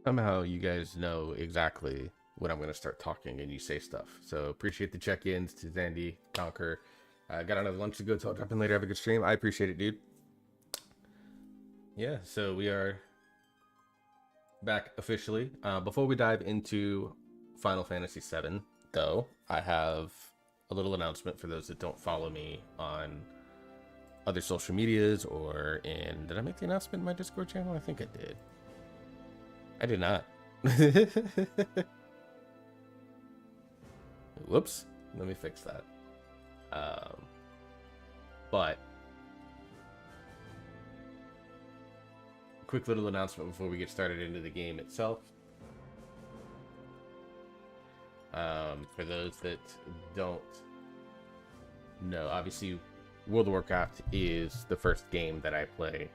Somehow you guys know exactly when I'm going to start talking and you say stuff. So appreciate the check-ins to Zandy, Conquer. Got another lunch to go, so I'll drop in later. Have a good stream. I appreciate it, dude. Yeah, so we are back officially. Before we dive into Final Fantasy VII, though, I have a little announcement for those that don't follow me on other social medias or in... Did I make the announcement in my Discord channel? I think I did. I did not. Whoops. Let me fix that. But quick little announcement before we get started into the game itself. For those that don't know, obviously World of Warcraft is the first game that I play,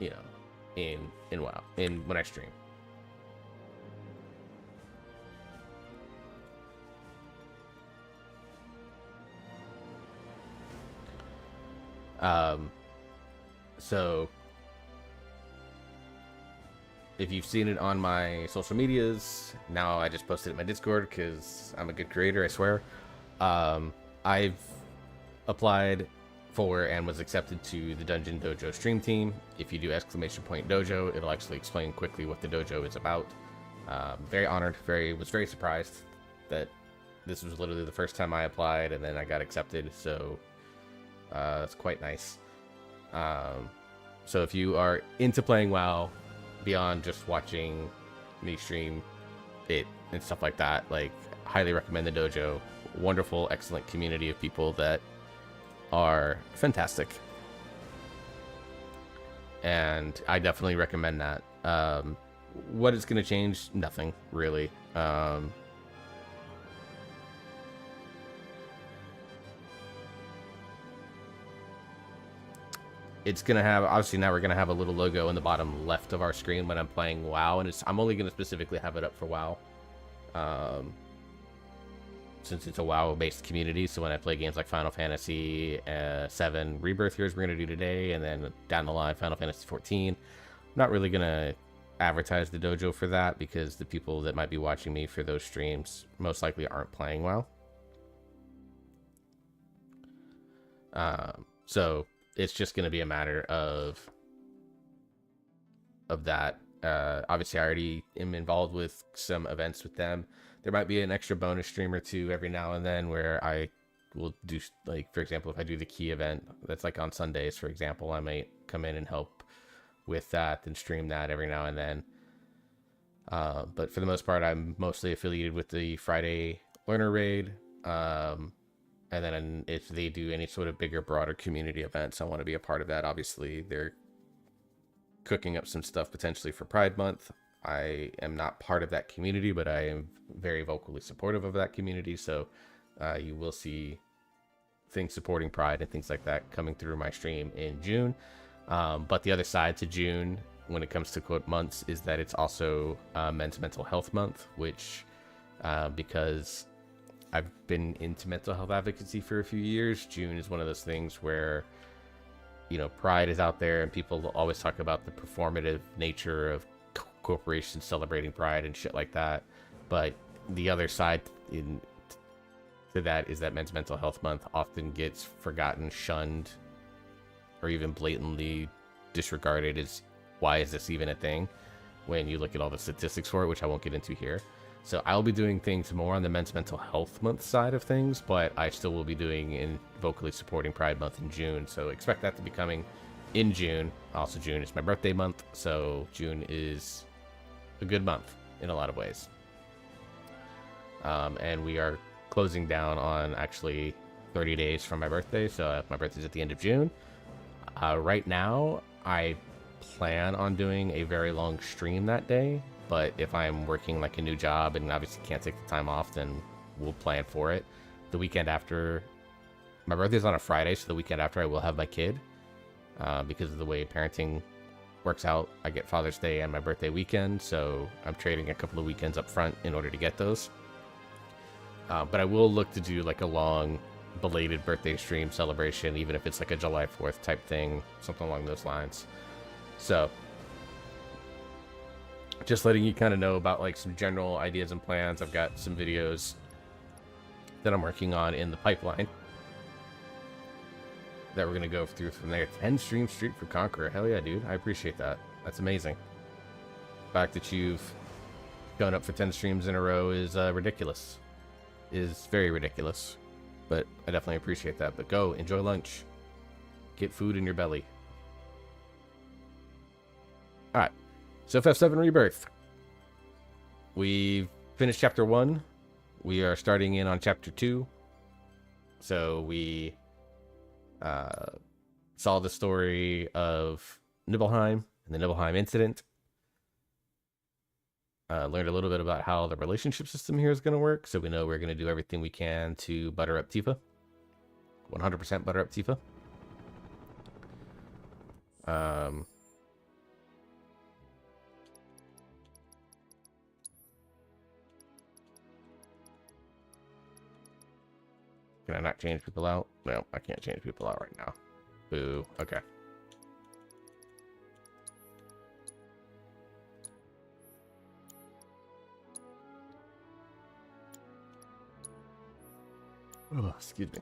you know, in WoW, when I stream. So if you've seen it on my social medias, now I just posted it in my Discord because I'm a good creator, I swear. I've applied for and was accepted to the Dungeon Dojo stream team. If you do !dojo, it'll actually explain quickly what the dojo is about. Very honored, was very surprised that this was literally the first time I applied and then I got accepted, so it's quite nice. So if you are into playing WoW beyond just watching me stream it and stuff like that, like, highly recommend the dojo. Wonderful, excellent community of people that are fantastic, and I definitely recommend that. What is going to change? Nothing really. It's gonna have, obviously now we're gonna have a little logo in the bottom left of our screen when I'm playing WoW, and I'm only gonna specifically have it up for WoW. Since it's a WoW-based community, so when I play games like Final Fantasy 7 Rebirth here, as we're going to do today, and then down the line, Final Fantasy 14, I'm not really going to advertise the dojo for that, because the people that might be watching me for those streams most likely aren't playing WoW. So it's just going to be a matter of that. Obviously, I already am involved with some events with them. There might be an extra bonus stream or two every now and then where I will do, like, for example, if I do the key event that's like on Sundays, for example, I might come in and help with that and stream that every now and then. But for the most part, I'm mostly affiliated with the Friday Learner Raid. And then if they do any sort of bigger, broader community events, I want to be a part of that. Obviously, they're cooking up some stuff potentially for Pride Month. I am not part of that community, but I am very vocally supportive of that community, so you will see things supporting Pride and things like that coming through my stream in June. But the other side to June, when it comes to quote months, is that it's also Men's Mental Health Month, which, because I've been into mental health advocacy for a few years, June is one of those things where, you know, Pride is out there and people always talk about the performative nature of corporations celebrating Pride and shit like that, but the other side to that is that Men's Mental Health Month often gets forgotten, shunned, or even blatantly disregarded as, why is this even a thing, when you look at all the statistics for it, which I won't get into here. So I'll be doing things more on the Men's Mental Health Month side of things, but I still will be doing and vocally supporting Pride Month in June, so expect that to be coming in June. Also, June is my birthday month, so June is a good month in a lot of ways. And we are closing down on actually 30 days from my birthday, so my birthday's at the end of June. Right now, I plan on doing a very long stream that day, but if I'm working like a new job and obviously can't take the time off, then we'll plan for it. The weekend after, my birthday's on a Friday, so the weekend after I will have my kid, because of the way parenting works out. I get Father's Day and my birthday weekend, so I'm trading a couple of weekends up front in order to get those. But I will look to do like a long belated birthday stream celebration, even if it's like a July 4th type thing, something along those lines. So just letting you kind of know about like some general ideas and plans. I've got some videos that I'm working on in the pipeline that we're gonna go through from there. 10 stream streak for Conqueror. Hell yeah, dude. I appreciate that. That's amazing. The fact that you've gone up for 10 streams in a row is ridiculous. Is very ridiculous. But I definitely appreciate that. But go, enjoy lunch. Get food in your belly. Alright. So FF7 Rebirth. We've finished chapter 1. We are starting in on chapter 2. So we saw the story of Nibelheim and the Nibelheim incident. Learned a little bit about how the relationship system here is going to work. So we know we're going to do everything we can to butter up Tifa. 100% butter up Tifa. Can I not change people out? No, I can't change people out right now. Boo. Okay. Oh, excuse me.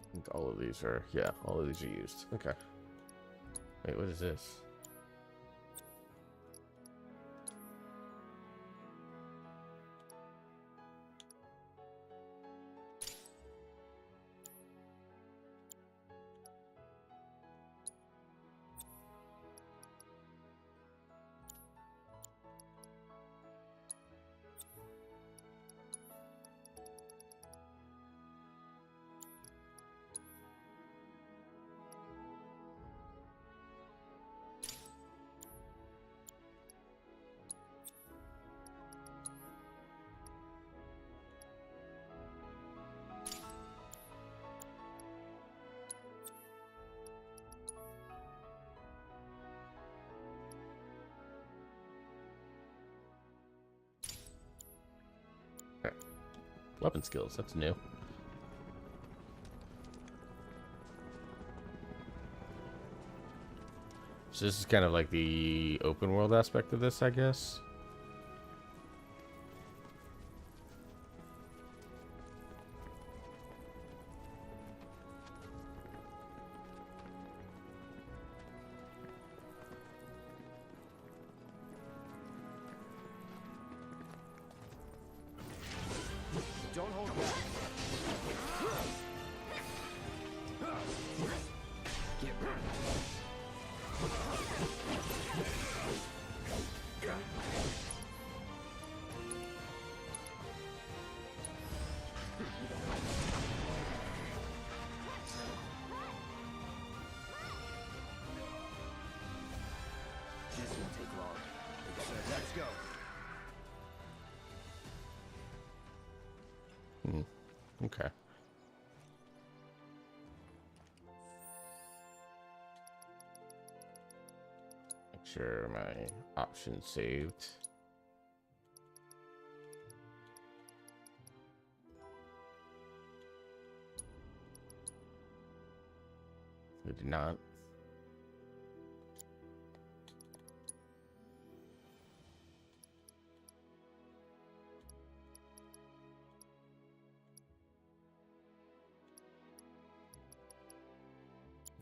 I think all of these are, yeah, all of these are used. Okay. Wait, what is this? Okay. Weapon skills, that's new. So this is kind of like the open world aspect of this, I guess. Don't hold back. Get ready. This won't take long. Let's go. Okay. Make sure my options saved. They did not.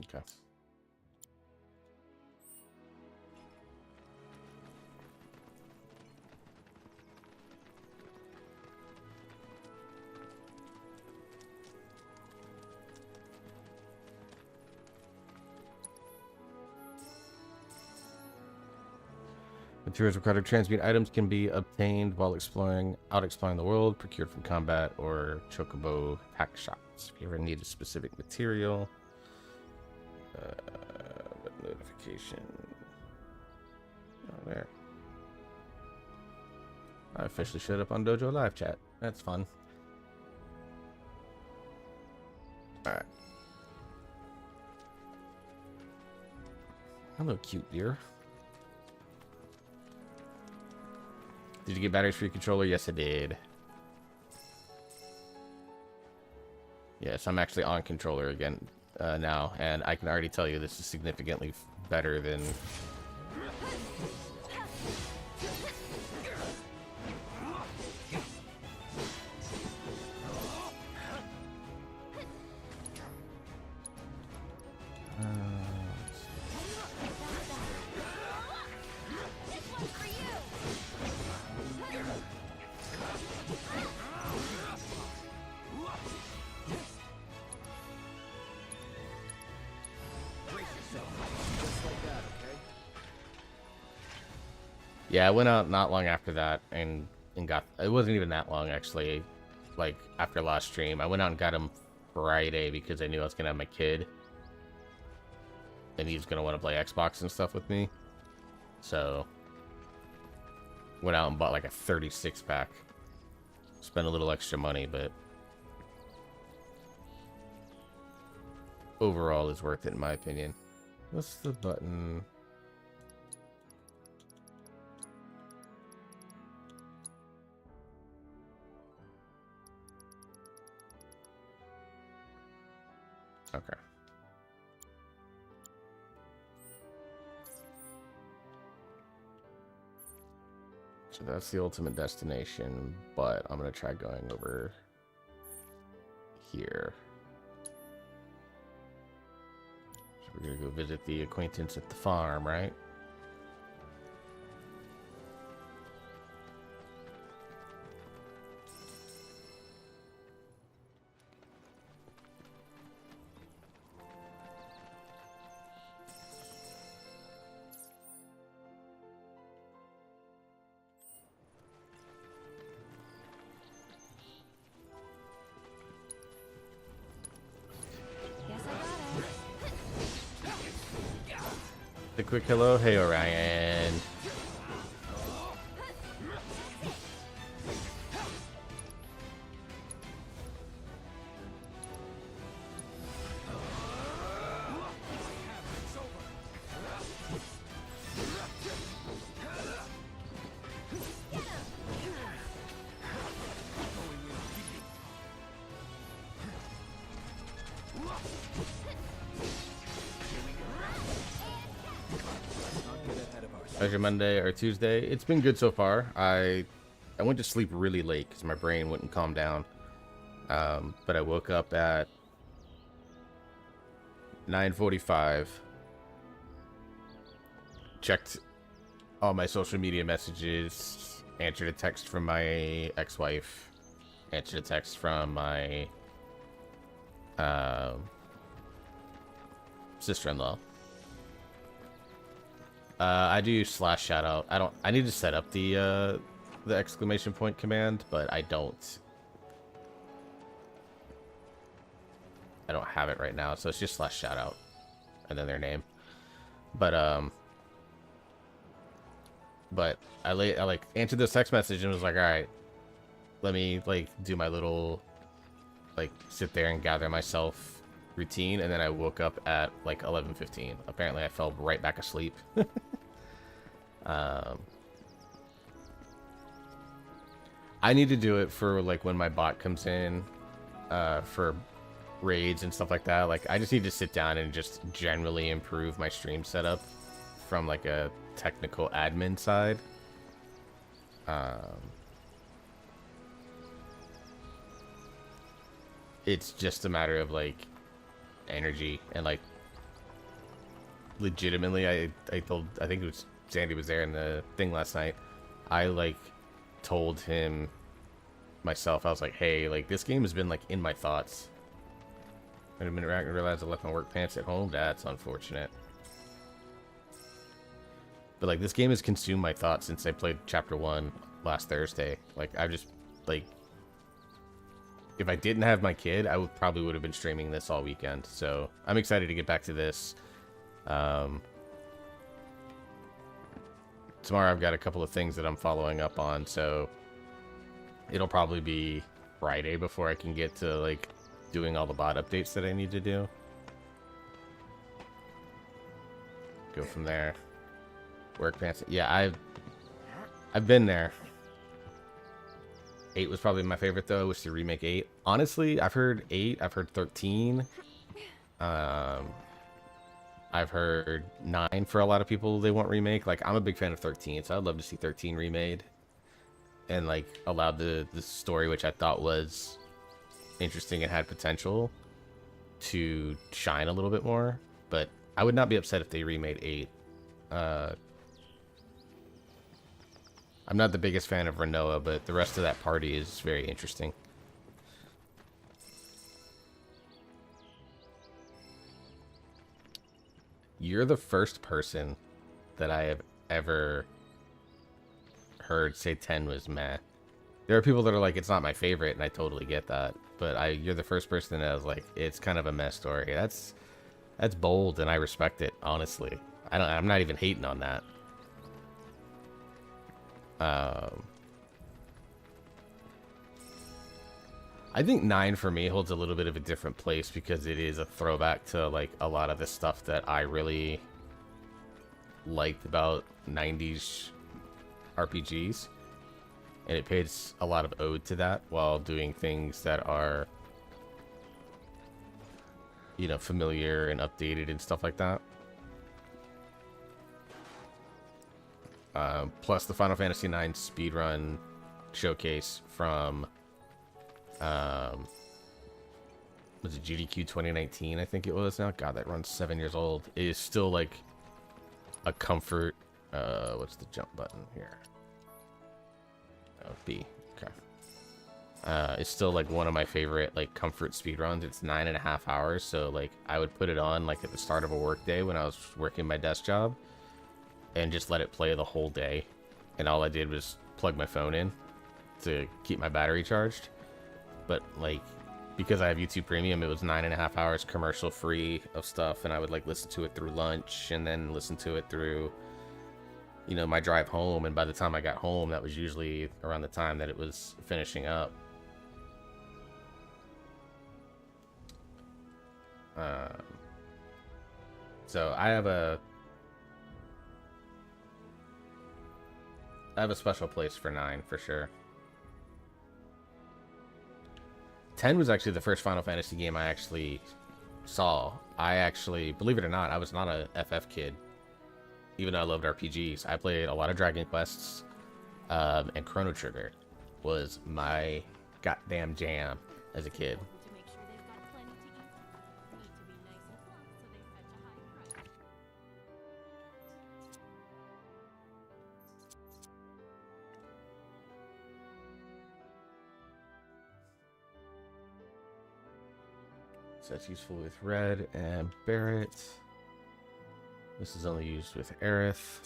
Okay. Materials required to transmute items can be obtained while exploring the world, procured from combat or chocobo hack shots. If you ever need a specific material, notification. Oh, there. I officially showed up on Dojo live chat. That's fun. All right. Hello, cute dear. Did you get batteries for your controller? Yes, I did. Yes, I'm actually on controller again now, and I can already tell you this is significantly better than... Yeah, I went out not long after that and got... It wasn't even that long, actually. Like, after last stream. I went out and got him Friday because I knew I was going to have my kid. And he was going to want to play Xbox and stuff with me. So... Went out and bought like a 36-pack. Spent a little extra money, but... Overall is worth it, in my opinion. What's the button... Okay. So that's the ultimate destination, but I'm going to try going over here. So we're going to go visit the acquaintance at the farm, right? A quick hello. Hey, Orion. How's your Monday or Tuesday? It's been good so far. I went to sleep really late because my brain wouldn't calm down. But I woke up at 9:45. Checked all my social media messages. Answered a text from my ex-wife. Answered a text from my sister-in-law. I do slash shout out. I need to set up the exclamation point command, but I don't have it right now, so it's just slash shout out and then their name. But I like answered this text message and was like, all right, let me like do my little like sit there and gather myself routine, and then I woke up at like 11:15. Apparently I fell right back asleep. I need to do it for like when my bot comes in for raids and stuff like that. Like I just need to sit down and just generally improve my stream setup from like a technical admin side. It's just a matter of like energy and like legitimately I think it was Sandy was there in the thing last night. I like told him myself, I was like, hey, like this game has been like in my thoughts. I didn't realize I left my work pants at home. That's unfortunate. But like this game has consumed my thoughts since I played chapter 1 last Thursday. Like I've just like, if I didn't have my kid, I probably would have been streaming this all weekend. So I'm excited to get back to this. Tomorrow I've got a couple of things that I'm following up on, so it'll probably be Friday before I can get to like doing all the bot updates that I need to do. go from there. Work pants. Yeah, I've been there. 8 was probably my favorite though. I wish to remake 8. Honestly, I've heard 8. I've heard 13. I've heard 9 for a lot of people they want remake. Like, I'm a big fan of 13, so I'd love to see 13 remade. And like allowed the story, which I thought was interesting and had potential, to shine a little bit more. But I would not be upset if they remade 8. I'm not the biggest fan of Renoa, but the rest of that party is very interesting. You're the first person that I have ever heard say 10 was meh. There are people that are like, it's not my favorite, and I totally get that. But you're the first person that I was like, it's kind of a meh story. That's bold, and I respect it, honestly. I'm not even hating on that. I think 9 for me holds a little bit of a different place because it is a throwback to like a lot of the stuff that I really liked about 90s RPGs, and it pays a lot of ode to that while doing things that are, you know, familiar and updated and stuff like that. Plus the Final Fantasy IX speedrun showcase from, was it GDQ 2019? I think it was now. God, that runs 7 years old. It is still like a comfort. What's the jump button here? Oh, B. Okay. It's still like one of my favorite like comfort speedruns. It's 9.5 hours, so like I would put it on like at the start of a work day when I was working my desk job, and just let it play the whole day. And all I did was plug my phone in to keep my battery charged. But like, because I have YouTube Premium, it was 9.5 hours commercial free of stuff, and I would like listen to it through lunch and then listen to it through, you know, my drive home. And by the time I got home, that was usually around the time that it was finishing up. So I have a special place for 9 for sure. 10 was actually the first Final Fantasy game I actually saw. I actually, believe it or not, I was not a FF kid, even though I loved RPGs. I played a lot of Dragon Quests, and Chrono Trigger was my goddamn jam as a kid. So that's useful with Red and Barret. This is only used with Aerith.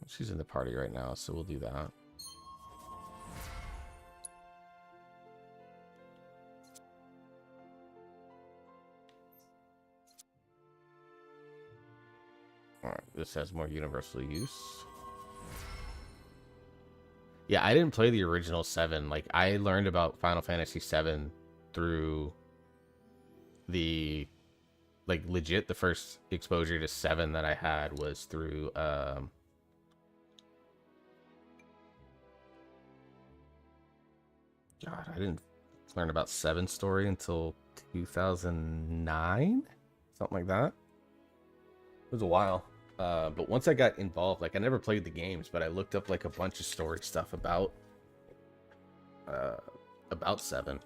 She's in the party right now, so we'll do that. Alright, this has more universal use. Yeah, I didn't play the original 7. Like, I learned about Final Fantasy 7 through the, like, legit, the first exposure to 7 that I had was through, God, I didn't learn about 7 story until 2009? Something like that. It was a while. But once I got involved, like I never played the games, but I looked up like a bunch of story stuff about 7.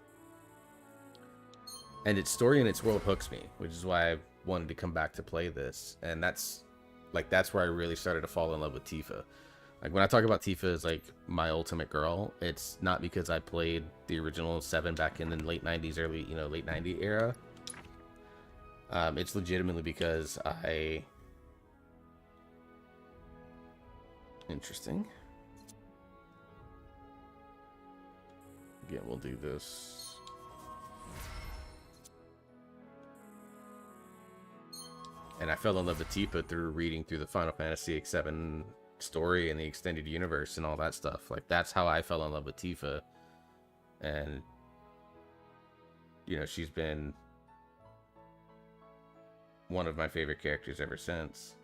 And its story and its world hooks me, which is why I wanted to come back to play this. And that's where I really started to fall in love with Tifa. Like when I talk about Tifa as like my ultimate girl, it's not because I played the original 7 back in the late 90s, late 90s era. It's legitimately because Interesting. Again, we'll do this. And I fell in love with Tifa through reading through the Final Fantasy VII story and the extended universe and all that stuff. Like, that's how I fell in love with Tifa. And you know, she's been one of my favorite characters ever since.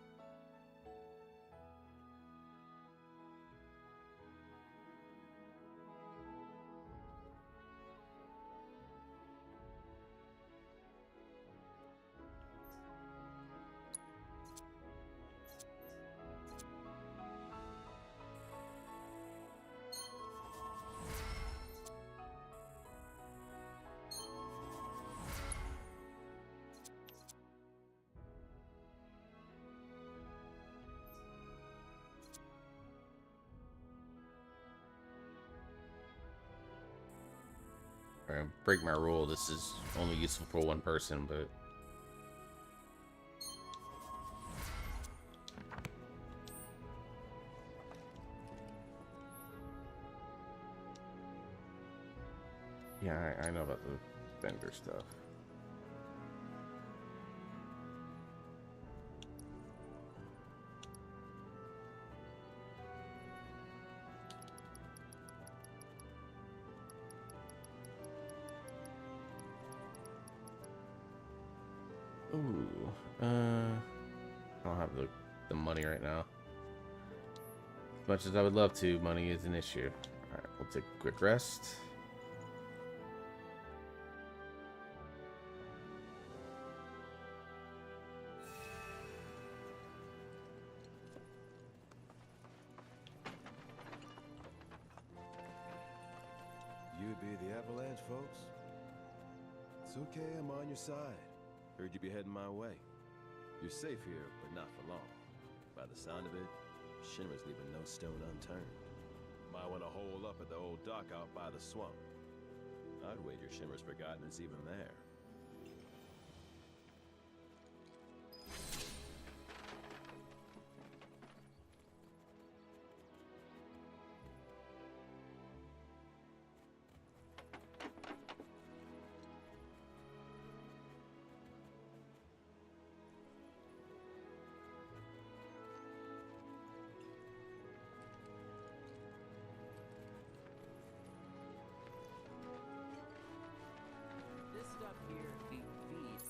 Break my rule. This is only useful for one person, but yeah, I know about the vendor stuff. Ooh, I don't have the money right now. As much as I would love to, money is an issue. All right, we'll take a quick rest. You be the Avalanche, folks? It's okay, I'm on your side. Heard you be heading my way. You're safe here, but not for long. By the sound of it, Shimmer's leaving no stone unturned. Might want to hole up at the old dock out by the swamp. I'd wager Shimmer's forgotten it's even there. This stuff here feeds.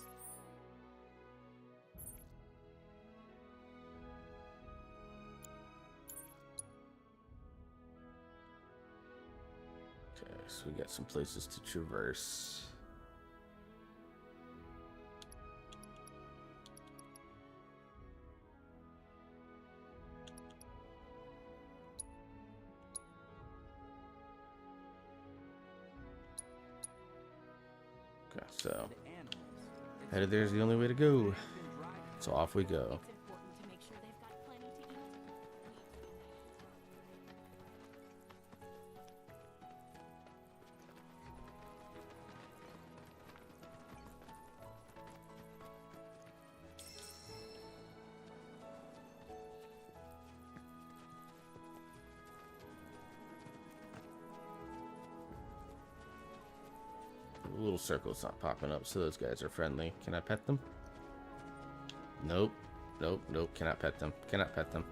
Okay, so we got some places to traverse. Okay, so headed there's the only way to go. So off we go. It's important to make sure they've got plenty to eat. The little circle's not popping up, so those guys are friendly. Can I pet them? Nope. Nope, nope. Cannot pet them. Cannot pet them.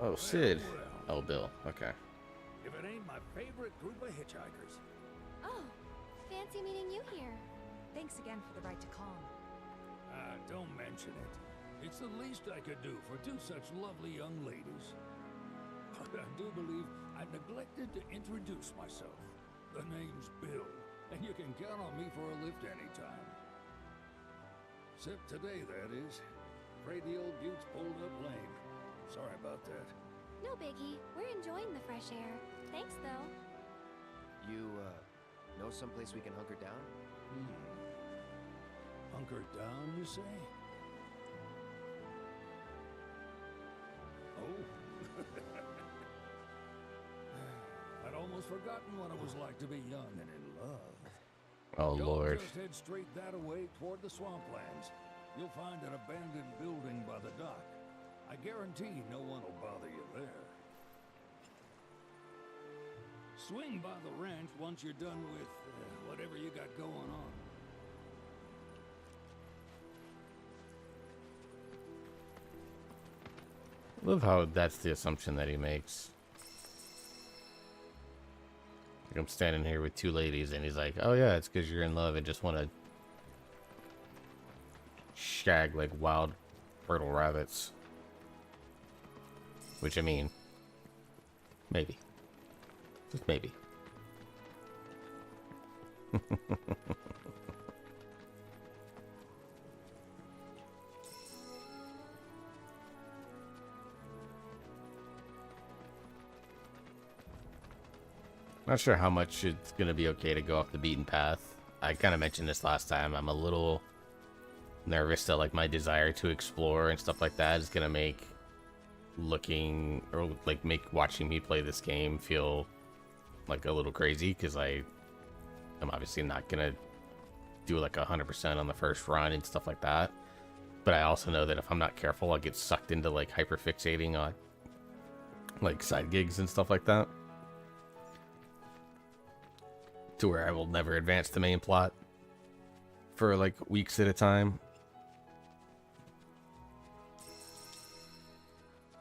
Oh, Sid. Oh, Bill. Okay. If it ain't my favorite group of hitchhikers. Oh, fancy meeting you here. Thanks again for the right to calm. Don't mention it. It's the least I could do for two such lovely young ladies. But I do believe I neglected to introduce myself. The name's Bill, and you can count on me for a lift anytime. Except today, that is. Afraid the old bute's pulled up lame. Sorry about that. No biggie. We're enjoying the fresh air. Thanks, though. You, know someplace we can hunker down? Hunker down, you say? Oh. I'd almost forgotten what it was like to be young and in love. Oh, Y'all Lord. just head straight that away toward the swamplands. You'll find an abandoned building by the dock. I guarantee no one will bother you there. Swing by the ranch once you're done with whatever you got going on. Love how that's the assumption that he makes. Like I'm standing here with two ladies and he's like, oh yeah, it's because you're in love and just want to shag like wild fertile rabbits. Which I mean, maybe. Just maybe. Not sure how much it's going to be okay to go off the beaten path. I kind of mentioned this last time. I'm a little nervous that like my desire to explore and stuff like that is going to make looking or like make watching me play this game feel like a little crazy, because I'm obviously not going to do like 100% on the first run and stuff like that. But I also know that if I'm not careful, I'll get sucked into like hyper fixating on like side gigs and stuff like that, to where I will never advance the main plot for like weeks at a time.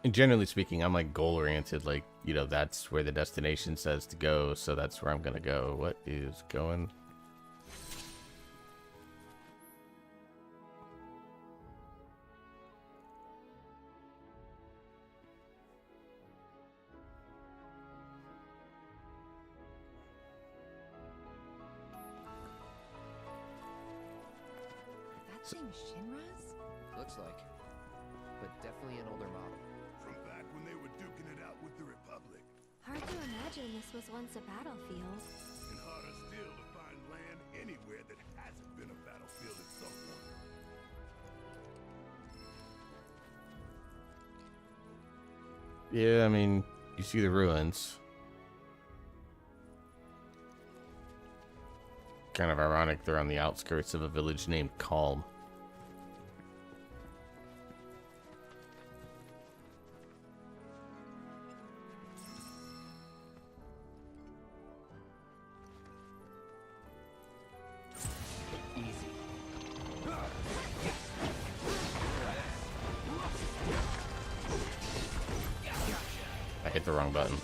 And generally speaking, I'm like goal oriented, like, you know, that's where the destination says to go, so that's where I'm gonna go. What is going? That thing Shinra's? Looks like. But definitely an older model. From back when they were duking it out with the Republic. Hard to imagine this was once a battlefield. And harder still to find land anywhere that hasn't been a battlefield at some point. Yeah, I mean, you see the ruins. Kind of ironic they're on the outskirts of a village named Calm. I hit the wrong button.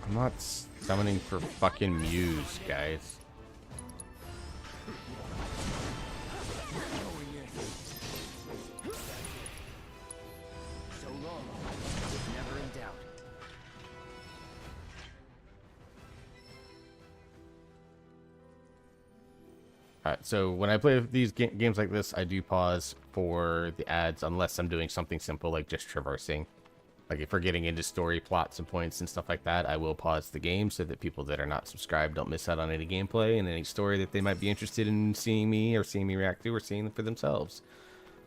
I'm not summoning for fucking Muse, guys. So long. It's never in doubt. Alright, so when I play these games like this, I do pause for the ads unless I'm doing something simple like just traversing. Like if we're getting into story plots and points and stuff like that, I will pause the game so that people that are not subscribed don't miss out on any gameplay and any story that they might be interested in seeing me react to or seeing for themselves.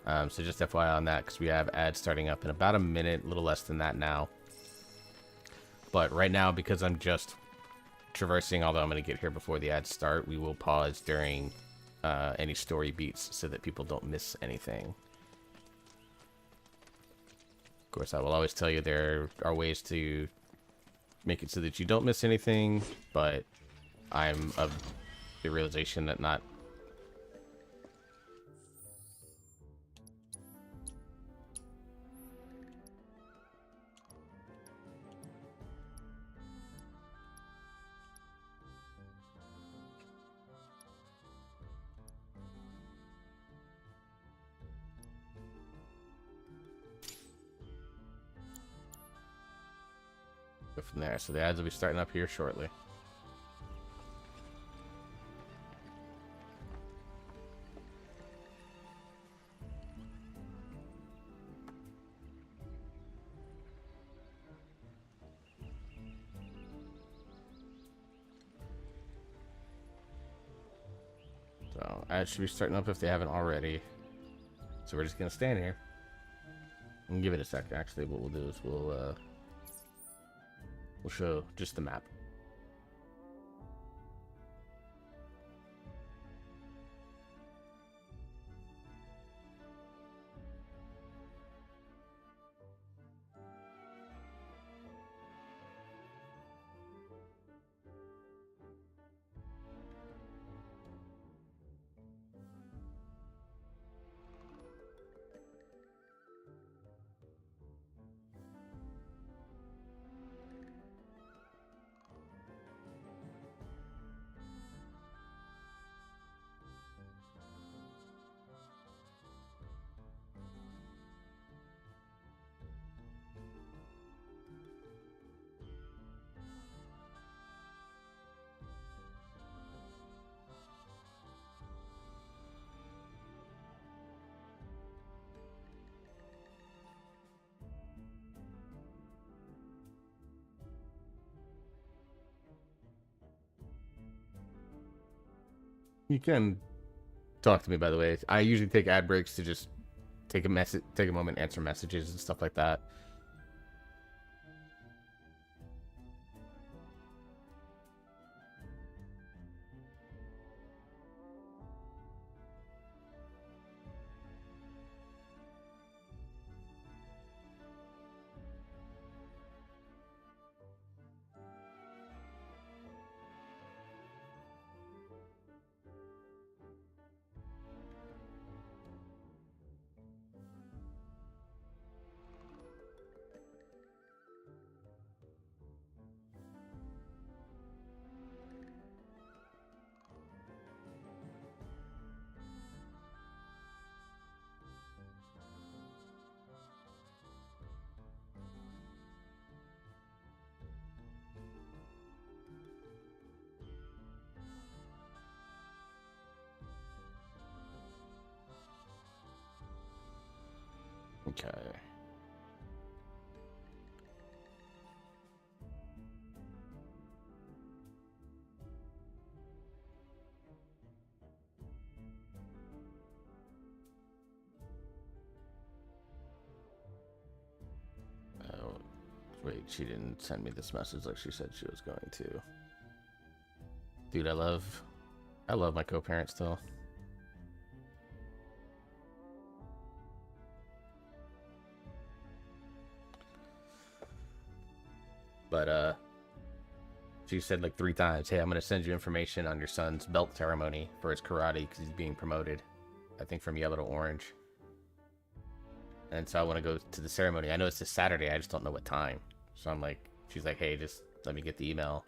So just FYI on that, because we have ads starting up in about a minute, a little less than that now. But right now, because I'm just traversing, although I'm going to get here before the ads start, we will pause during any story beats so that people don't miss anything. Of course, I will always tell you there are ways to make it so that you don't miss anything, but I'm of the realization that not... Go from there. So the ads will be starting up here shortly. So ads should be starting up if they haven't already. So we're just gonna stand here and give it a sec. Actually, what we'll do is we'll show just the map. You can talk to me, by the way. I usually take ad breaks to just take a moment, answer messages and stuff like that. Okay. Oh, wait, she didn't send me this message like she said she was going to. Dude, I love my co-parent still. But she said like 3 times, hey, I'm gonna send you information on your son's belt ceremony for his karate because he's being promoted, I think from yellow to orange. And so I want to go to the ceremony. I know it's this Saturday, I just don't know what time. So I'm like, she's like, hey, just let me get the email.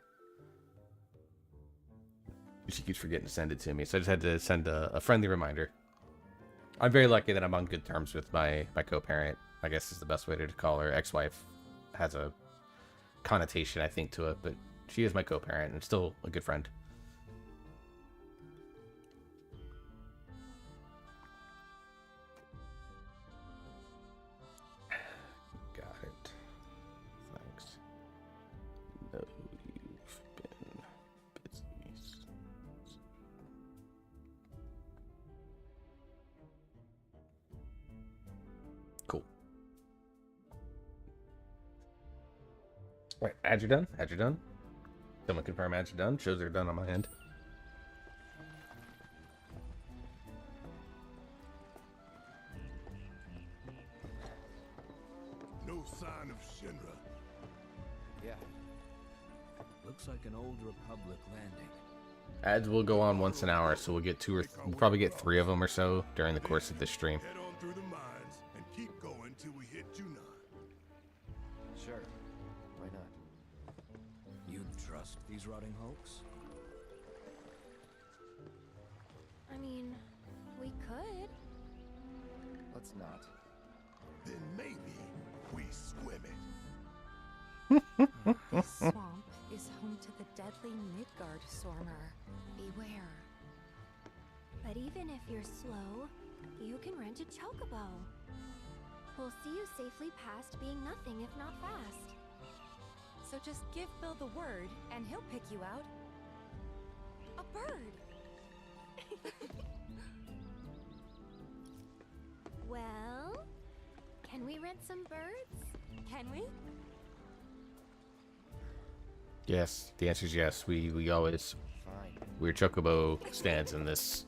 She keeps forgetting to send it to me, so I just had to send a friendly reminder. I'm very lucky that I'm on good terms with my co-parent, I guess is the best way to call her. Ex-wife has a connotation, I think, to it, but she is my co-parent and still a good friend. Got it. Thanks. No, you've been busy. Cool. Right, ads are done. Ads are done. Someone confirm ads are done. Shows they're done on my end. No sign of Shinra. Yeah. Looks like an old Republic landing. Ads will go on once an hour, so we'll get we'll probably get 3 of them or so during the course of this stream. Head on through the mines and keep going till we hit Junon. Sure. Why not? You trust these rotting hulks? I mean, we could. Let's not. Then maybe we swim it. This swamp is home to the deadly Midgard Stormer. Beware. But even if you're slow, you can rent a chocobo. We'll see you safely past being nothing if not fast. So just give Bill the word, and he'll pick you out. A bird! Can we rent some birds? Can we? Yes, the answer is yes. We always Fine. we're chocobo stands in this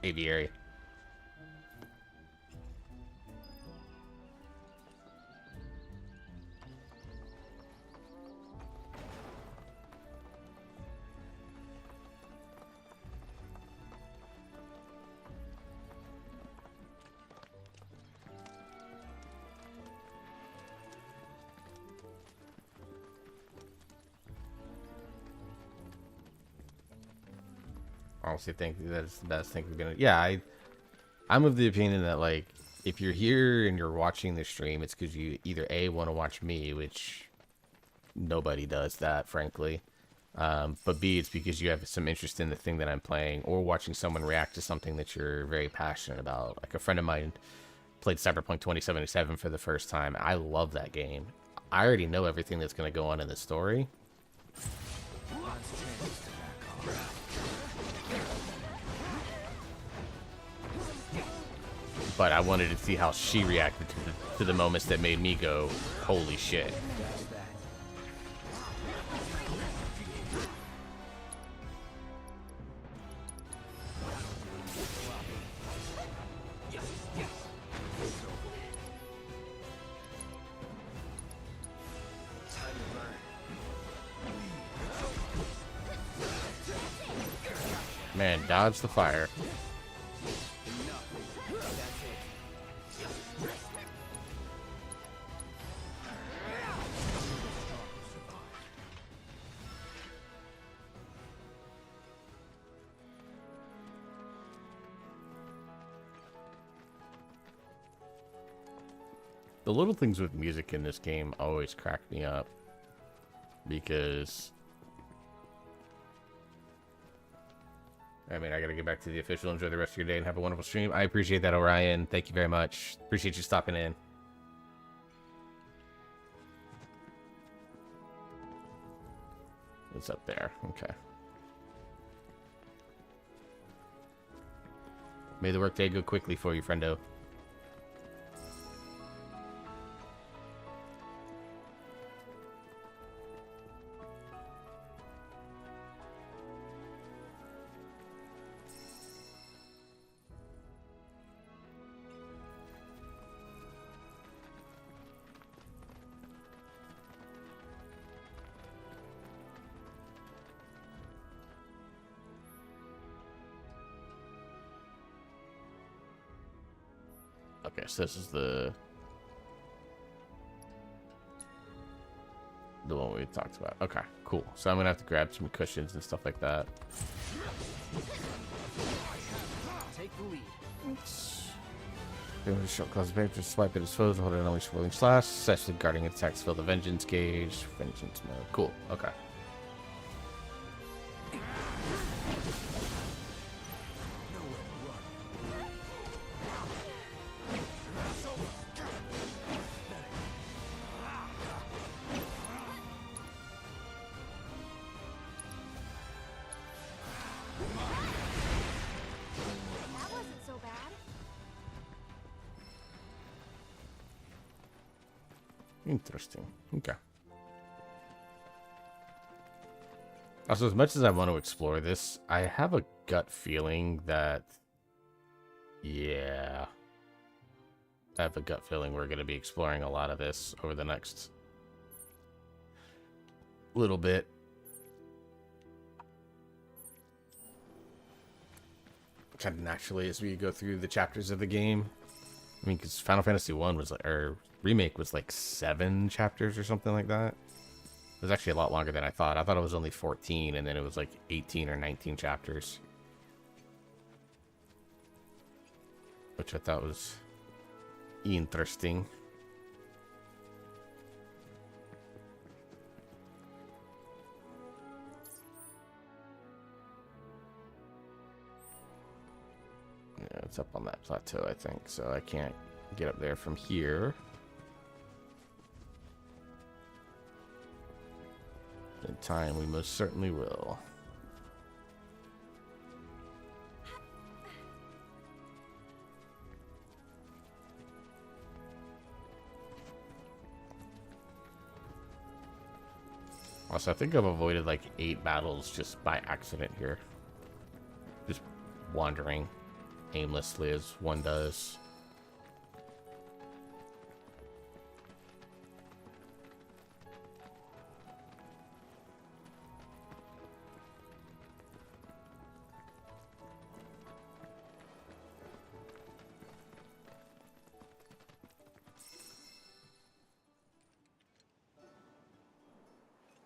aviary. Honestly, think that's the best thing we're gonna. Yeah, I'm of the opinion that like if you're here and you're watching the stream, it's because you either A, want to watch me, which nobody does that, frankly, but B, it's because you have some interest in the thing that I'm playing, or watching someone react to something that you're very passionate about. Like a friend of mine played Cyberpunk 2077 for the first time. I love that game. I already know everything that's going to go on in the story. But I wanted to see how she reacted to the moments that made me go, holy shit. Man, dodge the fire. The little things with music in this game always crack me up, because I mean, I gotta get back to the official. Enjoy the rest of your day and have a wonderful stream. I appreciate that, Orion. Thank you very much. Appreciate you stopping in. It's up there. Okay. May the workday go quickly for you, friendo. Okay, so this is the one we talked about. Okay, cool. So I'm gonna have to grab some cushions and stuff like that. Take the lead. Short cause paper to swipe at his foes, hold it on unleash rolling slash, especially guarding attacks, fill the vengeance gauge, vengeance mode. Cool, okay. That wasn't so bad. Interesting. Okay. Also, as much as I want to explore this, I have a gut feeling that, yeah, I have a gut feeling we're going to be exploring a lot of this over the next little bit. Kind of naturally as we go through the chapters of the game. I mean, because Final Fantasy 1 was like, or remake was like 7 chapters or something like that. It was actually a lot longer than I thought. I thought it was only 14, and then it was like 18 or 19 chapters. Which I thought was interesting. Yeah, it's up on that plateau, I think, so I can't get up there from here. In time, we most certainly will. Also, I think I've avoided like 8 battles just by accident here. Just wandering aimlessly as one does.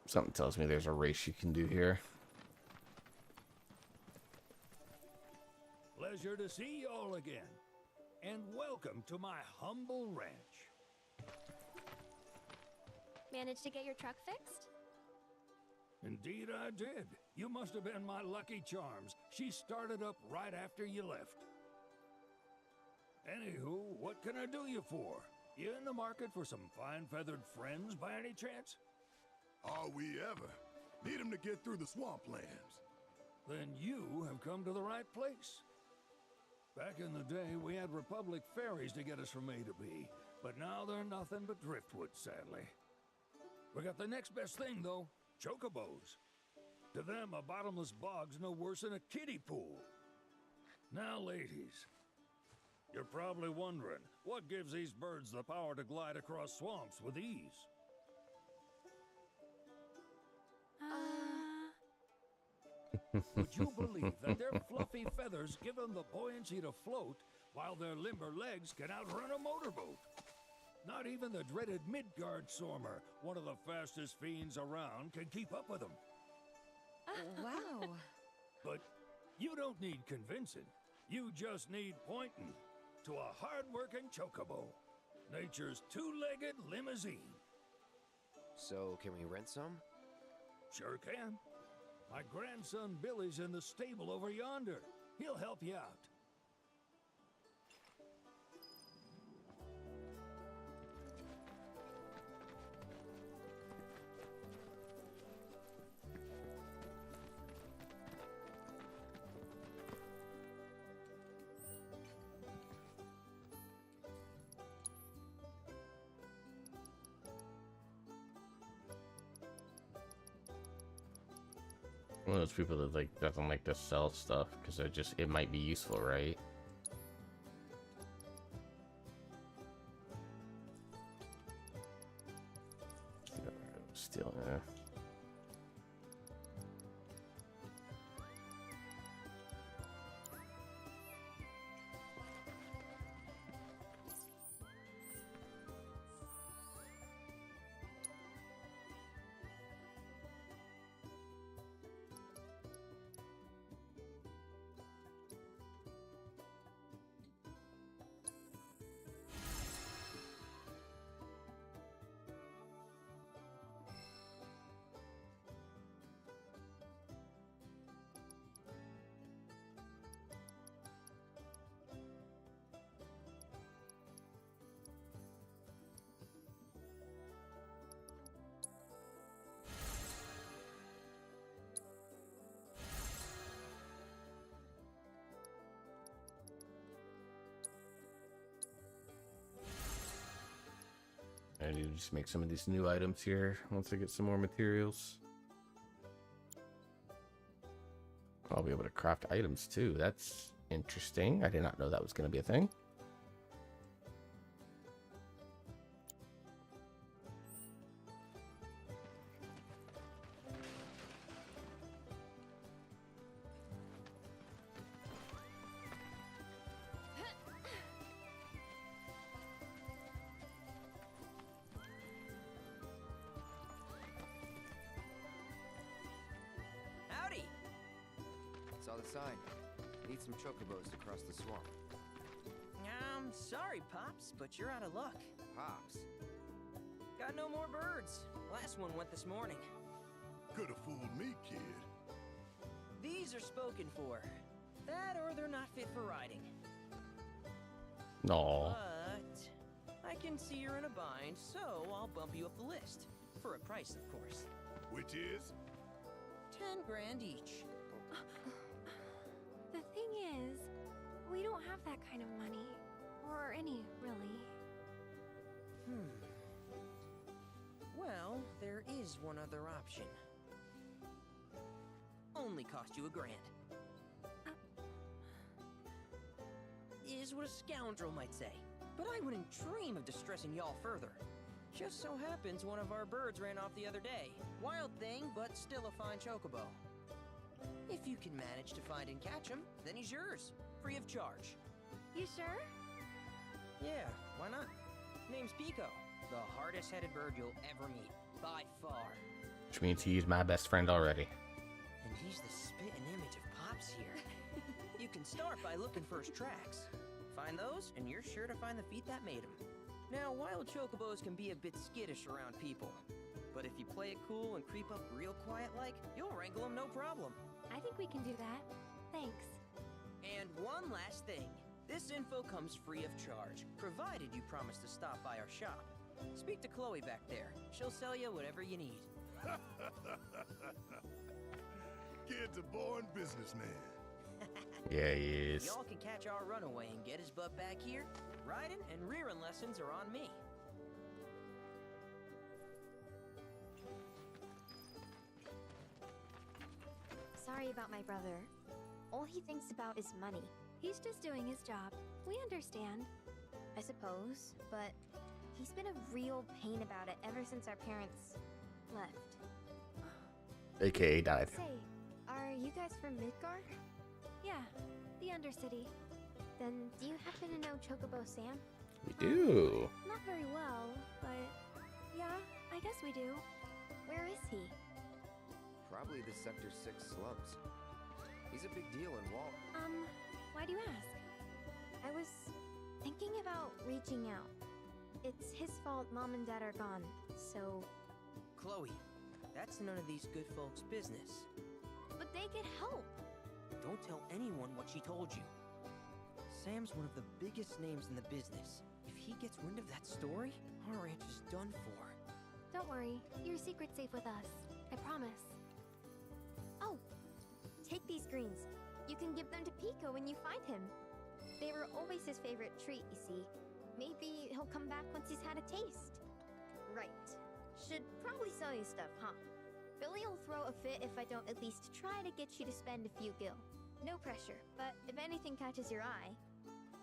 Something tells me there's a race you can do here. Pleasure to see y'all again. And welcome to my humble ranch. Managed to get your truck fixed? Indeed I did. You must have been my lucky charms. She started up right after you left. Anywho, what can I do you for? You in the market for some fine-feathered friends by any chance? Are we ever? Need him to get through the swamplands. Then you have come to the right place. Back in the day, we had Republic ferries to get us from A to B, but now they're nothing but driftwood, sadly. We got the next best thing, though, chocobos. To them, a bottomless bog's no worse than a kiddie pool. Now, ladies, you're probably wondering, what gives these birds the power to glide across swamps with ease? Would you believe that their fluffy feathers give them the buoyancy to float, while their limber legs can outrun a motorboat? Not even the dreaded Midgard Sormer, one of the fastest fiends around, can keep up with them. Wow. But you don't need convincing. You just need pointing to a hard-working chocobo. Nature's two-legged limousine. So, can we rent some? Sure can. My grandson Billy's in the stable over yonder. He'll help you out. One of those people that like doesn't like to sell stuff because it might be useful, right? Still, yeah. I need to just make some of these new items here once I get some more materials. I'll be able to craft items too. That's interesting. I did not know that was going to be a thing. Howdy! Saw the sign. Need some chocobos to cross the swamp. Sorry, Pops, but you're out of luck. Pops. Got no more birds. Last one went this morning. Could have fooled me, kid. These are spoken for. That or they're not fit for riding. No. But I can see you're in a bind, so I'll bump you up the list. For a price, of course. Which is? 10 grand each. The thing is, we don't have that kind of money. Or any, really. Well, Well, there is one other option. Only cost you $1,000. Is what a scoundrel might say. But I wouldn't dream of distressing y'all further. Just so happens one of our birds ran off the other day. Wild thing, but still a fine chocobo. If you can manage to find and catch him, then he's yours, free of charge. You sure? Yeah, why not? Name's Pico, the hardest-headed bird you'll ever meet, by far. Which means he's my best friend already. And he's the spitting image of Pops here. You can start by looking for his tracks. Find those, and you're sure to find the feet that made him. Now, wild chocobos can be a bit skittish around people. But if you play it cool and creep up real quiet-like, you'll wrangle them no problem. I think we can do that. Thanks. And one last thing. This info comes free of charge, provided you promise to stop by our shop. Speak to Chloe back there. She'll sell you whatever you need. Kid's a born businessman. Yeah, he is. Y'all can catch our runaway and get his butt back here. Riding and rearing lessons are on me. Sorry about my brother. All he thinks about is money. He's just doing his job. We understand, I suppose, but he's been a real pain about it ever since our parents left. AKA died. Say, are you guys from Midgard? Yeah, the Undercity. Then do you happen to know Chocobo Sam? We do. Not very well, but yeah, I guess we do. Where is he? Probably the Sector 6 slums. He's a big deal in Wall. Why do you ask? I was thinking about reaching out. It's his fault Mom and Dad are gone, so... Chloe, that's none of these good folks' business. But they could help. Don't tell anyone what she told you. Sam's one of the biggest names in the business. If he gets wind of that story, our ranch is done for. Don't worry, your secret's safe with us. I promise. Oh, take these greens. You can give them to Pico when you find him. They were always his favorite treat, you see. Maybe he'll come back once he's had a taste. Right. Should probably sell you stuff, huh? Billy will throw a fit if I don't at least try to get you to spend a few gil. No pressure, but if anything catches your eye.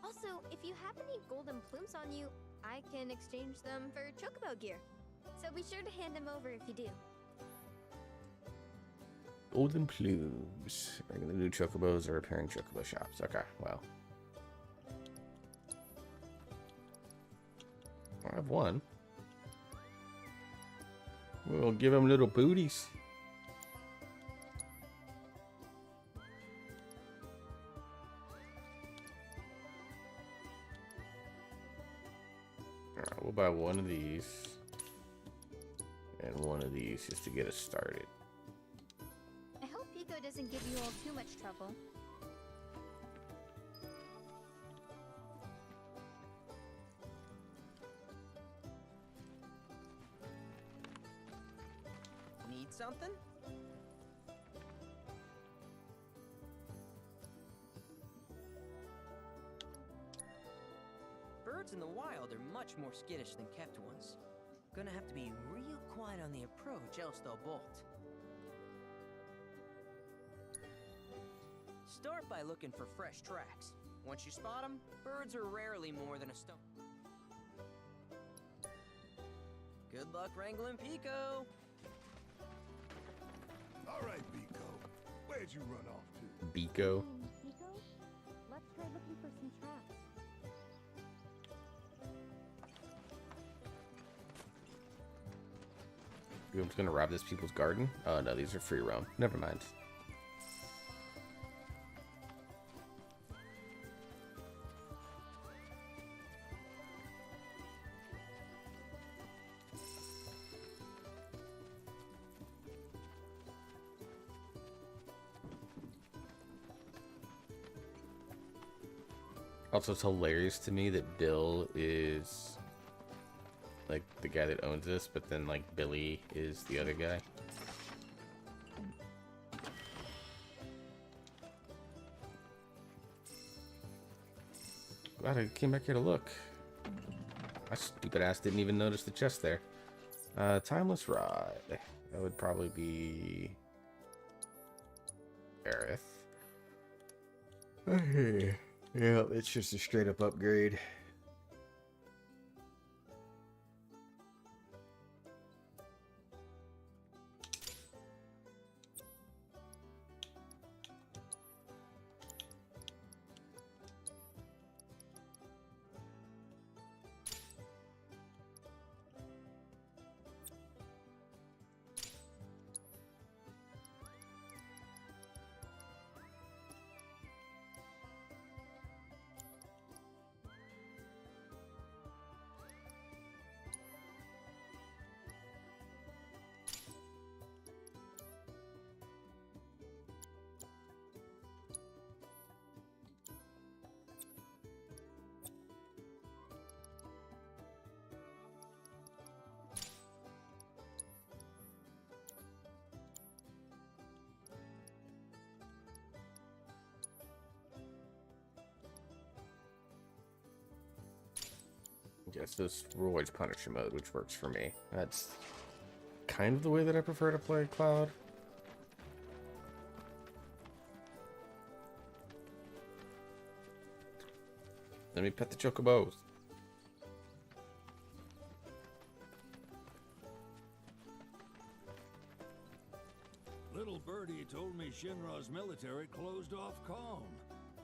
Also, if you have any golden plumes on you, I can exchange them for chocobo gear. So be sure to hand them over if you do. Golden plumes. Bringing the new chocobos or repairing chocobo shops. Okay, well. I have one. We'll give them little booties. Alright, we'll buy one of these. And one of these just to get us started. I hope Pico doesn't give you all too much trouble. Need something? Birds in the wild are much more skittish than kept ones. Gonna have to be real quiet on the approach, else they'll bolt. Start by looking for fresh tracks. Once you spot them, birds are rarely more than a stone. Good luck wrangling Pico! All right, Pico. Where'd you run off to? Biko. Pico? Let's try looking for some traps. I'm just gonna rob this people's garden. Oh no, these are free roam. Never mind. Also, it's hilarious to me that Bill is like the guy that owns this, but then like Billy is the other guy. Glad I came back here to look. My stupid ass didn't even notice the chest there. Timeless Rod. That would probably be Aerith. Okay. Yeah, it's just a straight up upgrade. Yes, this Roy's Punisher mode, which works for me. That's kind of the way that I prefer to play Cloud. Let me pet the chocobos. Little birdie told me Shinra's military closed off Calm.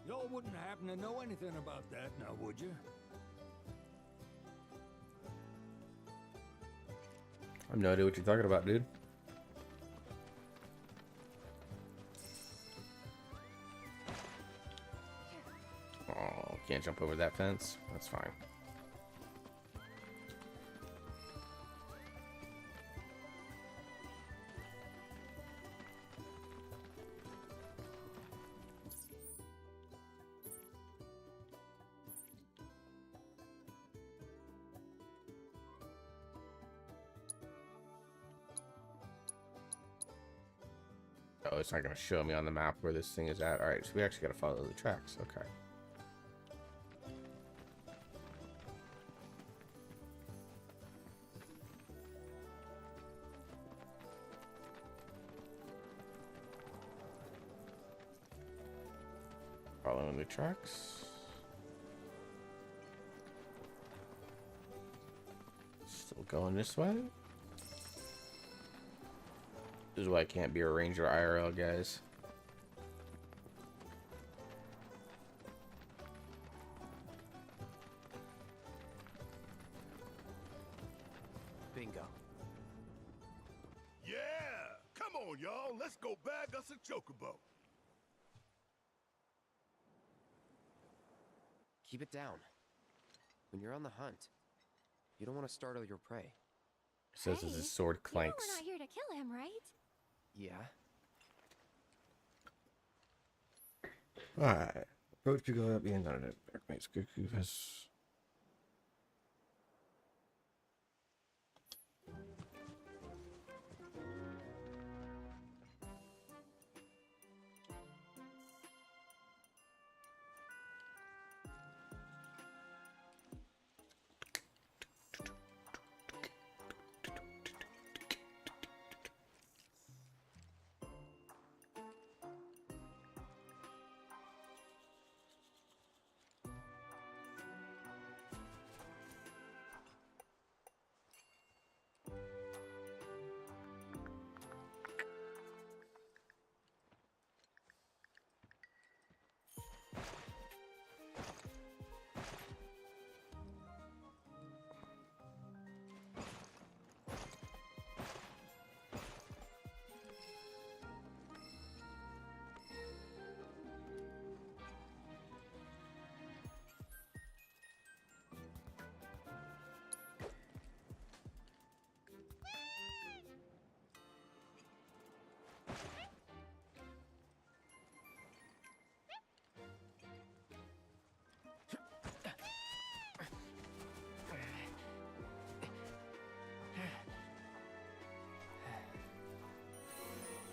Y'all wouldn't happen to know anything about that now, would you? I have no idea what you're talking about, dude. Oh, can't jump over that fence? That's fine. Oh, it's not going to show me on the map where this thing is at. Alright, so we actually got to follow the tracks. Okay. Following the tracks. Still going this way. This is why I can't be a ranger IRL, guys. Bingo. Yeah! Come on, y'all. Let's go bag us a chocobo. Keep it down. When you're on the hunt, you don't want to startle your prey. Says as his sword You know clanks. we're not here to kill him, right? Yeah? Alright. Approach to go up the end on it. Darkmate's Goku has.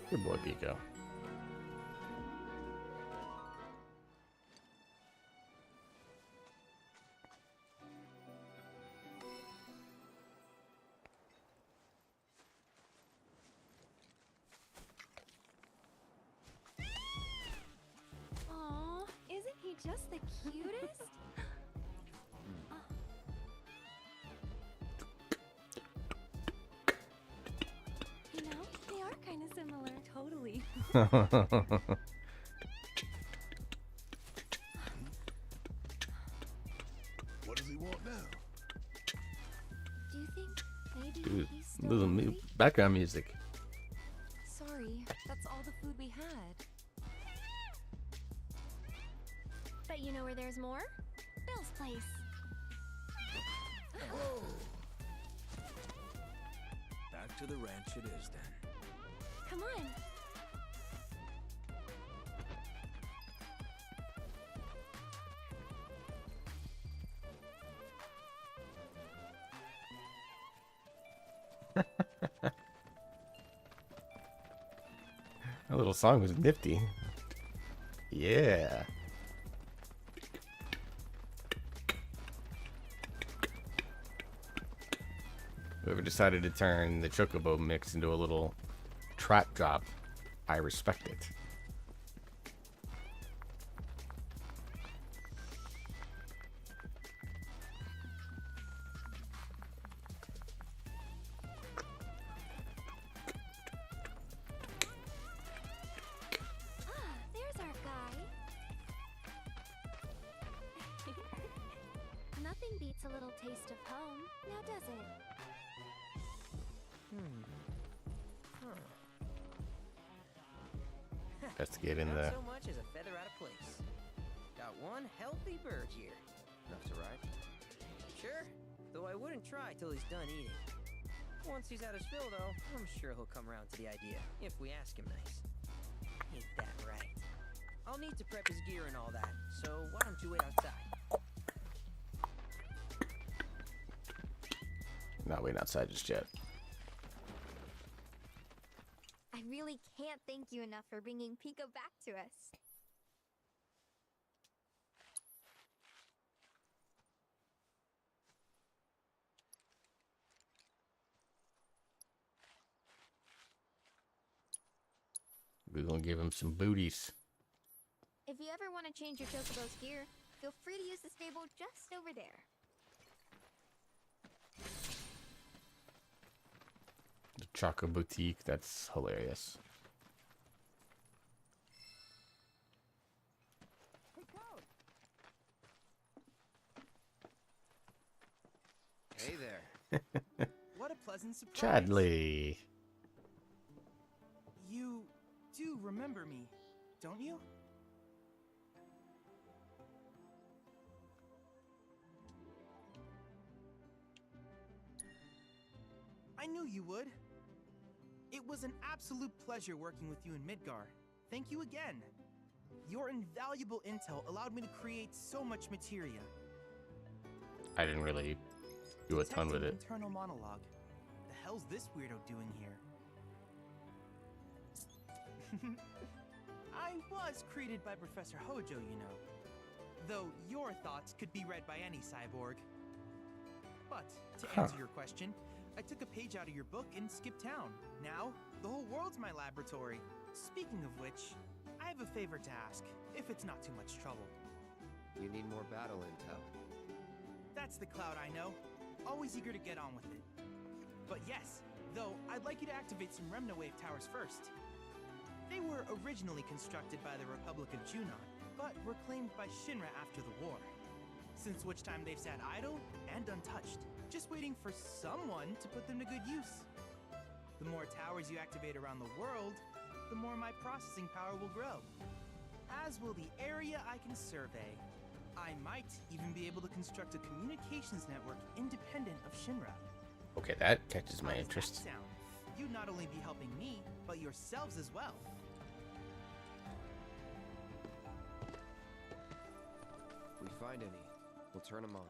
Good boy, Pico. just the cutest? You know, they are kind of similar. Totally. What does he want now? Do you think maybe Dude, he's still little hungry? background music. Sorry, that's all the food we had. But you know where there's more? Bill's place. Back to the ranch it is then. Come on. That little song was nifty. Yeah. Whoever decided to turn the Chocobo mix into a little trap drop, I respect it. There's our guy. Nothing beats a little taste of home, now does it? Let's get in Not the. so much as a feather out of place. Got one healthy bird here. Enough to ride. Sure, though I wouldn't try till he's done eating. Once he's had his fill, though, I'm sure he'll come around to the idea, if we ask him nice. Ain't that right? I'll need to prep his gear and all that, so why don't you wait outside? Not waiting outside just yet. I really can't thank you enough for bringing Pico back to us. We're gonna give him some booties. If you ever want to change your Chocobo's gear, feel free to use the stable just over there. The Choco Boutique, that's hilarious. Hey there. What a pleasant surprise. Chadley. You do remember me, don't you? I knew you would. It was an absolute pleasure working with you in Midgar. Thank you again. Your invaluable intel allowed me to create so much materia. I didn't really do a ton with it. Internal monologue. The hell's this weirdo doing here? I was created by Professor Hojo, you know. Though your thoughts could be read by any cyborg. But, to answer your question, I took a page out of your book and skipped town. Now, the whole world's my laboratory. Speaking of which, I have a favor to ask, if it's not too much trouble. You need more battle intel. That's the Cloud I know. Always eager to get on with it. But yes, though, I'd like you to activate some Remnawave towers first. They were originally constructed by the Republic of Junon, but were claimed by Shinra after the war. Since which time they've sat idle and untouched, just waiting for someone to put them to good use. The more towers you activate around the world, the more my processing power will grow. As will the area I can survey. I might even be able to construct a communications network independent of Shinra. Okay, that catches my How does interest. that sound? You'd not only be helping me, but yourselves as well. If we find any, we'll turn them on.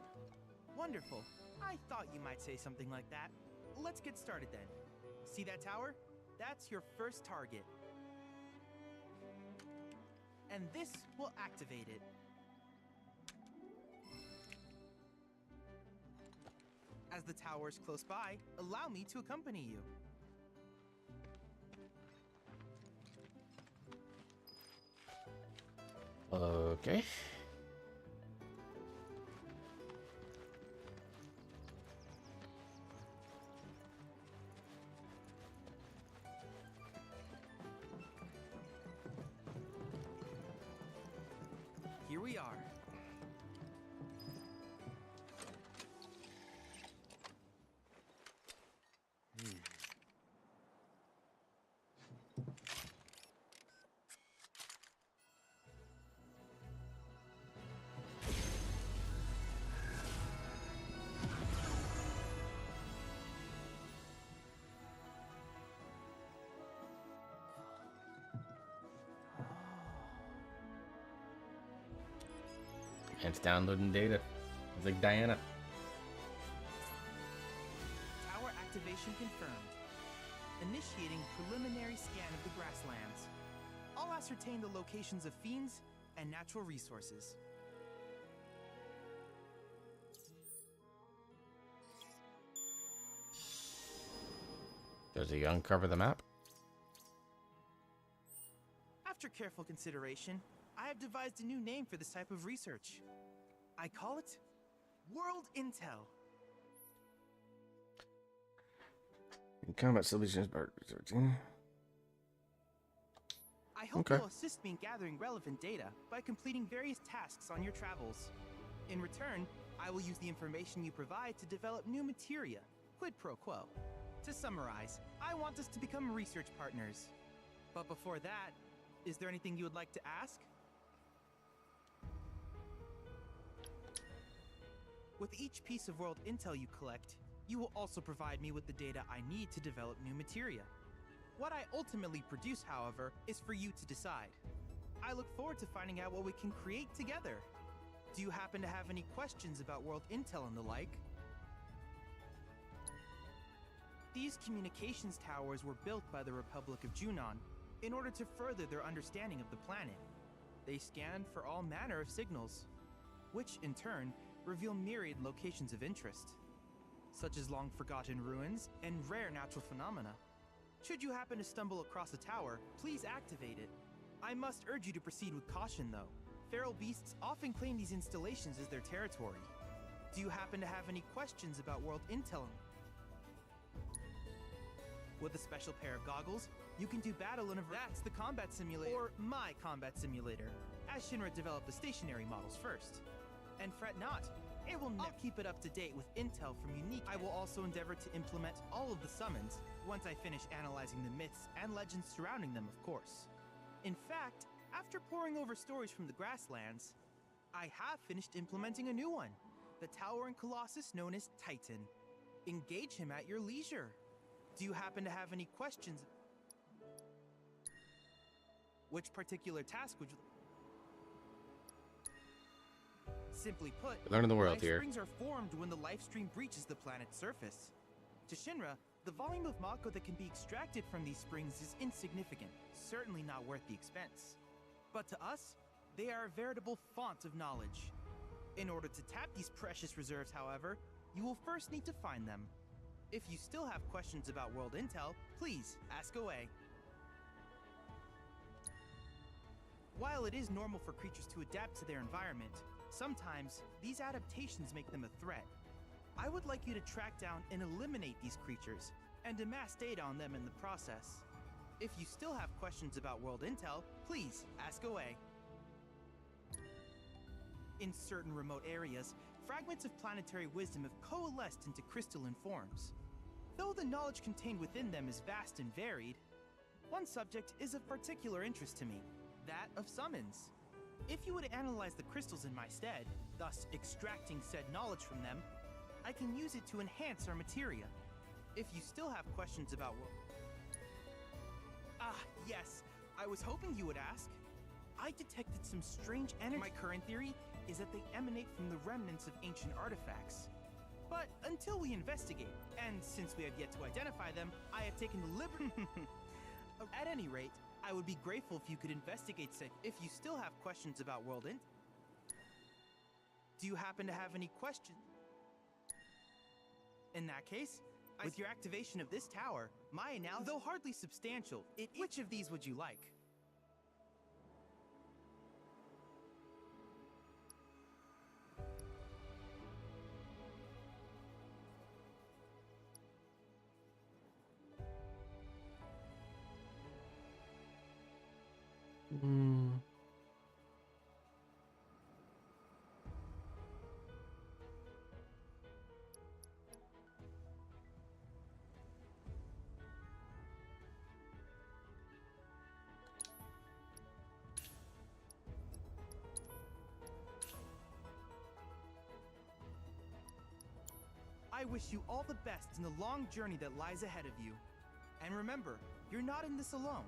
Wonderful. I thought you might say something like that. Let's get started then. See that tower? That's your first target. And this will activate it. As the tower is close by, allow me to accompany you. Okay. here we are. And it's downloading data. It's like Diana. Tower activation confirmed. Initiating preliminary scan of the grasslands. I'll ascertain the locations of fiends and natural resources. Does he uncover the map? After careful consideration, I have devised a new name for this type of research. I call it World Intel. Combat solutions part 13. I hope Okay. you'll assist me in gathering relevant data by completing various tasks on your travels. In return, I will use the information you provide to develop new materia, quid pro quo. To summarize, I want us to become research partners. But before that, is there anything you would like to ask? With each piece of world intel you collect, you will also provide me with the data I need to develop new materia. What I ultimately produce, however, is for you to decide. I look forward to finding out what we can create together. Do you happen to have any questions about world intel and the like? These communications towers were built by the Republic of Junon in order to further their understanding of the planet. They scan for all manner of signals, which in turn reveal myriad locations of interest, such as long-forgotten ruins and rare natural phenomena. Should you happen to stumble across a tower, please activate it. I must urge you to proceed with caution, though. Feral beasts often claim these installations as their territory. Do you happen to have any questions about world intel? With a special pair of goggles, you can do battle in a... That's the combat simulator, or my combat simulator, as Shinra developed the stationary models first. And fret not, it will not keep it up to date with intel from unique... I will also endeavor to implement all of the summons, once I finish analyzing the myths and legends surrounding them, of course. In fact, after poring over stories from the grasslands, I have finished implementing a new one, the towering colossus known as Titan. Engage him at your leisure. Do you happen to have any questions? Which particular task would you... Simply put, Learning the world life here. springs are formed when the life stream breaches the planet's surface. To Shinra, the volume of Mako that can be extracted from these springs is insignificant, certainly not worth the expense. But to us, they are a veritable font of knowledge. In order to tap these precious reserves, however, you will first need to find them. If you still have questions about world intel, please ask away. While it is normal for creatures to adapt to their environment, sometimes these adaptations make them a threat. I would like you to track down and eliminate these creatures, and amass data on them in the process. If you still have questions about world intel, please ask away. In certain remote areas, fragments of planetary wisdom have coalesced into crystalline forms. Though the knowledge contained within them is vast and varied, one subject is of particular interest to me, that of summons. If you would analyze the crystals in my stead, thus extracting said knowledge from them, I can use it to enhance our materia. If you still have questions about what... Ah, yes, I was hoping you would ask. I detected some strange energy. My current theory is that they emanate from the remnants of ancient artifacts. But until we investigate, and since we have yet to identify them, I have taken the liberty... At any rate, I would be grateful if you could investigate safe. If you still have questions about World Int... Do you happen to have any questions? In that case, with your activation of this tower, my analysis, though hardly substantial, which of these would you like? I wish you all the best in the long journey that lies ahead of you. And remember, you're not in this alone.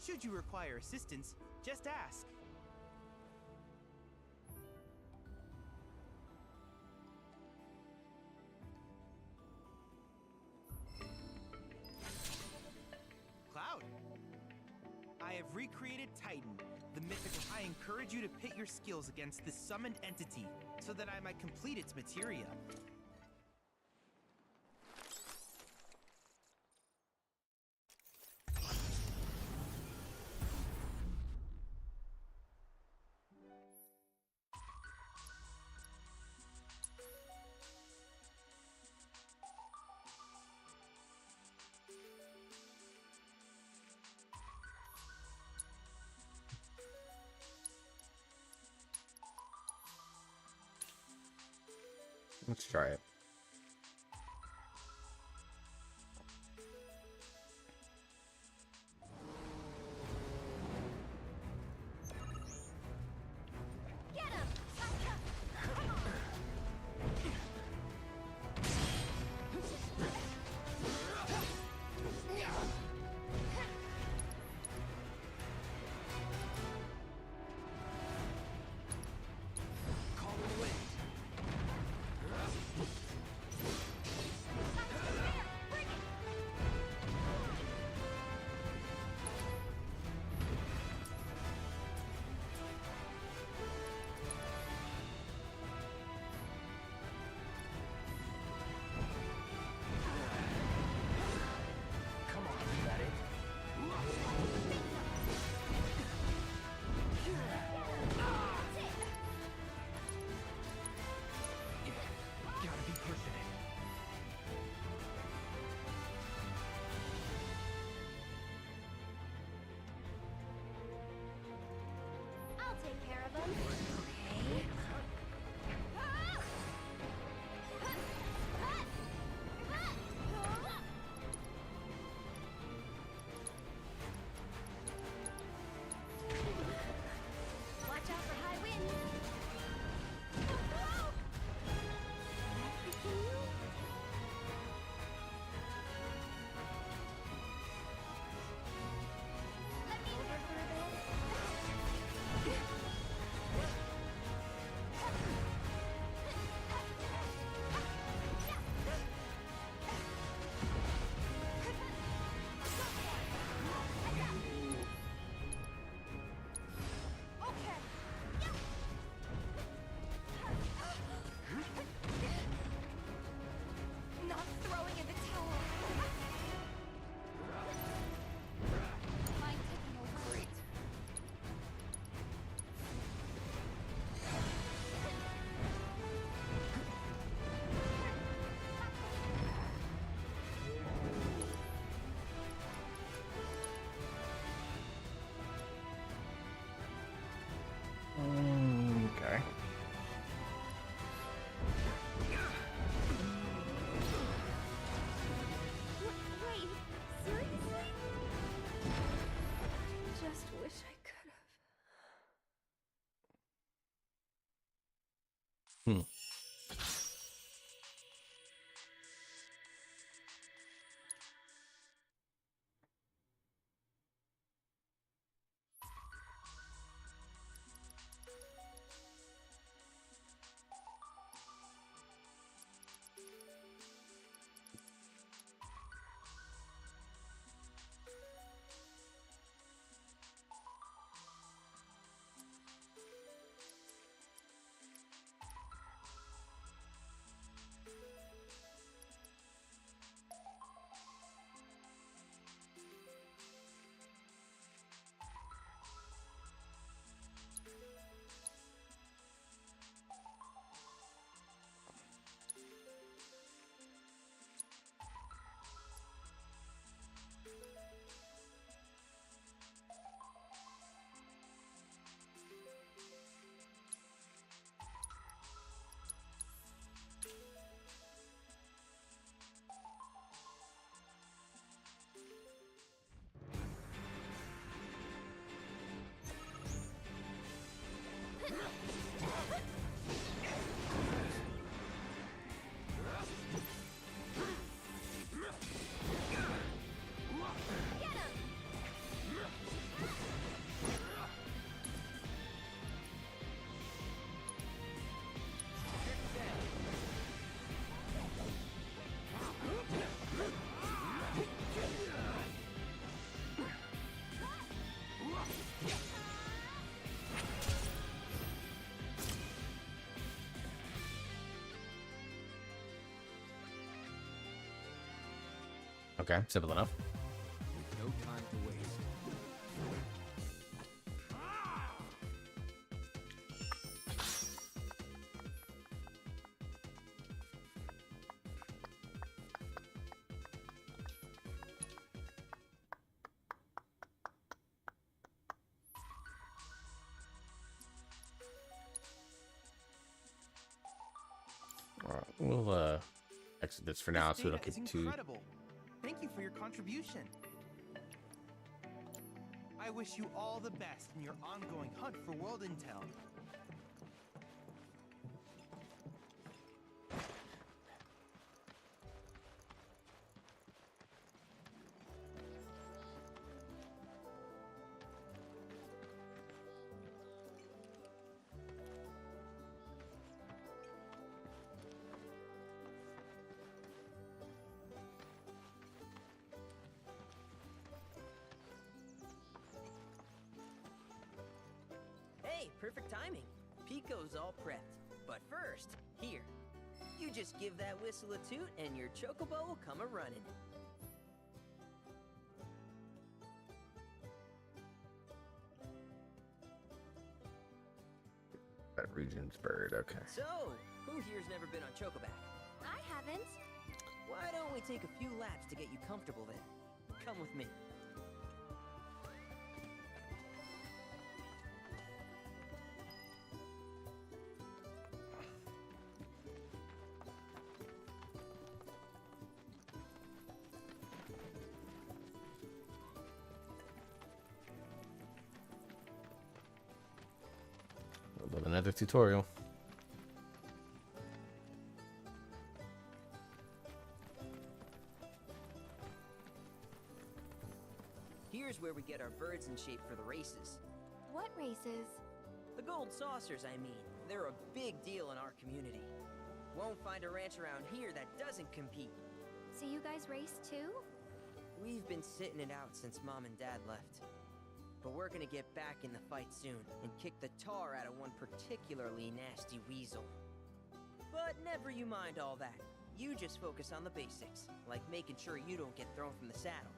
Should you require assistance, just ask. Cloud, I have recreated Titan, the mythical. I encourage you to pit your skills against this summoned entity so that I might complete its materia. Let's try it. Get him! Come on! Call it away. Bring it! Come on, is that it? Gotta be pushing it. I'll take care of him. Okay. Watch out for high winds. Let me over for a bit. Not throwing in the towel. Mind taking over. Great. Okay. Wait, seriously? Just wish I could have. Okay, simple enough. With no time to waste. All right, we'll exit this for now, This so we don't data is get too. incredible. Thank you for your contribution. I wish you all the best in your ongoing hunt for world intel. Hey, perfect timing. Pico's all prepped. But first, here. You just give that whistle a toot and your chocobo will come a-running. That region's bird. Okay. So, who here's never been on Chocoback? I haven't. Why don't we take a few laps to get you comfortable then? Come with me. Another tutorial. Here's where we get our birds in shape for the races. What races? The gold saucers, I mean. They're a big deal in our community. Won't find a ranch around here that doesn't compete. So you guys race too? We've been sitting it out since Mom and Dad left. But we're gonna get back in the fight soon and kick the tar out of one particularly nasty weasel. But never you mind all that. You just focus on the basics, like making sure you don't get thrown from the saddle.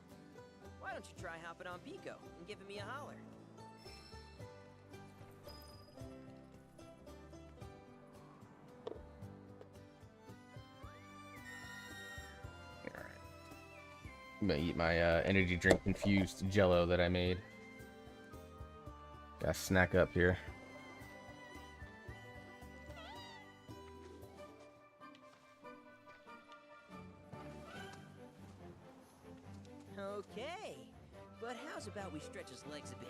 Why don't you try hopping on Pico and giving me a holler? I'm gonna eat my energy drink infused jello that I made. Gotta snack up here. Okay, but how's about we stretch his legs a bit?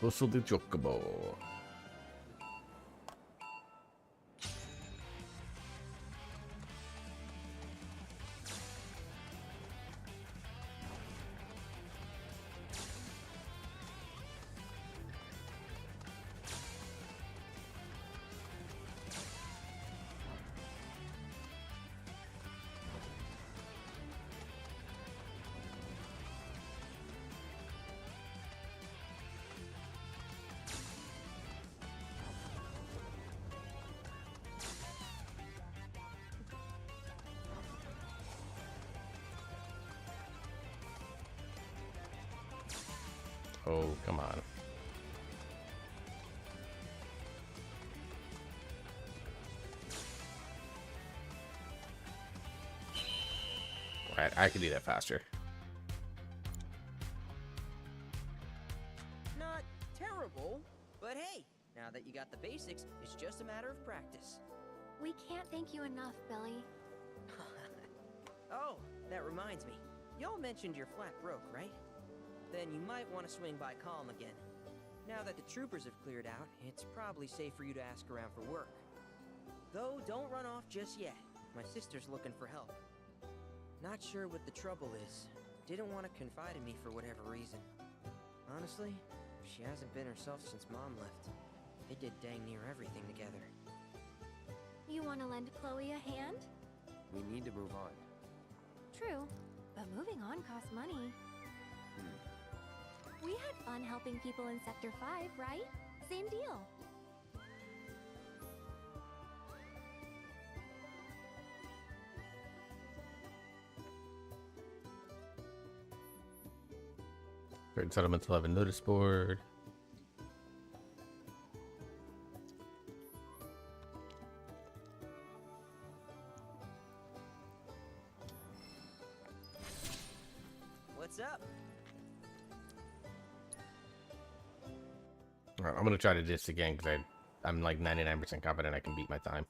Whistle the chocobo. Oh, come on. Right, I can do that faster. Not terrible, but hey, now that you got the basics, it's just a matter of practice. We can't thank you enough, Billy. Oh, that reminds me. Y'all mentioned your flat broke, right? Then you might want to swing by Calm again. Now that the troopers have cleared out, it's probably safe for you to ask around for work. Though, don't run off just yet. My sister's looking for help. Not sure what the trouble is. Didn't want to confide in me for whatever reason. Honestly, she hasn't been herself since Mom left. They did dang near everything together. You want to lend Chloe a hand? We need to move on. True, but moving on costs money. We had fun helping people in Sector 5, right? Same deal. Certain settlements will have a notice board. What's up? All right, I'm gonna try to do this again because I'm like 99% confident I can beat my time.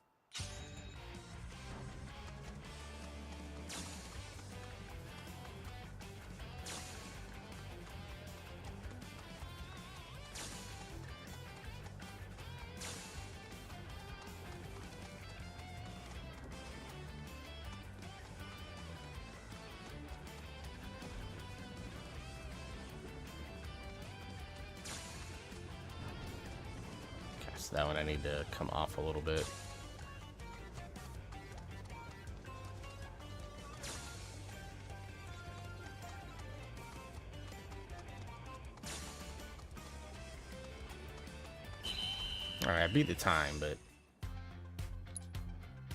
That one I need to come off a little bit. All right, I beat the time, but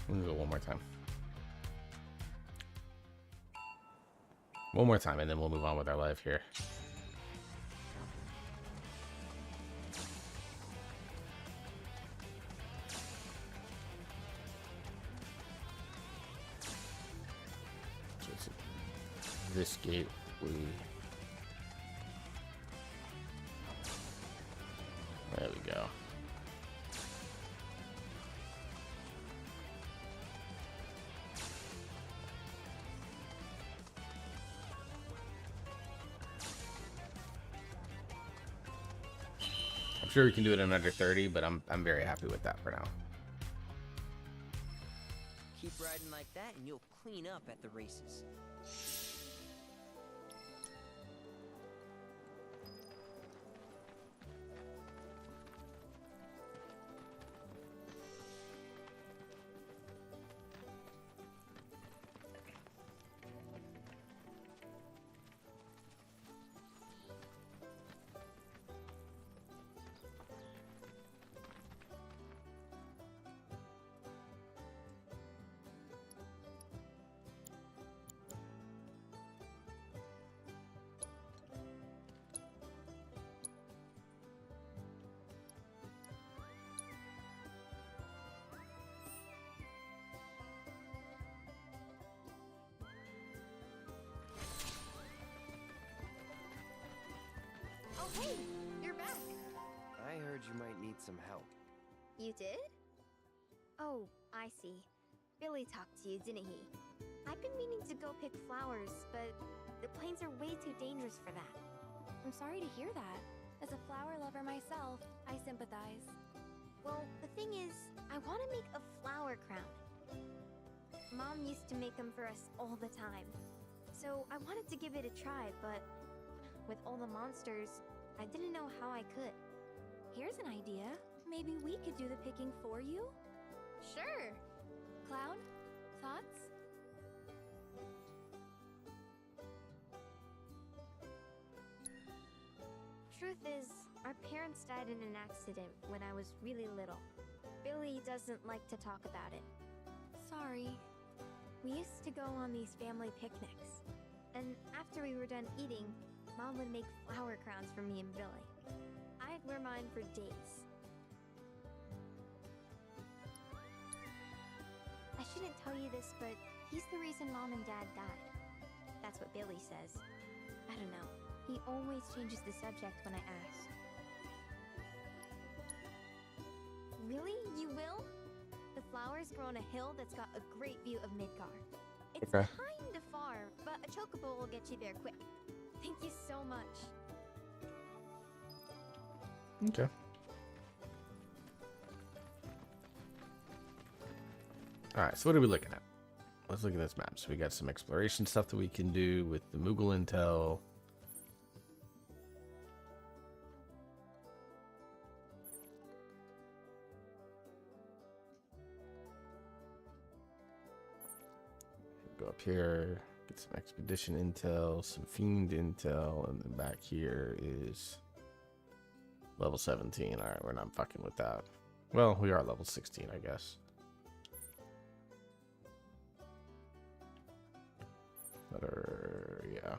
I'm gonna go one more time. One more time, and then we'll move on with our life here. This gate there we go. I'm sure we can do it in under 30, but I'm very happy with that for now. Keep riding like that and you'll clean up at the races. Oh, hey, you're back. I heard you might need some help. You did? Oh, I see. Billy talked to you, didn't he? I've been meaning to go pick flowers, but the plains are way too dangerous for that. I'm sorry to hear that. As a flower lover myself, I sympathize. Well, the thing is, I want to make a flower crown. Mom used to make them for us all the time. So I wanted to give it a try, but with all the monsters, I didn't know how I could. Here's an idea. Maybe we could do the picking for you? Sure. Cloud, thoughts? Truth is, our parents died in an accident when I was really little. Billy doesn't like to talk about it. Sorry. We used to go on these family picnics. And after we were done eating, Mom would make flower crowns for me and Billy. I'd wear mine for days. I shouldn't tell you this, but he's the reason Mom and Dad died. That's what Billy says. I don't know. He always changes the subject when I ask. Really? You will? The flowers grow on a hill that's got a great view of Midgard. It's Okay. kinda far, but a chocobo will get you there quick. Thank you so much. Okay. All right, so what are we looking at? Let's look at this map. So we got some exploration stuff that we can do with the Moogle intel. Go up here. Get some expedition intel, some fiend intel, and then back here is level 17. All right, we're not fucking with that. Well, we are level 16, I guess. Better, yeah.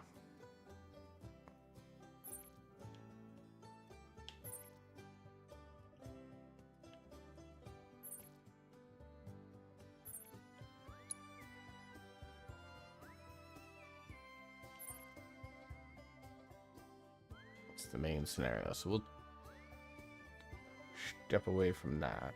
It's the main scenario, so we'll step away from that.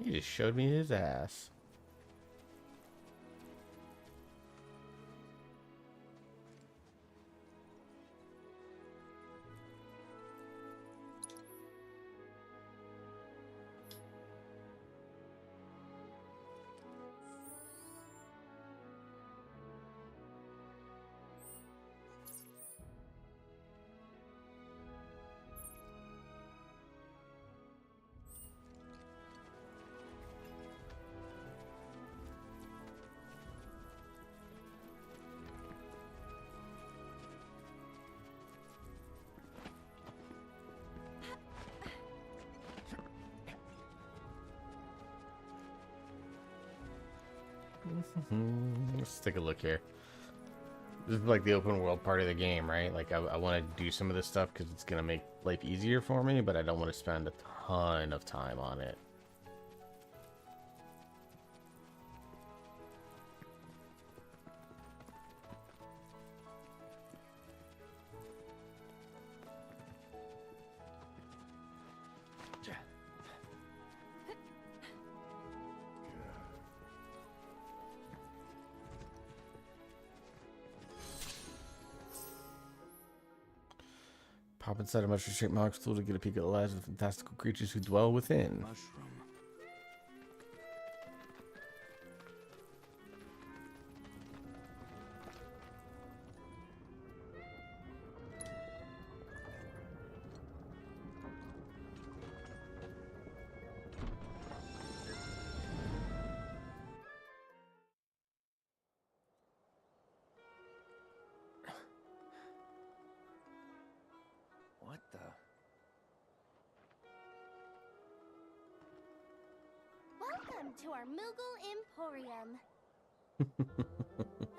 He just showed me his ass. Let's take a look here. This is like the open world part of the game, right? Like I want to do some of this stuff because it's gonna make life easier for me, but I don't want to spend a ton of time on it. Pop inside a mushroom-shaped monk stool to get a peek at the lives of the fantastical creatures who dwell within. Mushroom. What the? Welcome to our Moogle Emporium.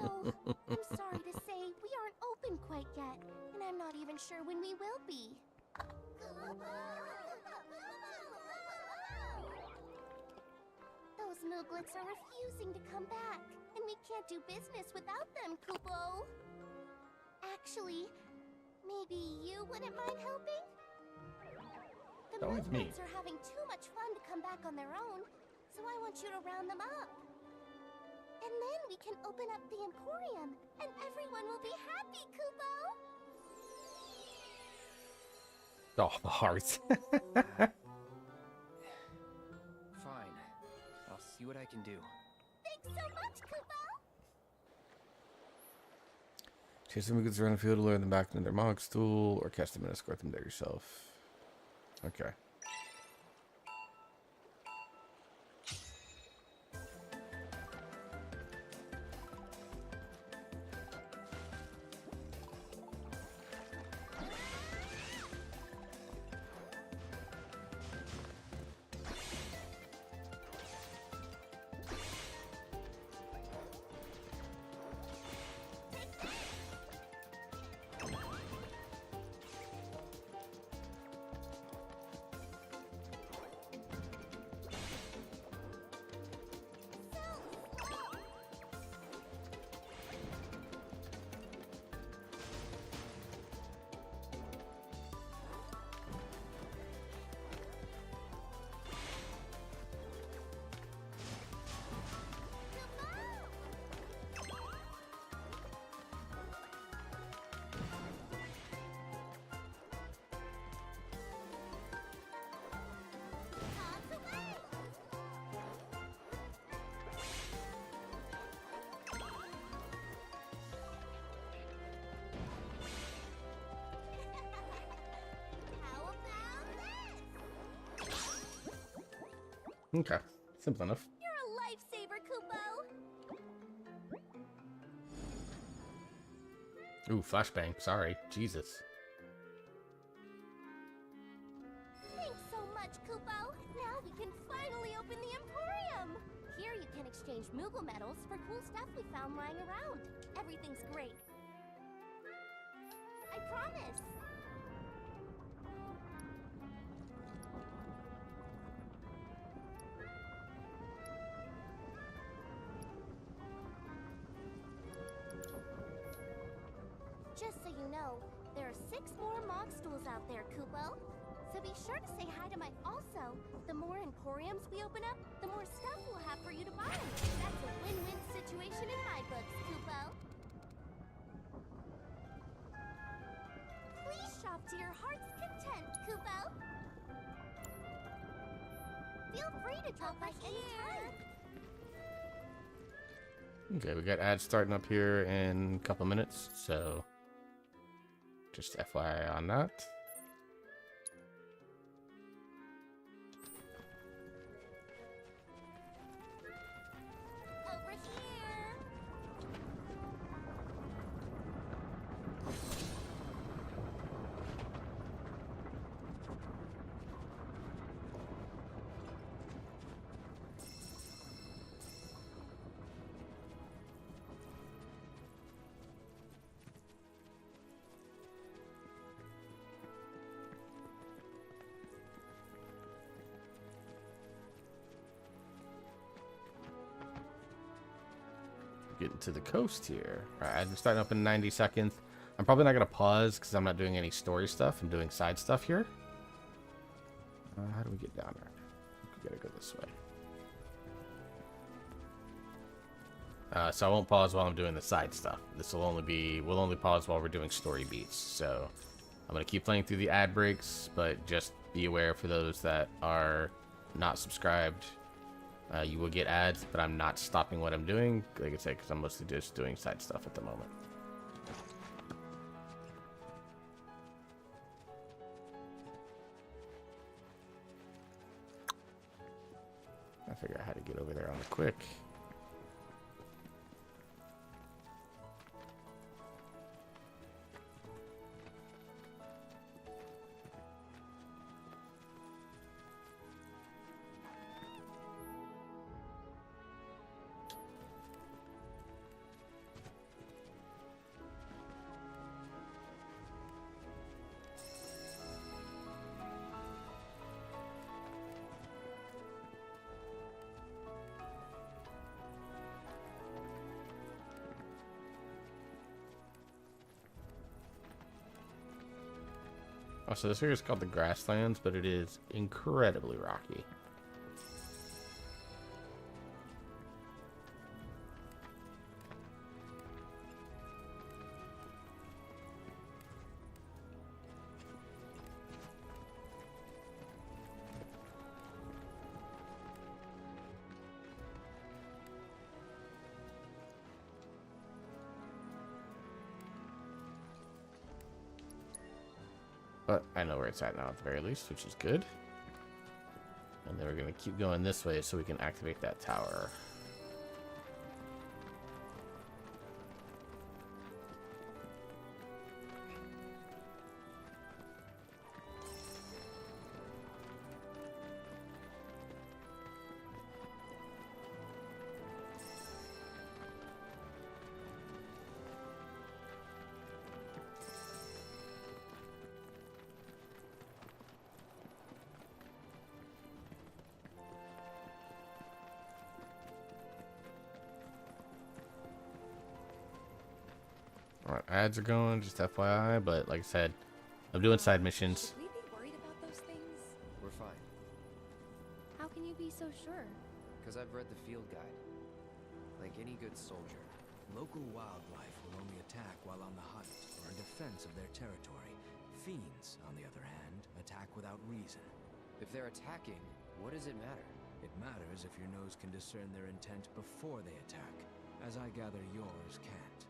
Oh, I'm sorry to say, we aren't open quite yet, and I'm not even sure when we will be. Those Mooglets are refusing to come back, and we can't do business without them, Kupo. Actually, maybe you wouldn't mind helping? The Always me. Mooglets are having too much fun to come back on their own, so I want you to round them up. And then we can open up the Emporium, and everyone will be happy, Kupo! Oh, the hearts. Fine. I'll see what I can do. Thanks so much, Kupo! Chase them goods around the field to lure them back into their monk stool, or catch them and escort them there yourself. Okay. Okay, simple enough. You're a lifesaver, Kupo! Ooh, flashbang. Sorry, Jesus. Thanks so much, Kupo! Now we can finally open the Emporium! Here you can exchange Moogle medals for cool stuff we found lying around. Everything's great. I promise! Just so you know, there are 6 more Mog stools out there, Kupo. So be sure to say hi to my also. The more Emporiums we open up, the more stuff we'll have for you to buy. That's a win-win situation in my books, Kupo. Please shop to your heart's content, Kupo. Feel free to drop by anytime. Okay, we got ads starting up here in a couple minutes, so just FYI on that. Over here. Getting to the coast here. All right, I'm starting up in 90 seconds. I'm probably not going to pause because I'm not doing any story stuff. I'm doing side stuff here. How do we get down there? We got to go this way. So I won't pause while I'm doing the side stuff. This will we'll only pause while we're doing story beats. So I'm going to keep playing through the ad breaks, but just be aware for those that are not subscribed. You will get ads, but I'm not stopping what I'm doing, like I said, because I'm mostly just doing side stuff at the moment. I figure out how to get over there on the quick. Oh, so this area is called the Grasslands, but it is incredibly rocky. But I know where it's at now at the very least, which is good. And then we're going to keep going this way so we can activate that tower. Alright, ads are going, just FYI, but like I said, I'm doing side missions. Should we be worried about those things? We're fine, How can you be so sure? because I've read the field guide. Like any good soldier. Local wildlife will only attack while on the hunt or in defense of their territory. Fiends, on the other hand, attack without reason. If they're attacking, what does it matter? It matters if your nose can discern their intent before they attack, as I gather yours can't.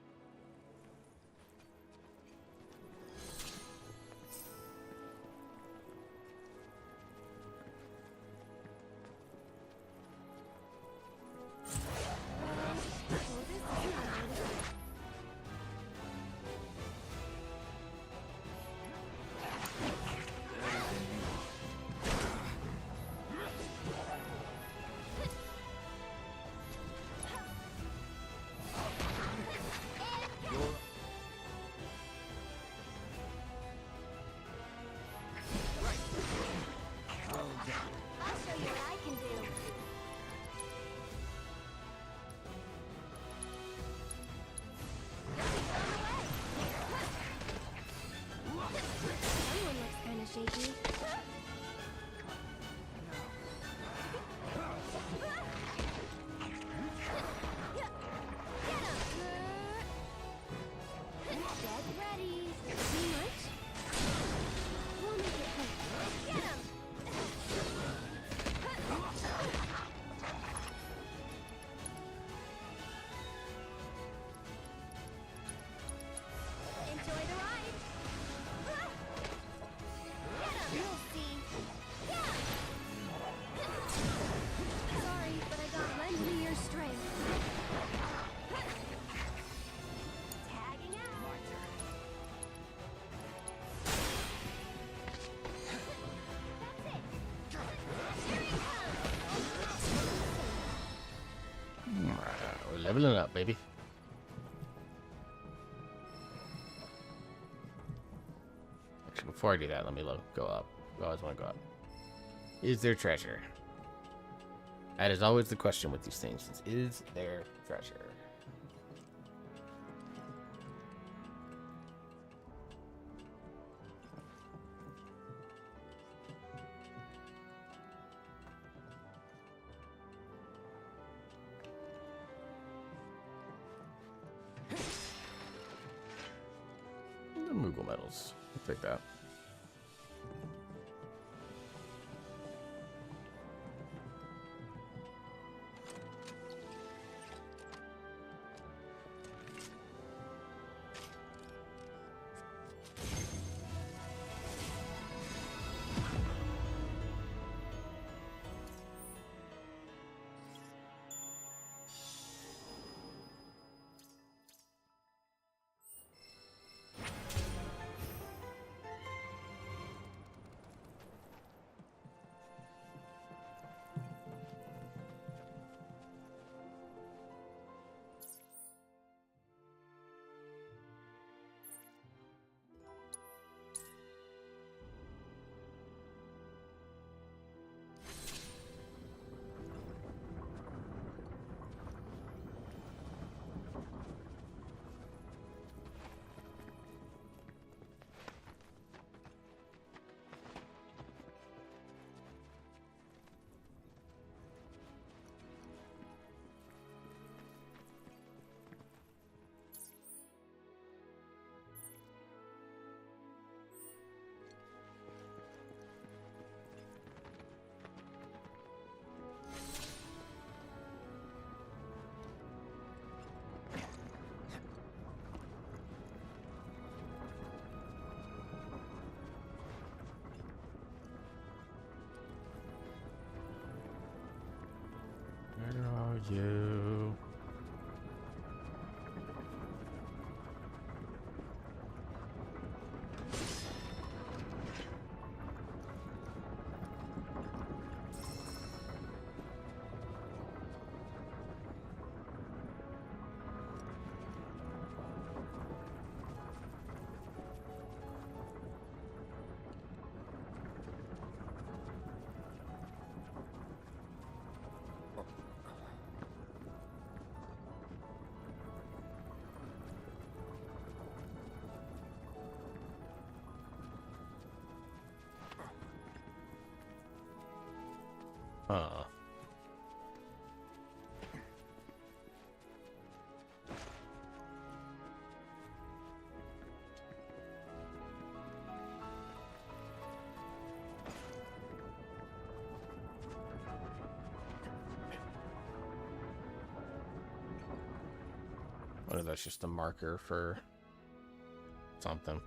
Leveling up, baby. Actually, before I do that, let me go up. I always want to go up. Is there treasure? That is always the question with these things. Is there treasure? The Moogle medals. I'll take that. Where are you? Huh. What if that's just a marker for something?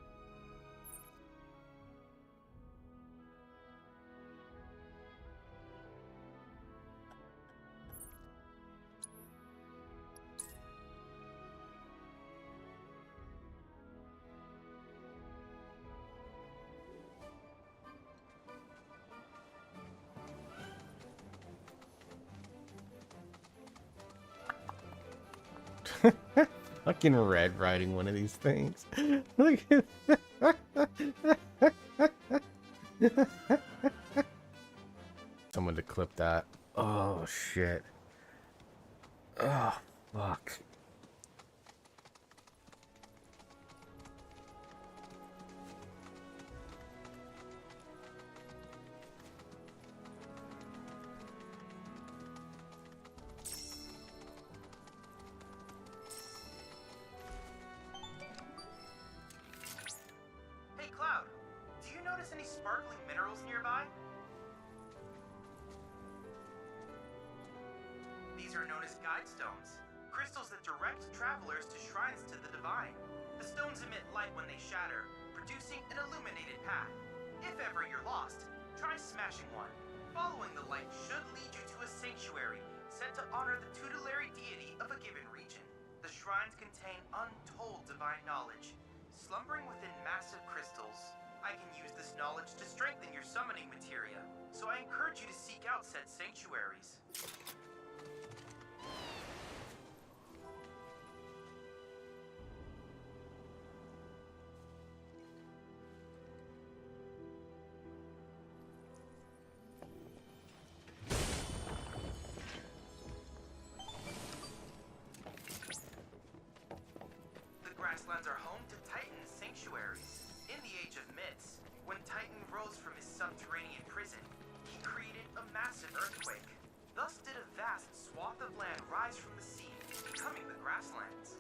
Fucking Red riding one of these things. Look at someone to clip that. Oh shit. Oh fuck. Any sparkling minerals nearby? These are known as guide stones, crystals that direct travelers to shrines to the divine. The stones emit light when they shatter, producing an illuminated path. If ever you're lost, try smashing one. Following the light should lead you to a sanctuary set to honor the tutelary deity of a given region. The shrines contain untold divine knowledge, slumbering within massive crystals. I can use this knowledge to strengthen your summoning materia, so I encourage you to seek out said sanctuaries. massive earthquake. Thus did a vast swath of land rise from the sea, becoming the grasslands.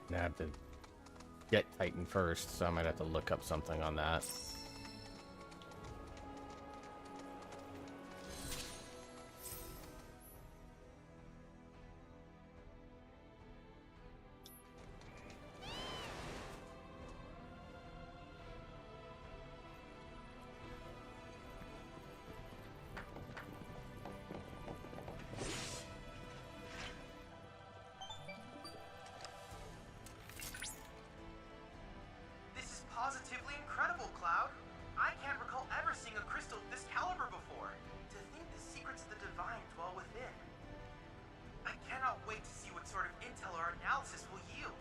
I have to get Titan first, so I might have to look up something on that. Positively incredible, Cloud. I can't recall ever seeing a crystal of this caliber before. To think the secrets of the divine dwell within. I cannot wait to see what sort of intel our analysis will yield.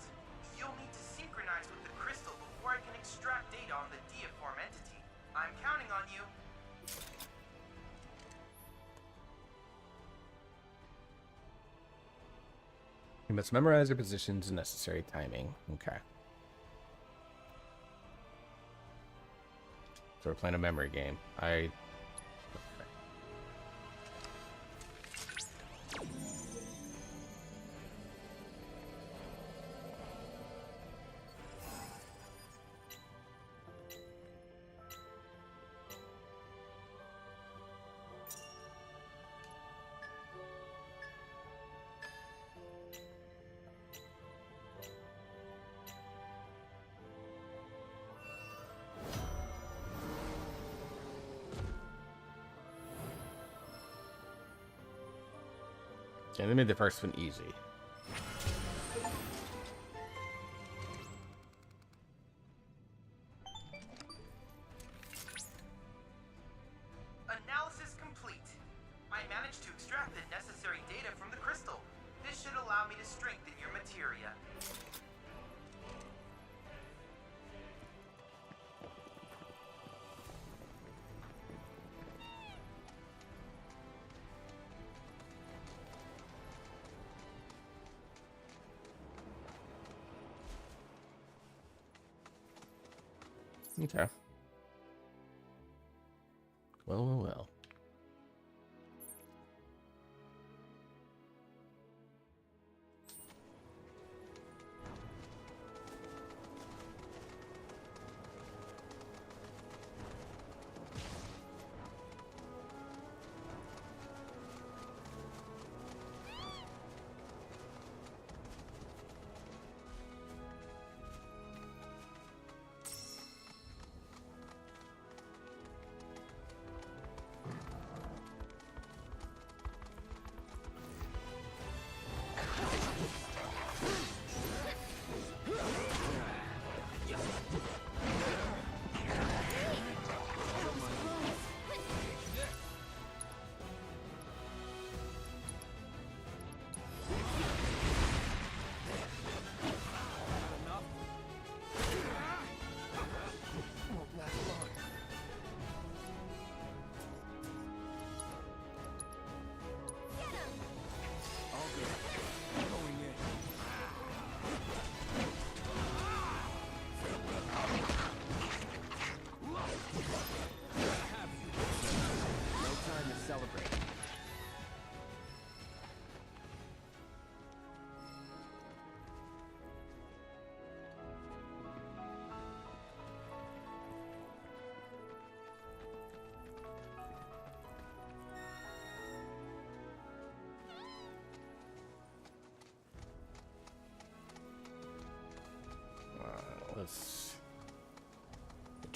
You'll need to synchronize with the crystal before I can extract data on the deiform entity. I'm counting on you. You must memorize your positions and necessary timing. Okay. So we're playing a memory game. Yeah, they made the first one easy. Analysis complete. I managed to extract the necessary data from the crystal. This should allow me to strengthen your materia. Okay. Well.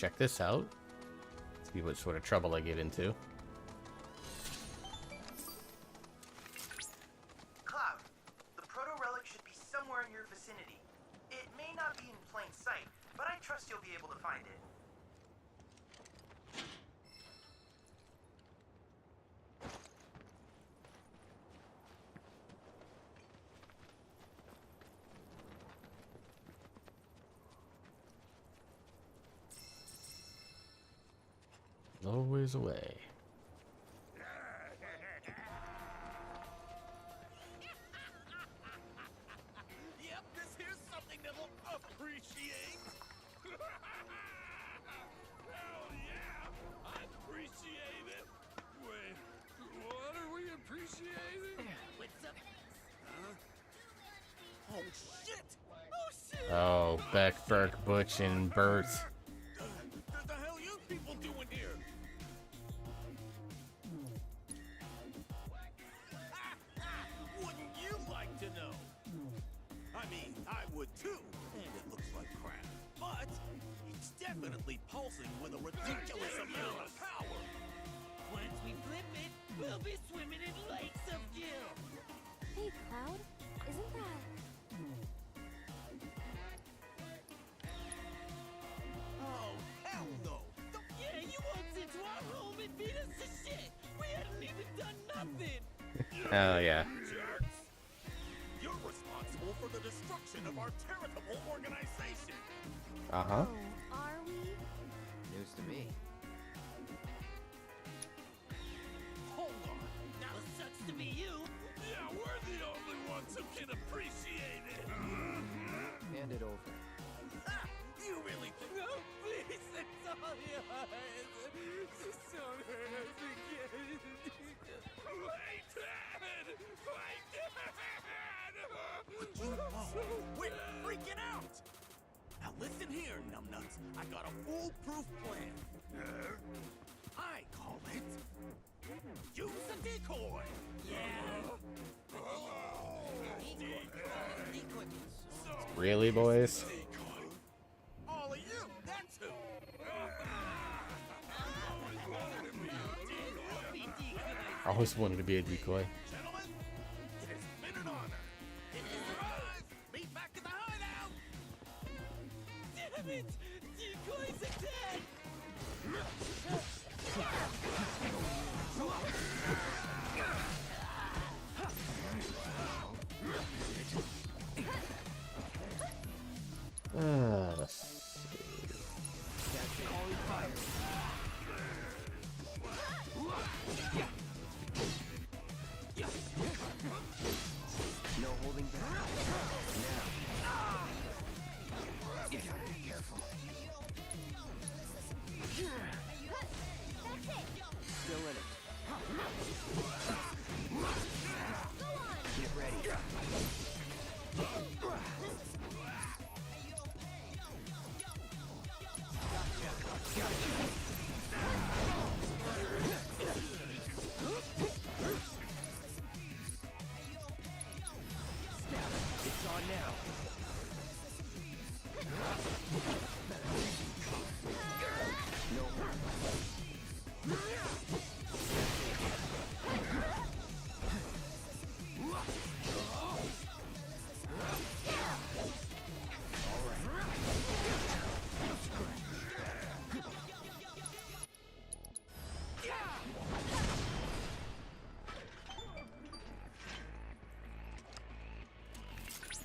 check this out. See what sort of trouble I get into. Cloud, the proto-relic should be somewhere in your vicinity. It may not be in plain sight, but I trust you'll be able to find it. Always away. Yep, this here's something that'll appreciate. Hell yeah, I appreciate it. Wait, what are we appreciating? What's up? Huh? Oh shit! Oh shit! Oh, Beck, Burke, Butch, and Bert. What the hell you people doing here? Wouldn't you like to know? I mean, I would too, and it looks like crap. But it's definitely pulsing with a ridiculous amount of power. Once we flip it, we'll be swimming in lakes of gil. Hey, Cloud, isn't that... Oh, hell no! Yeah, you walked into our home and beat us to shit. We hadn't even done nothing. Hell yeah. Jerks! You're responsible for the destruction of our charitable organization. Uh-huh. Oh, are we? News to me. Hold on. Now it sucks to be you. Yeah, we're the only ones who can appreciate it. Hand it over. Ha! You really No, please, it's all yours. Just don't hurt us again. Wait, Dad! Wait, Dad! We're freaking out! Now listen here, numbnuts. I got a foolproof plan. I call it... Use a decoy! Yeah. Decoy. So, Really, boys? decoy. All of you, that's who! I always wanted to be a decoy. Gentlemen, it has been an honor. If you survive, meet back at the hideout! Damn it! Decoys are dead! Let's see. No holding back. Now. You gotta be careful. Still in it. Get ready. It's on now. No.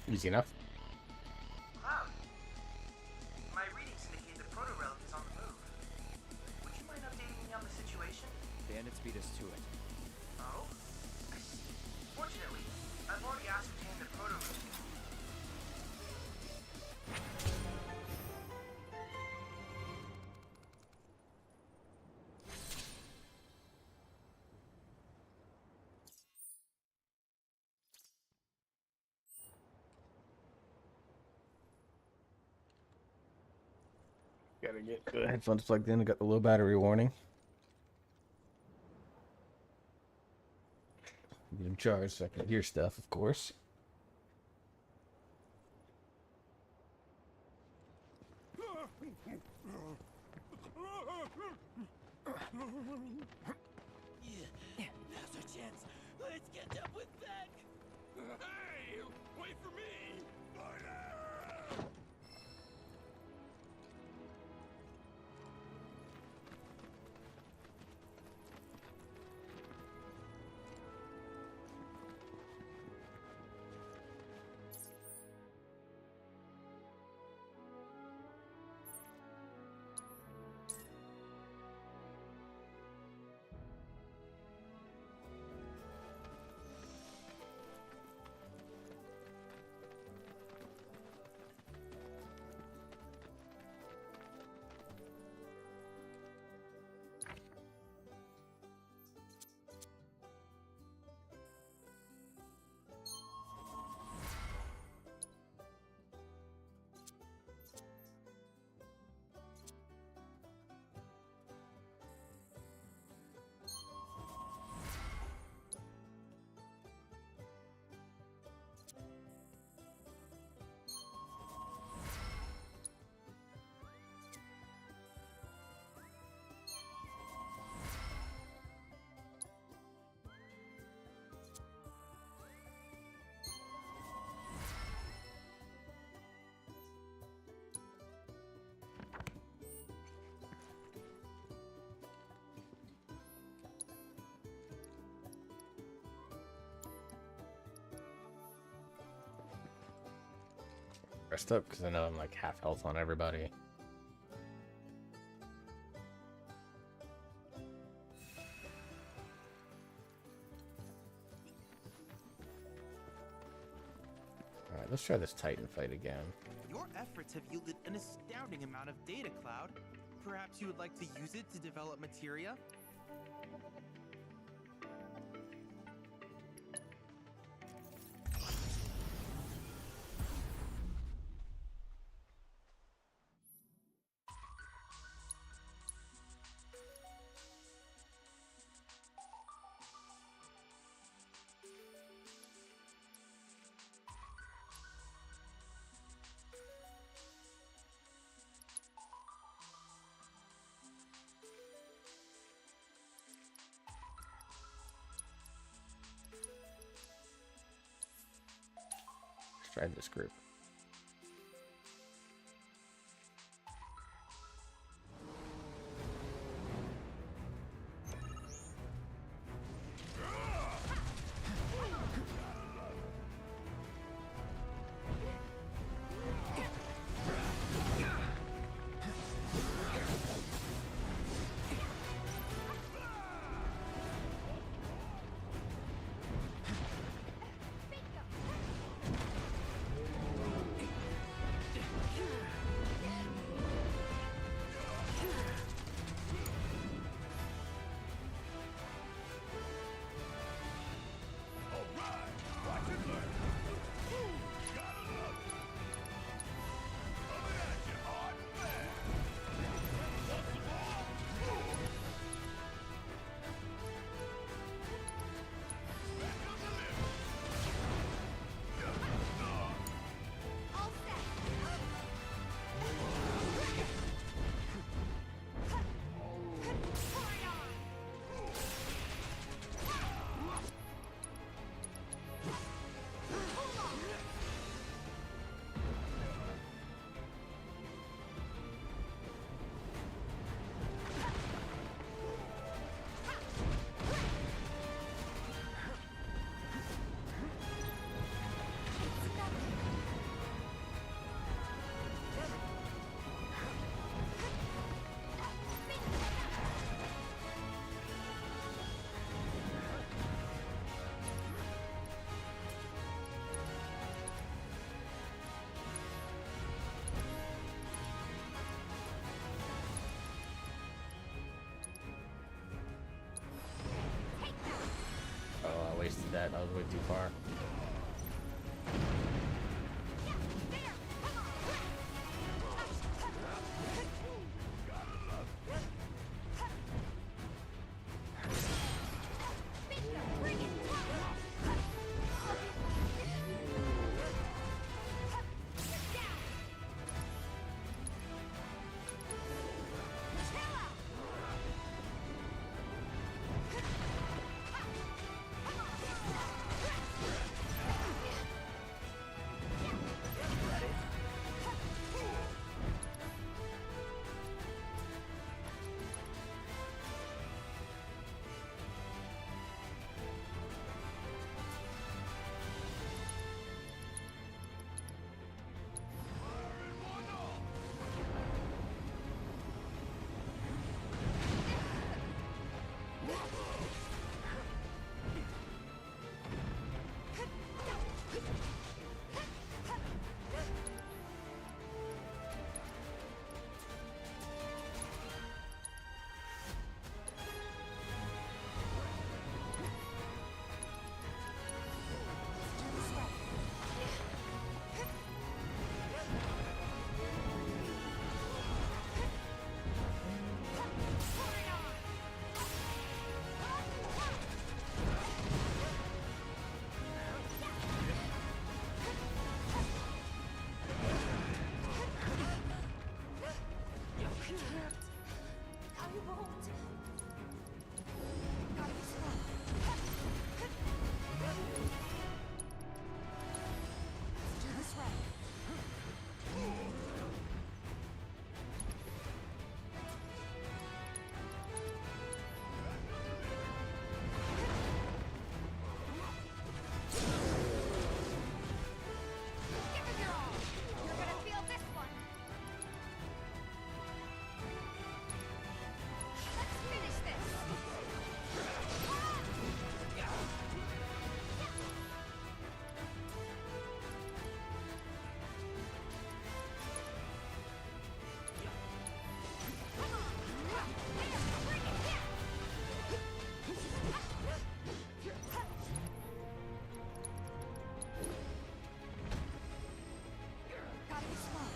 Easy enough. Cloud, my readings indicate the proto-relic is on the move. Would you mind updating me on the situation? Bandits beat us to it. Oh? I see. Fortunately, I've already ascertained the proto-relic. Gotta get the headphones plugged in. I got the low battery warning. Get them charged so I can hear stuff, of course. Yeah, now's our chance. Let's catch up with Beck. Hey, wait for me. Rest up, because I know I'm like half health on everybody. Alright, let's try this Titan fight again. Your efforts have yielded an astounding amount of data, Cloud. Perhaps you would like to use it to develop materia? Let's try this group. Oh, I wasted that. That was way too far. You won't. Gotta be strong. Let's do this right. Give it your all. You're gonna feel this one. Let's finish this. Gotta be strong.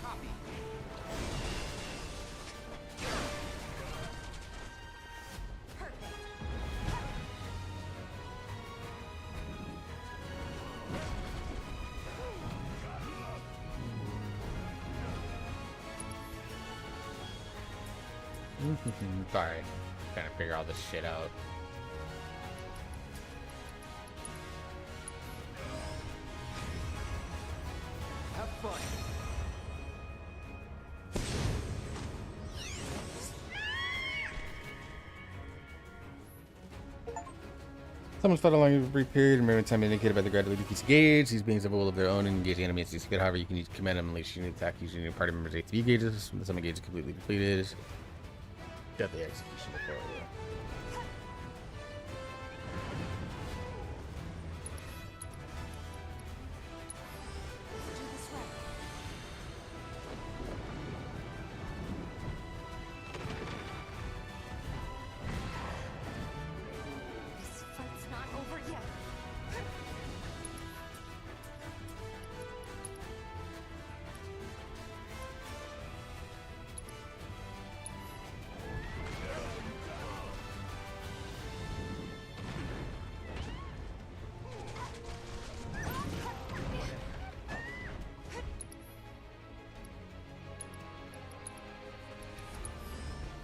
Copy. Perfect. Sorry. Trying to figure all this shit out. Have fun. Someone's fought along a brief period, remember time indicated by the gradually decreasing gauge. These beings have a will of their own and engage the enemy as you see. However, you can command them unleash unit attack using your party members' HP gauges. When the summon gauge is completely depleted. Deadly execution before it will. Let's do this right. This fight's not over yet.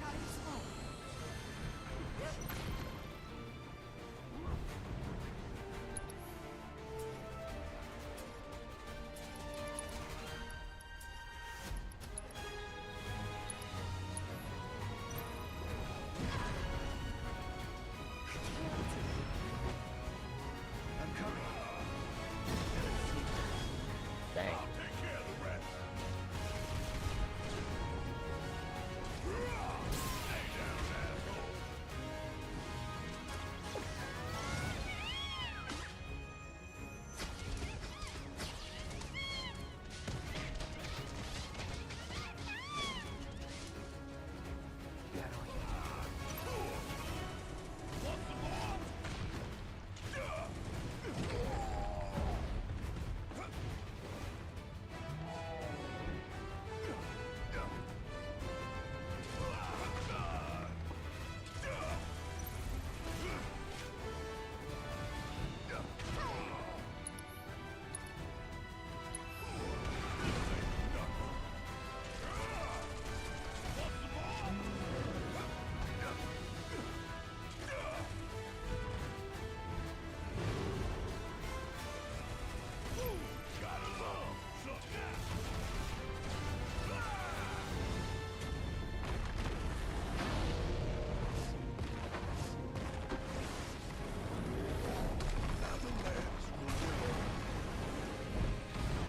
Gotta be strong. I'm coming. Dang.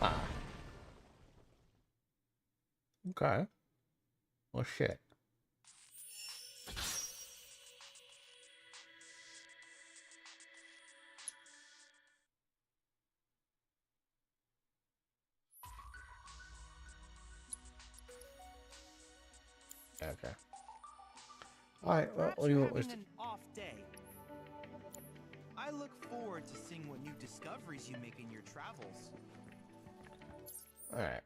Ah. Okay. Well, shit. Okay. All right. Well, Perhaps you you're know, having an off day. I look forward to seeing what new discoveries you make in your travels. all right.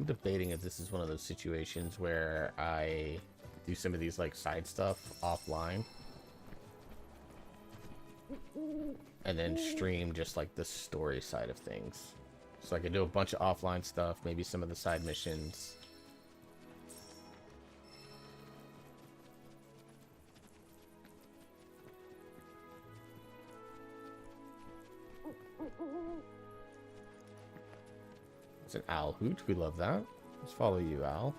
I'm debating if this is one of those situations where I do some of these like side stuff offline and then stream just like the story side of things. So I could do a bunch of offline stuff, maybe some of the side missions. It's an owl hoot. We love that. Let's follow you, Al.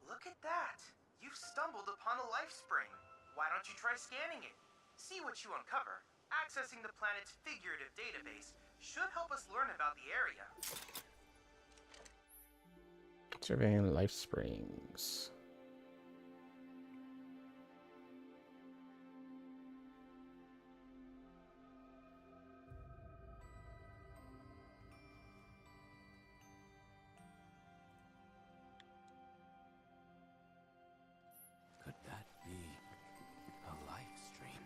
Look at that! You've stumbled upon a life spring. Why don't you try scanning it? See what you uncover. Accessing the planet's figurative database should help us learn about the area. Surveying life springs. Could that be a life stream?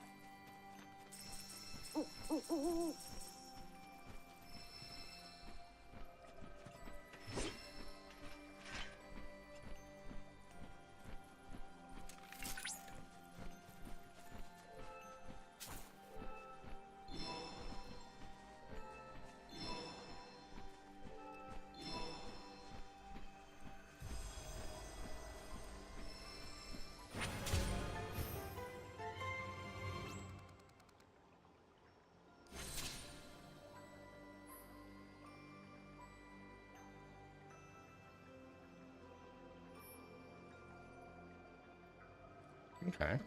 Okay.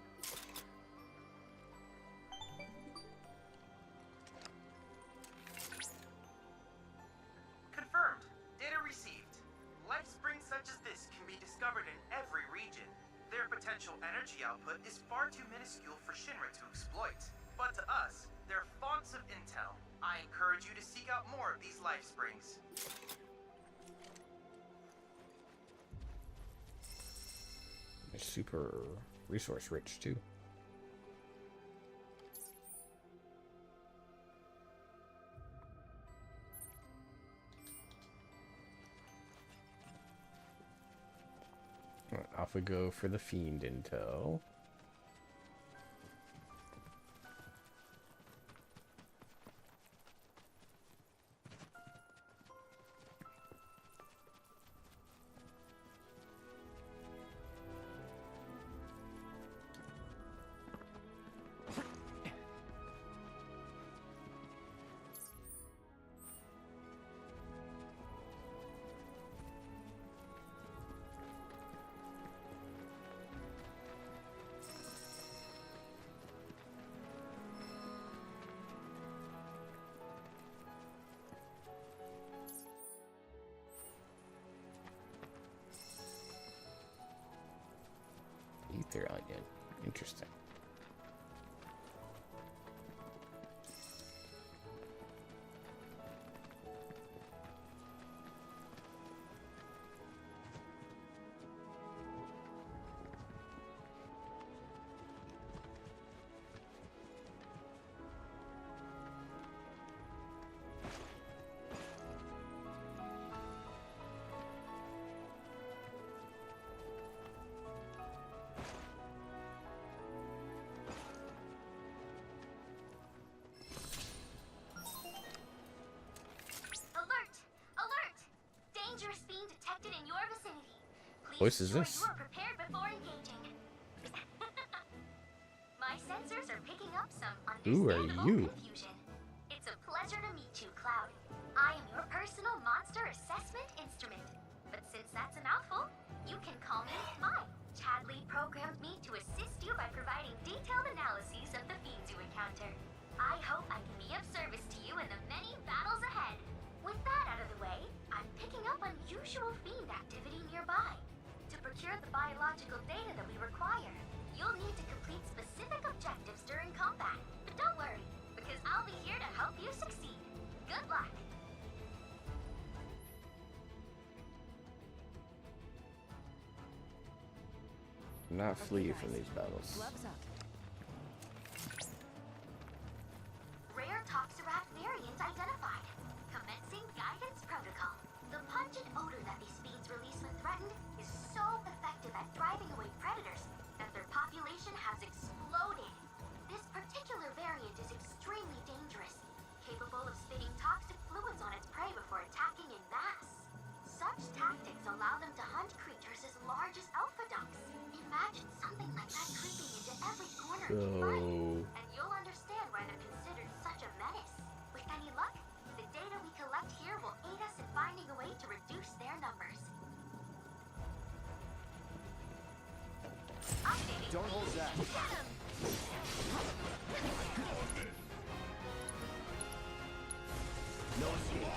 Confirmed. Data received. Life springs such as this can be discovered in every region. Their potential energy output is far too minuscule for Shinra to exploit. But to us, they're fonts of intel. I encourage you to seek out more of these life springs. They're super resource rich too. Alright, off we go for the fiend intel. Ether onion. Interesting. Alert! Alert! Dangerous fiend detected in your vicinity. Please Voice is ensure this? you are prepared before engaging. My sensors are picking up some Who are understandable you? confusion. It's a pleasure to meet you, Cloud. I am your personal monster assessment instrument. But since that's a mouthful, you can call me Mai. Chadley programmed me to assist you by providing detailed analyses of the fiends you encounter. I hope I can be of service to you in the many battles ahead. With that out of the way, I'm picking up unusual fiend activity nearby. To procure the biological data that we require, you'll need to complete specific objectives during combat. But don't worry, because I'll be here to help you succeed. Good luck. not flee from these battles. Gloves up. Rare Toxarat variant identified. Commencing guidance protocol. The pungent odor that these fiends release when threatened is so effective at driving away predators that their population has exploded. This particular variant is extremely dangerous, capable of spitting toxic fluids on its prey before attacking in mass. Such tactics allow them to hunt creatures as large as alpha ducks. Imagine something like that creeping into every corner it can find, and you'll understand why they're considered such a menace. With any luck, the data we collect here will aid us in finding a way to reduce their numbers. Updating. Don't hold back. Get him! No escape.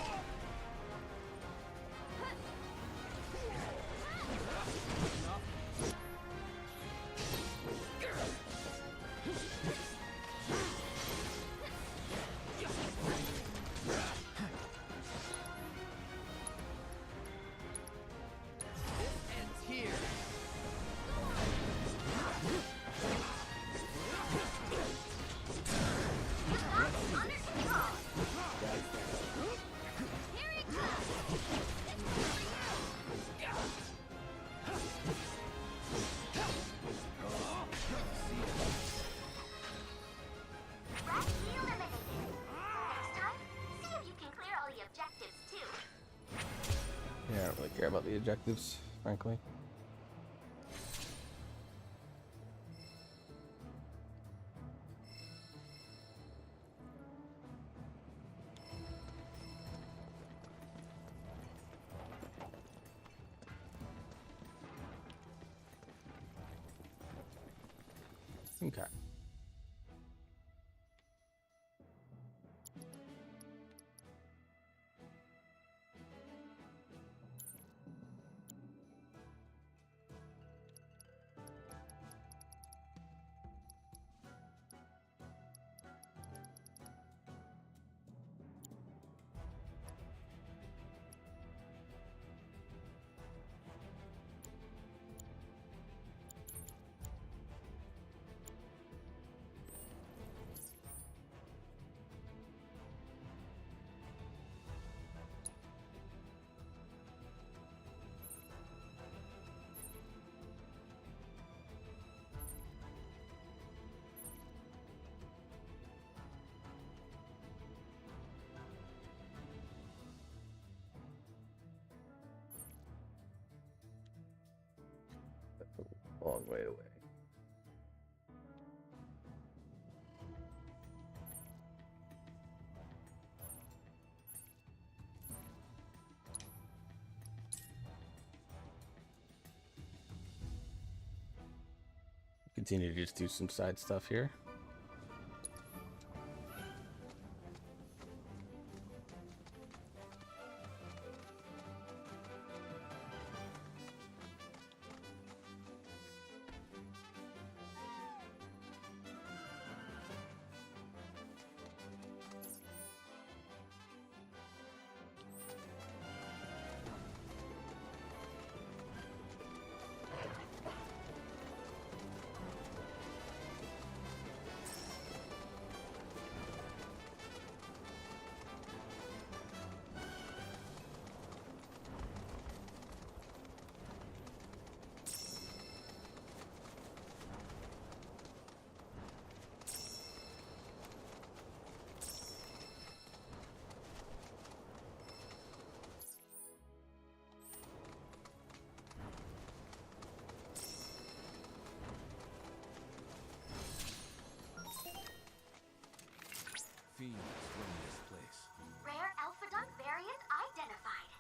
Yeah, I don't really care about the objectives, frankly. Okay. Long way away. Continue to just do some side stuff here. Fiends run this place. Rare alpha dunk variant identified.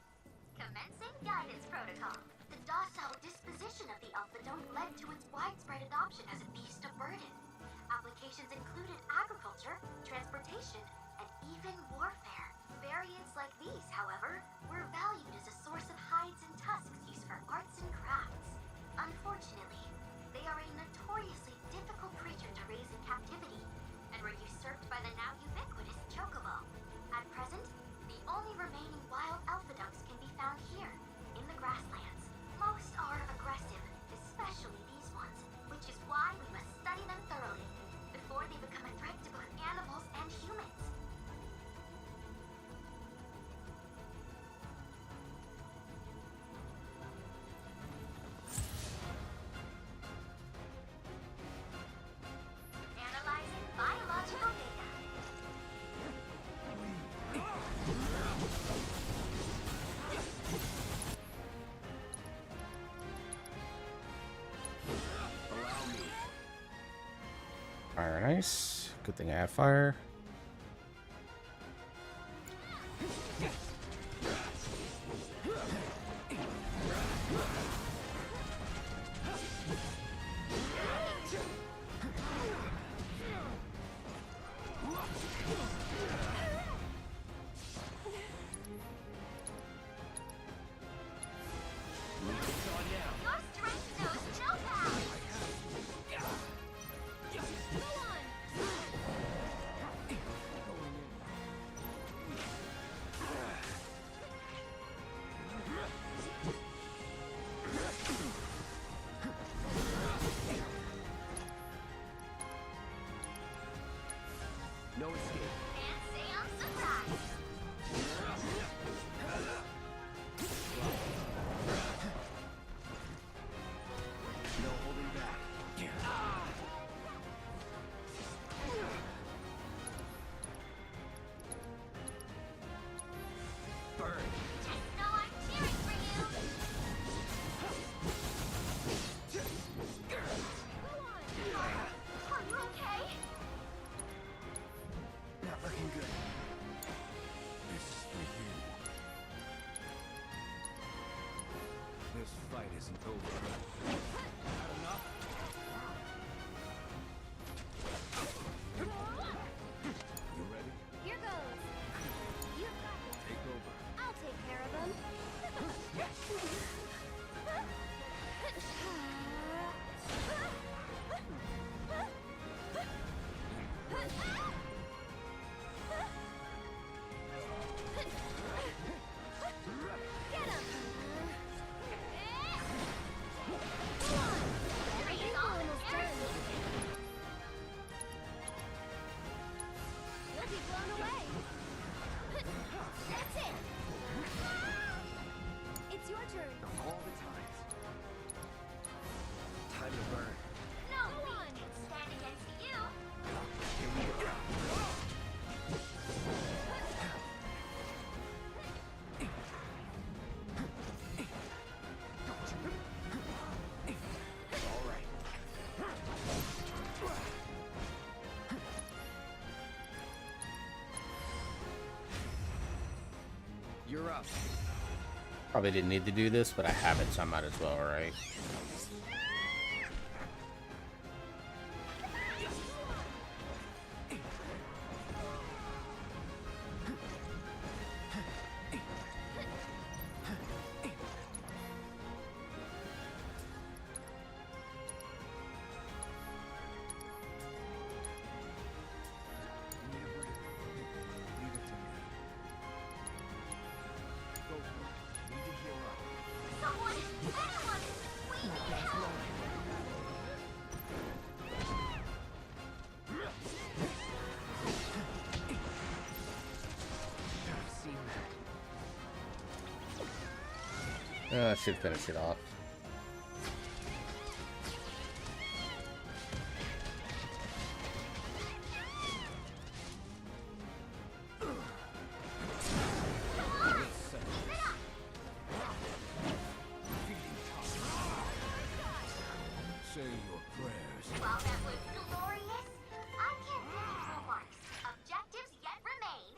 Commencing guidance protocol. The docile disposition of the alpha dunk led to its widespread adoption as a beast of burden. Applications included agriculture, transportation, and even warfare. Variants like these, however, were valued as a source of hides and tusks used for arts and crafts. Unfortunately, they are a notoriously difficult creature to raise in captivity, and were usurped by the now ubiquitous chocobo. At present, the only remaining wild alpha ducks can be found here, in the grasslands. Most are aggressive, especially these ones, Nice. Good thing I have fire. No escape. Can't say I'm surprised. No holding back. Burn. Just know I'm cheering for you. Go on. Are you okay? Not looking good. This is for you. This fight isn't over. Not enough? You ready? Here goes. You got it. Take over. I'll take care of him. Get him! Everything's almost done. You'll be blown away. That's it. It's your turn. All the times. Time to burn. No one can stand against you. Here we go. All right. You're up. Probably didn't need to do this, but I have it, so I might as well, right? Leave it to me. Go for it. Need to heal up. Someone! Anyone! We need help! I've seen that. I should finish it off. Say your prayers. While that was glorious, I can't finish remarks. Objectives yet remain.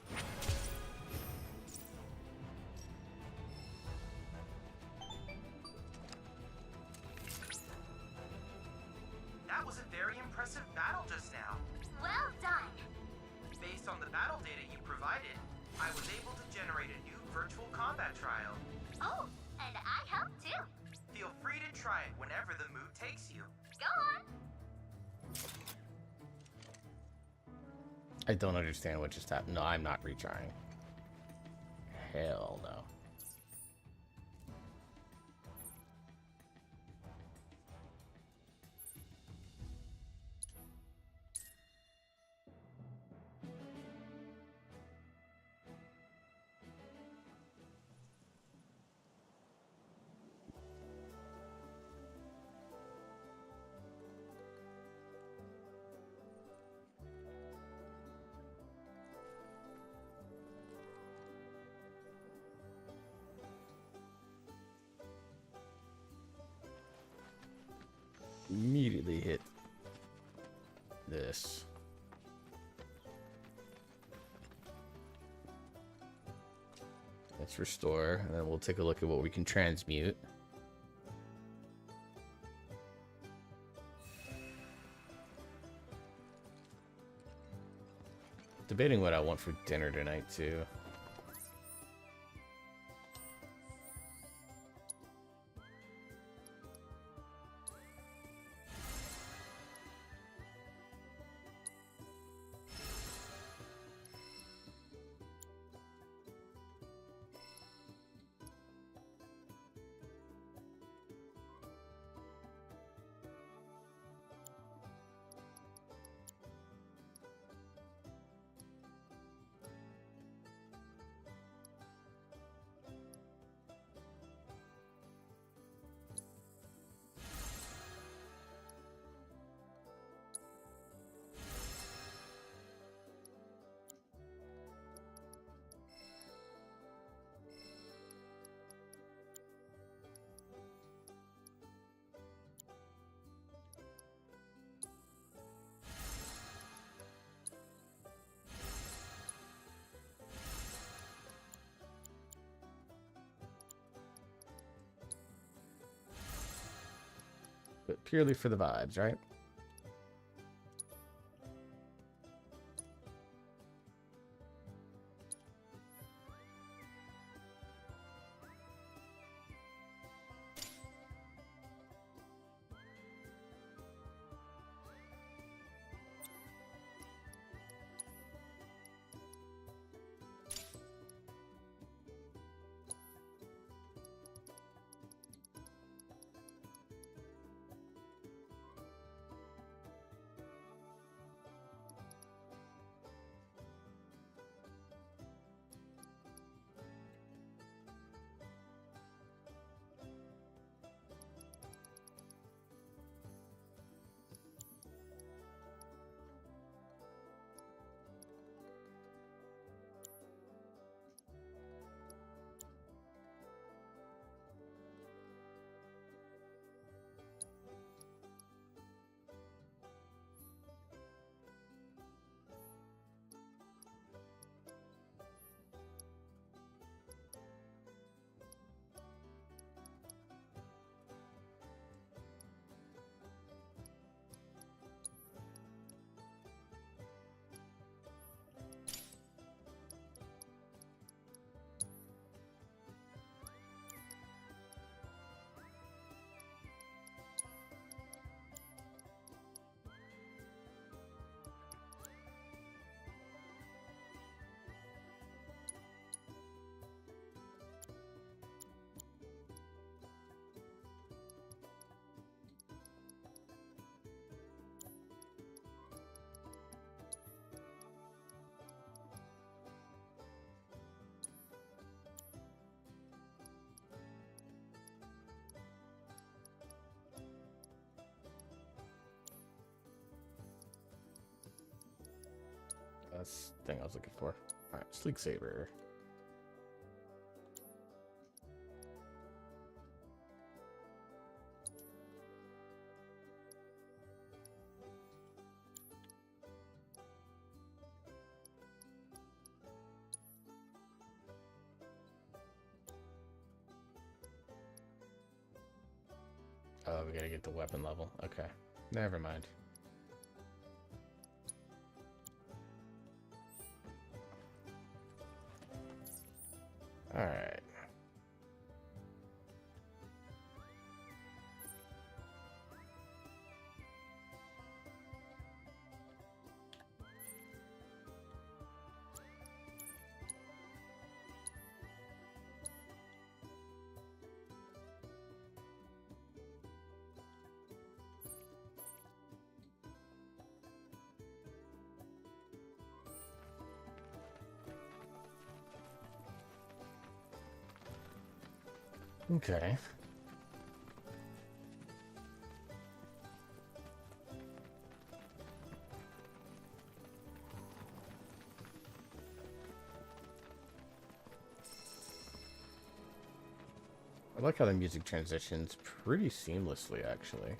That was a very impressive battle just now. Well done. Based on the battle data you provided, I was able to generate a new virtual combat trial. Oh, and I helped too. Feel free to try it whenever the mood takes you. Go on. I don't understand what just happened. No, I'm not retrying. Hell no. Immediately hit this. Let's restore, and then we'll take a look at what we can transmute. Debating what I want for dinner tonight, too. But purely for the vibes, right? That's the thing I was looking for. Alright, Sleek Saber. Oh, we gotta get the weapon level. Okay. Never mind. Alright. Okay. I like how the music transitions pretty seamlessly, actually.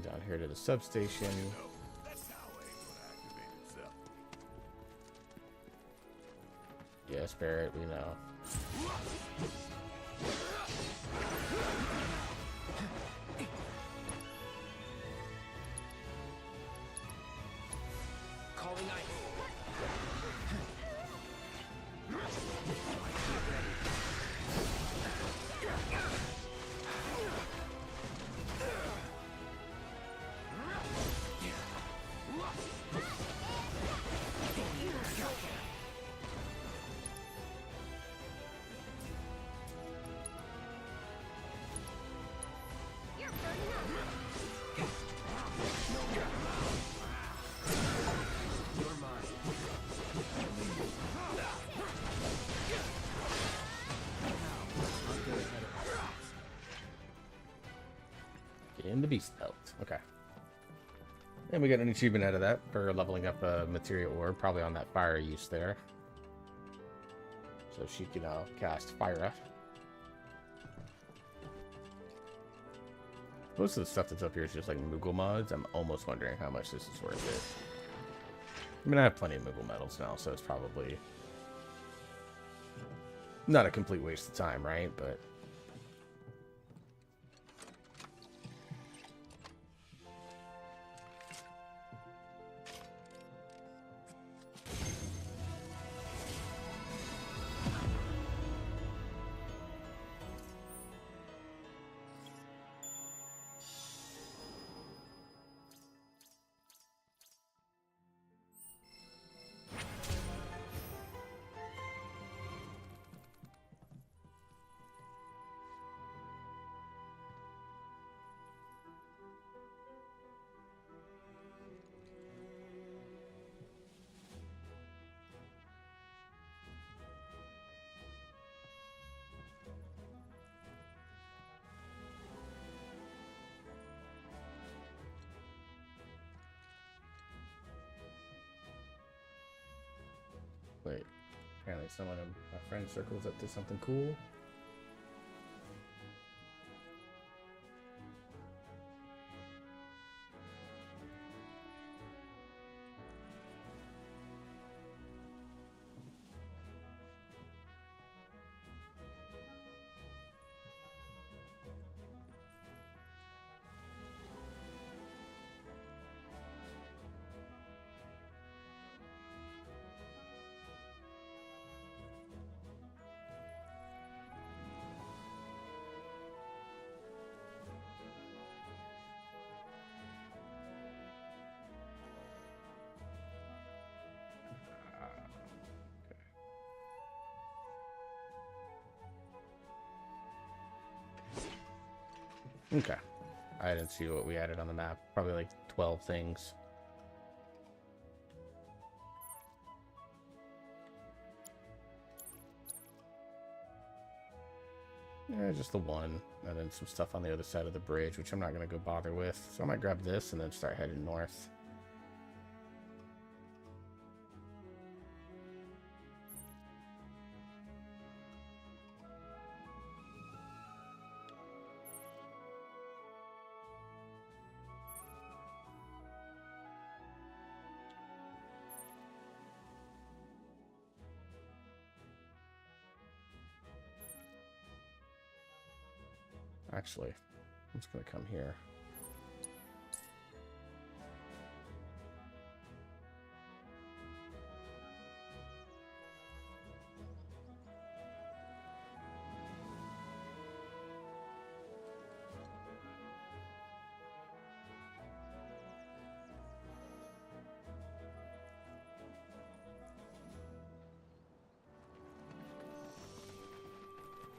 Down here to the substation. That's how A would activate itself. Yes, Barrett, we know. Calling ice. In the beast belt. Okay. And we got an achievement out of that for leveling up a material orb, probably on that fire use there. So she can cast fire. Most of the stuff that's up here is just like Moogle mods. I'm almost wondering how much this is worth it. I mean, I have plenty of Moogle medals now, so it's probably not a complete waste of time, right? But wait, apparently someone in my friend circle's up to something cool. Okay. I didn't see what we added on the map. Probably like 12 things. Yeah, just the one. And then some stuff on the other side of the bridge, which I'm not going to go bother with. So I might grab this and then start heading north. Actually, I'm just going to come here.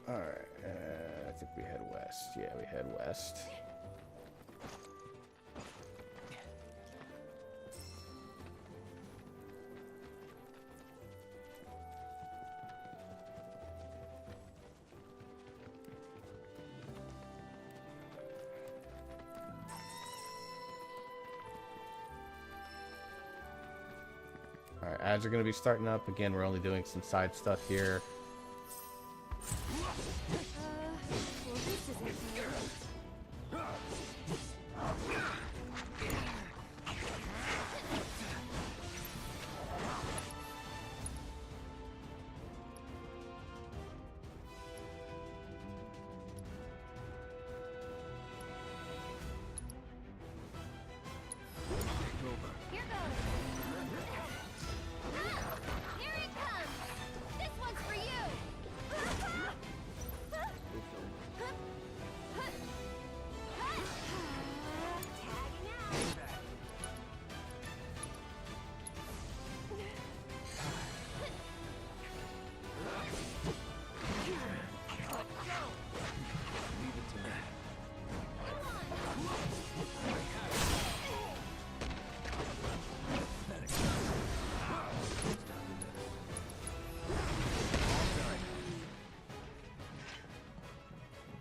All right. I think we head west. Yeah, we head west. All right, ads are going to be starting up. Again, we're only doing some side stuff here. Well, this isn't fair.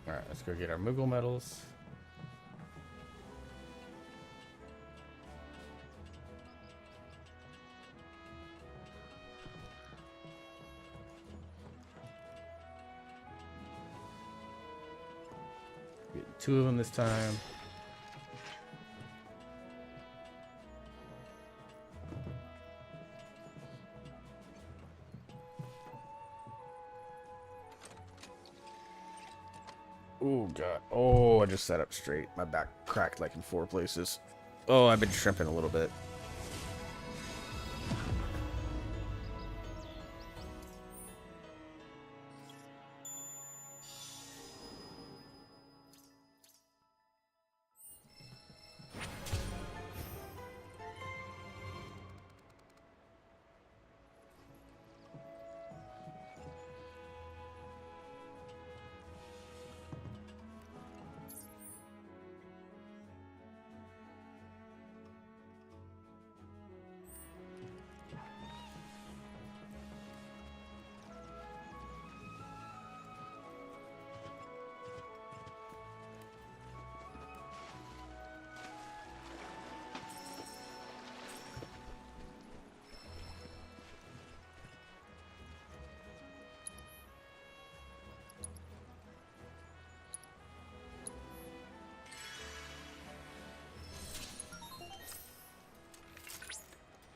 Alright, let's go get our Moogle medals. Get 2 of them this time. Oh god. Oh, I just sat up straight. My back cracked like in 4 places. Oh, I've been shrimping a little bit.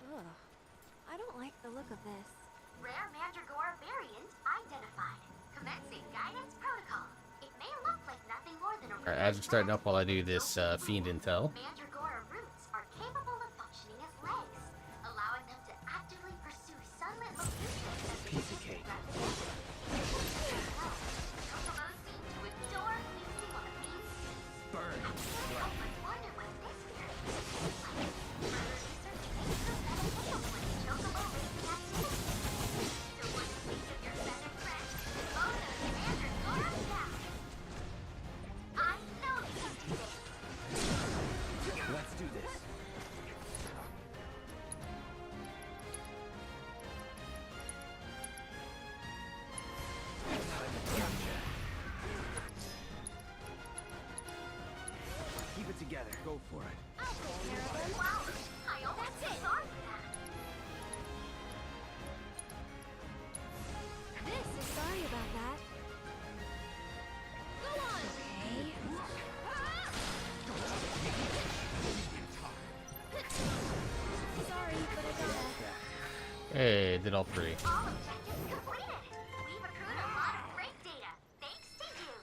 Ugh. I don't like the look of this. Rare Mandragora variant identified. Commencing guidance protocol. It may look like nothing more than a Alright, as we're starting up while I do this fiend intel. Mandragora roots are capable of functioning as legs, allowing them to actively pursue sunlit locations as they Piece of cake. Chocobos seem to adore feasting on the beans. Burn. I can't help but wonder what this variant is like. Further research may prove beneficial for the chocobo raising activity. So for the sake of your feathered friend, slow those Mandragoras down. I know you can do this. Let's do this. Keep it together. Go for it. I'll take care of them. Wow, I almost feel sorry for that. This is sorry about that. Go on! Okay. Sorry, but I gotta. Hey, did all 3. All objectives completed. We've accrued a lot of great data. Thanks to you.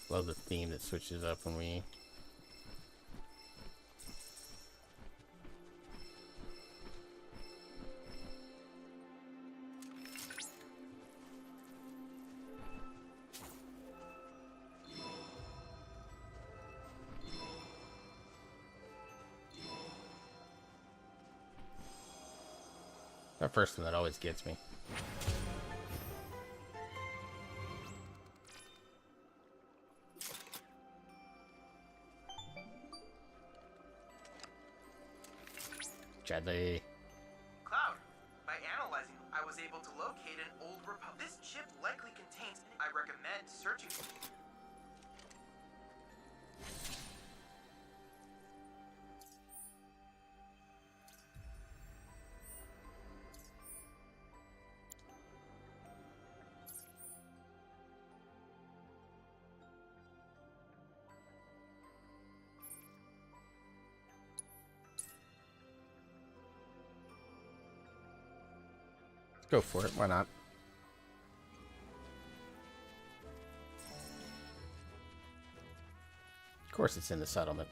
Love the theme that switches up when we... That first one that always gets me. Chadley. Cloud, by analyzing, I was able to locate an old Republic. This chip likely contains. I recommend searching. Go for it, why not? Of course it's in the settlement.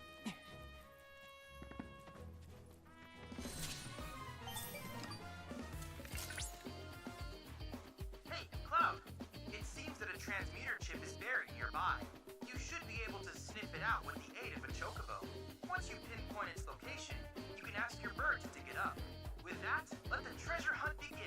out with the aid of a chocobo. Once you pinpoint its location, you can ask your bird to dig it up. With that, let the treasure hunt begin.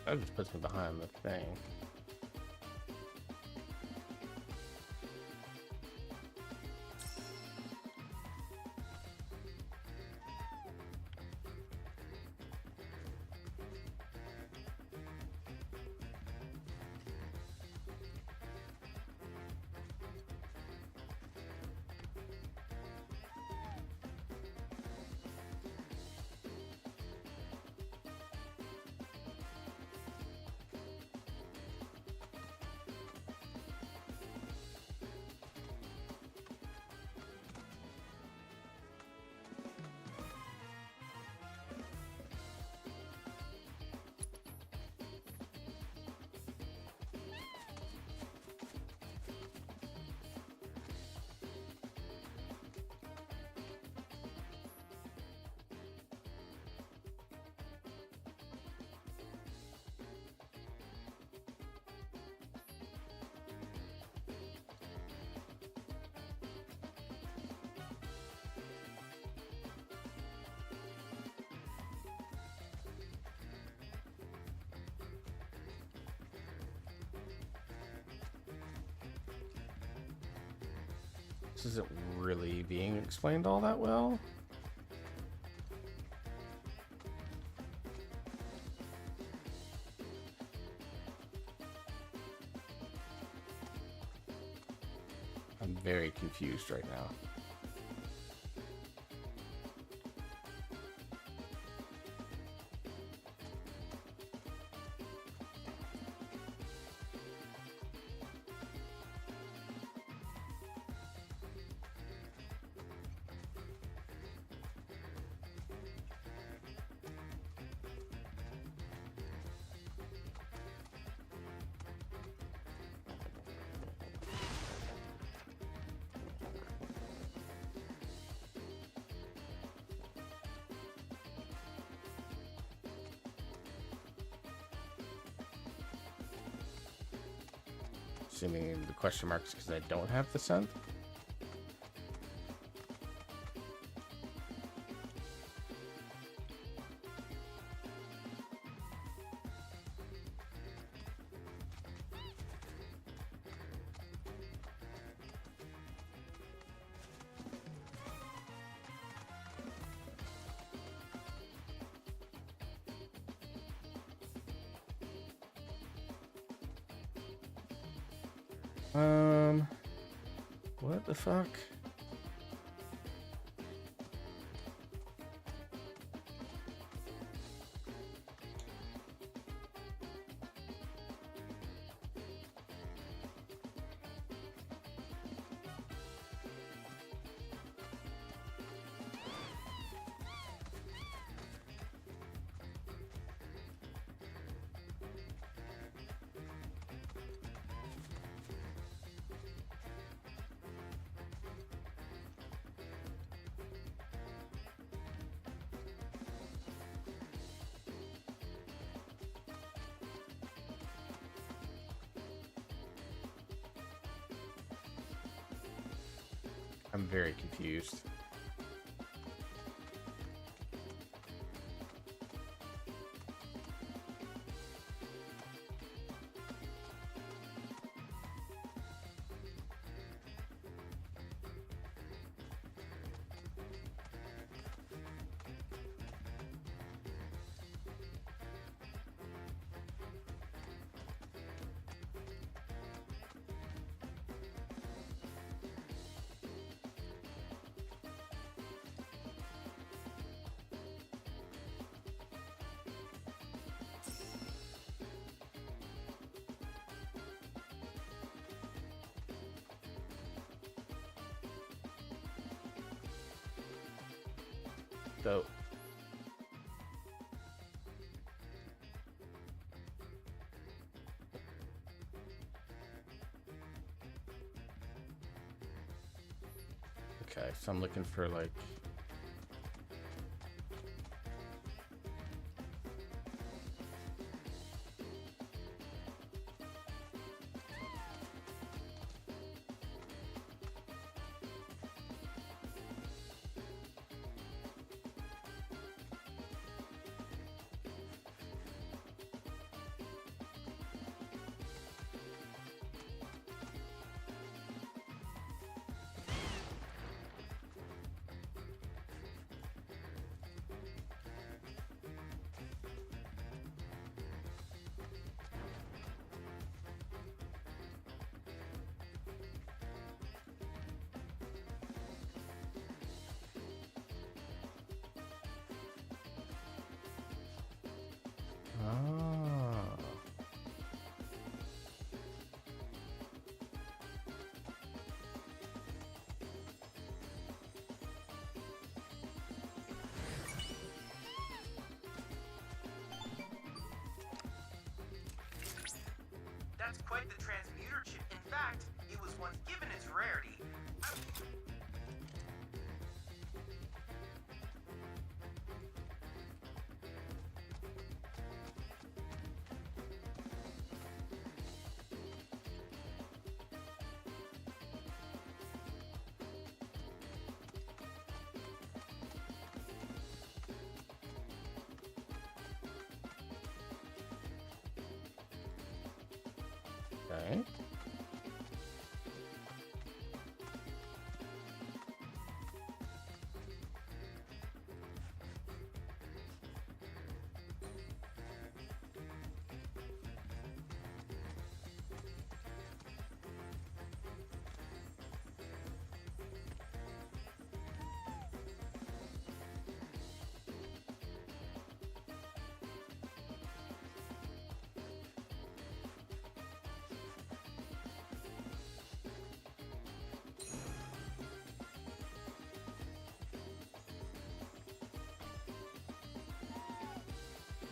That just puts me behind the thing. This isn't really being explained all that well. I'm very confused right now. Assuming the question mark is because I don't have the scent. What the fuck? I'm very confused. So okay, so I'm looking for like ah. That's quite the transmuter chip. In fact, it was once given its rarity. Okay.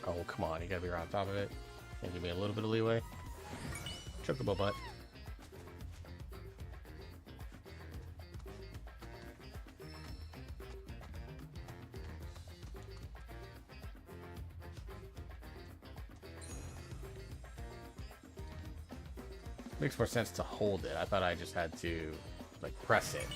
Oh, come on. You gotta be right on top of it. And give me a little bit of leeway. Chocobo butt. Makes more sense to hold it. I thought I just had to, like, press it.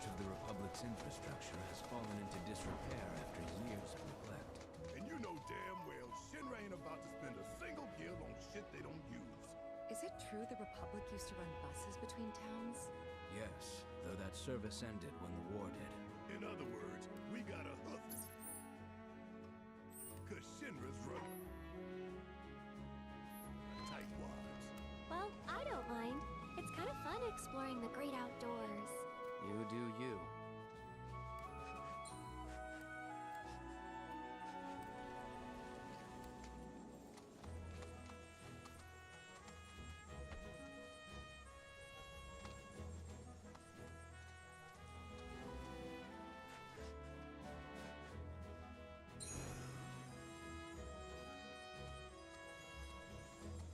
Much of the Republic's infrastructure has fallen into disrepair after years of neglect. And you know damn well Shinra ain't about to spend a single gil on shit they don't use. Is it true the Republic used to run buses between towns? Yes, though that service ended when the war did. In other words, we gotta hustle. Cause Shinra's running. Tightwads. Well, I don't mind. It's kind of fun exploring the great outdoors. You do you.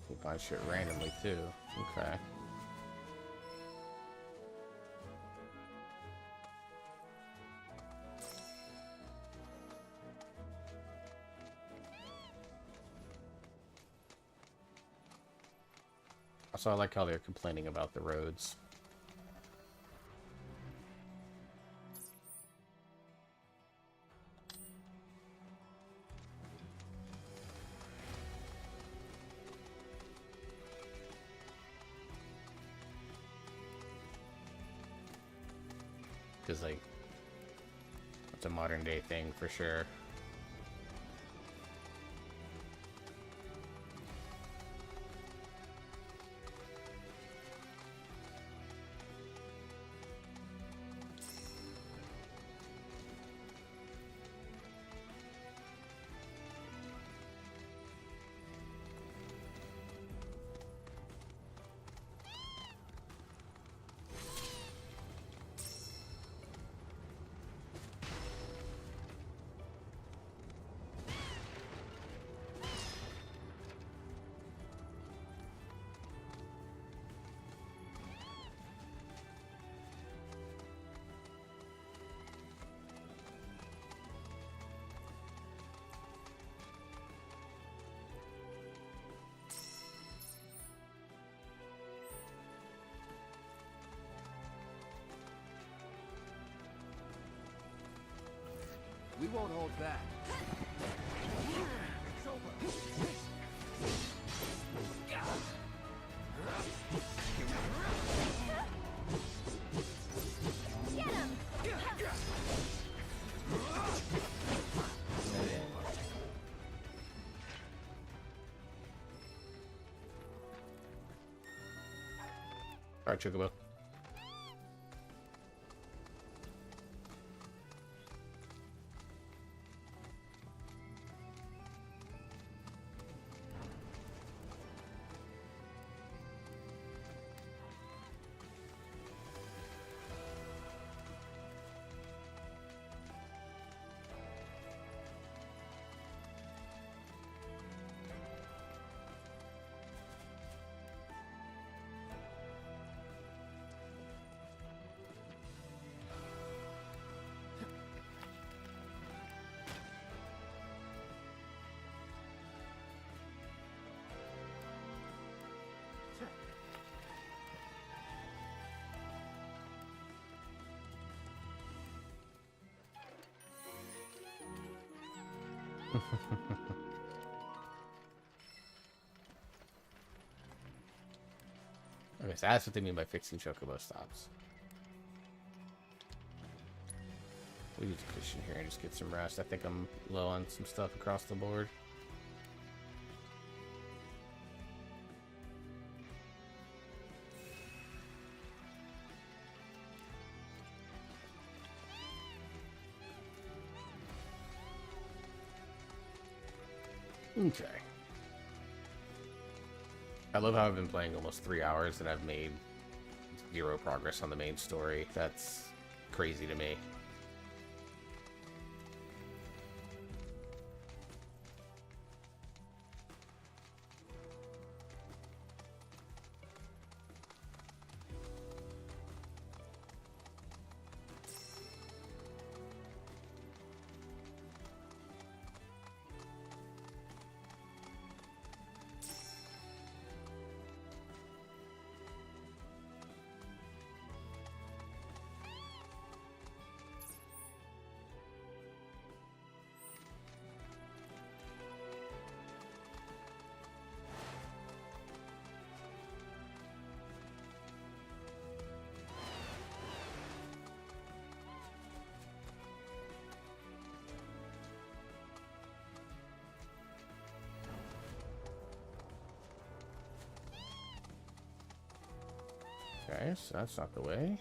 You buy shit randomly too. Okay. Also, I like how they're complaining about the roads. Because, like, it's a modern day thing for sure. We won't hold back. It's over. Get him! Alright, Chocobo. Okay, so that's what they mean by fixing Chocobo stops. We need to cushion here and just get some rest. I think I'm low on some stuff across the board. Okay. I love how I've been playing almost 3 hours and I've made 0 progress on the main story. That's crazy to me. Okay, so that's not the way.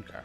Okay.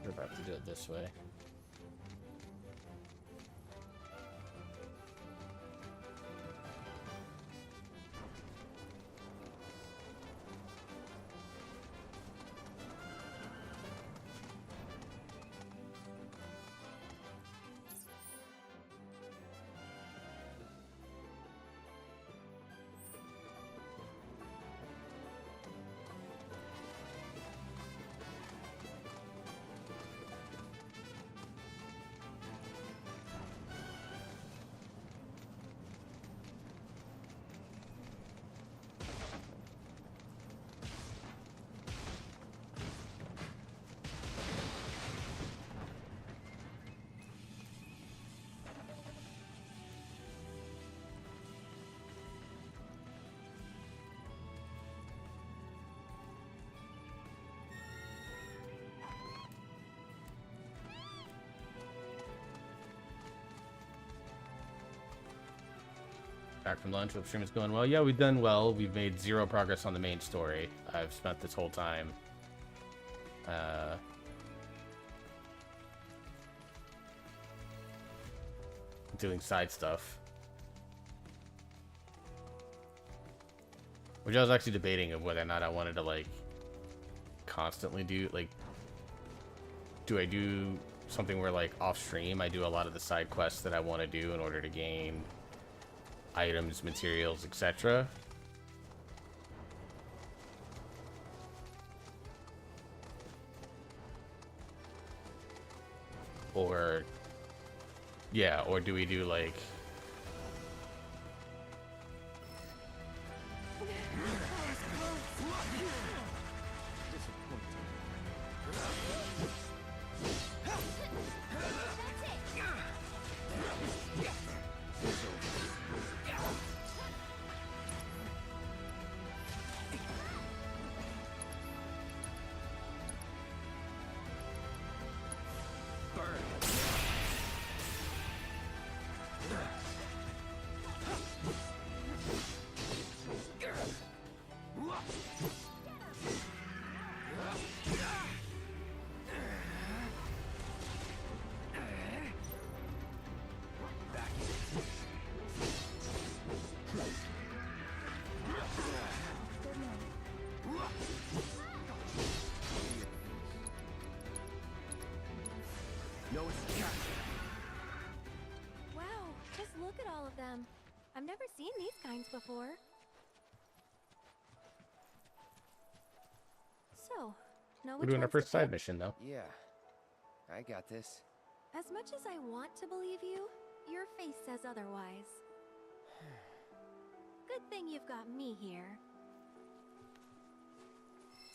We're about to do it this way. Back from lunch. Hope stream is going well. Yeah, we've done well. We've made 0 progress on the main story. I've spent this whole time doing side stuff. Which I was actually debating of whether or not I wanted to, like, constantly do, like, do I do something where, like, off stream I do a lot of the side quests that I want to do in order to gain items, materials, etc. Or yeah, or do we do like Look at all of them. I've never seen these kinds before. So, know We're which doing our ones to first side pick? mission though. Yeah, I got this. As much as I want to believe you, your face says otherwise. Good thing you've got me here.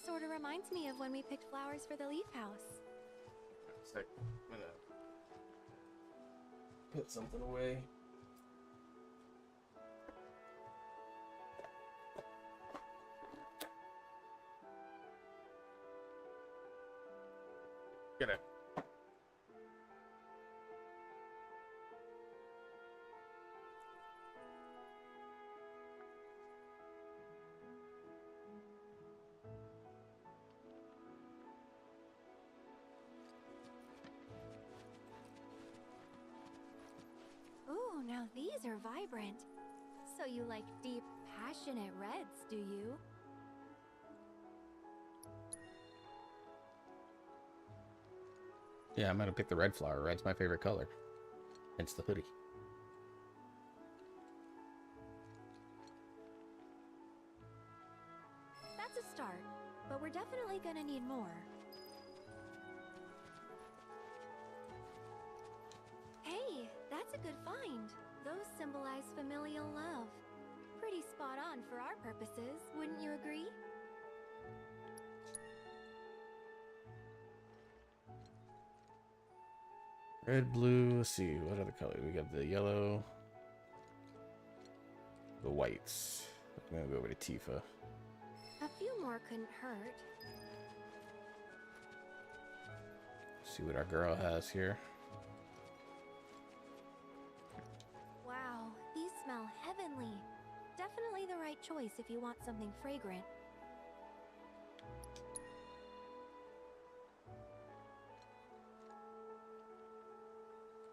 Sorta reminds me of when we picked flowers for the leaf house. It's like, I'm gonna put something away. Get it. Ooh, now these are vibrant. So you like deep, passionate reds, do you? Yeah, I'm gonna pick the red flower. Red's my favorite color. Hence the hoodie. That's a start, but we're definitely gonna need more. Hey, that's a good find. Those symbolize familial love. Pretty spot on for our purposes, wouldn't you agree? Red, blue, let's see, what other color? We got the yellow, the whites. I'm gonna go over to Tifa. A few more couldn't hurt. See what our girl has here. Wow, these smell heavenly. Definitely the right choice if you want something fragrant.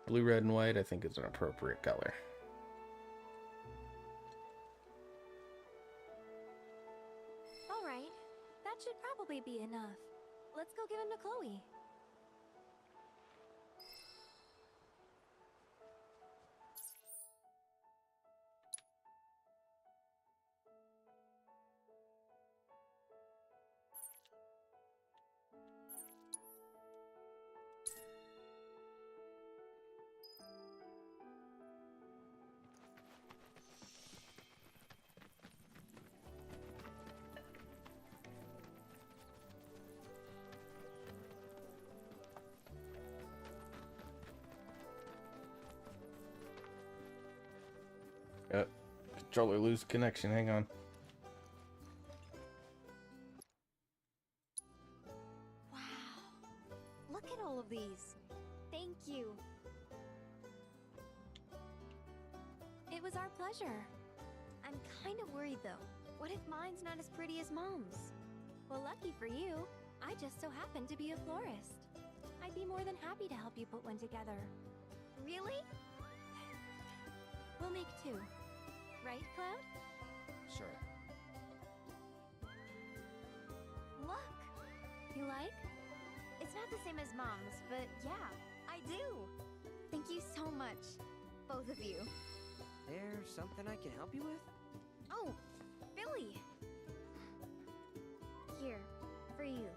Blue, red, and white I think is an appropriate color. Alright, that should probably be enough. Let's go give him to Chloe. Controller lose connection, hang on. Wow. Look at all of these. Thank you. It was our pleasure. I'm kind of worried though. What if mine's not as pretty as Mom's? Well, lucky for you, I just so happen to be a florist. I'd be more than happy to help you put one together. Really? We'll make two. Right, Cloud? Sure. Look! You like? It's not the same as Mom's, but yeah, I do. Thank you so much, both of you. There's something I can help you with? Oh, Billy! Here, for you.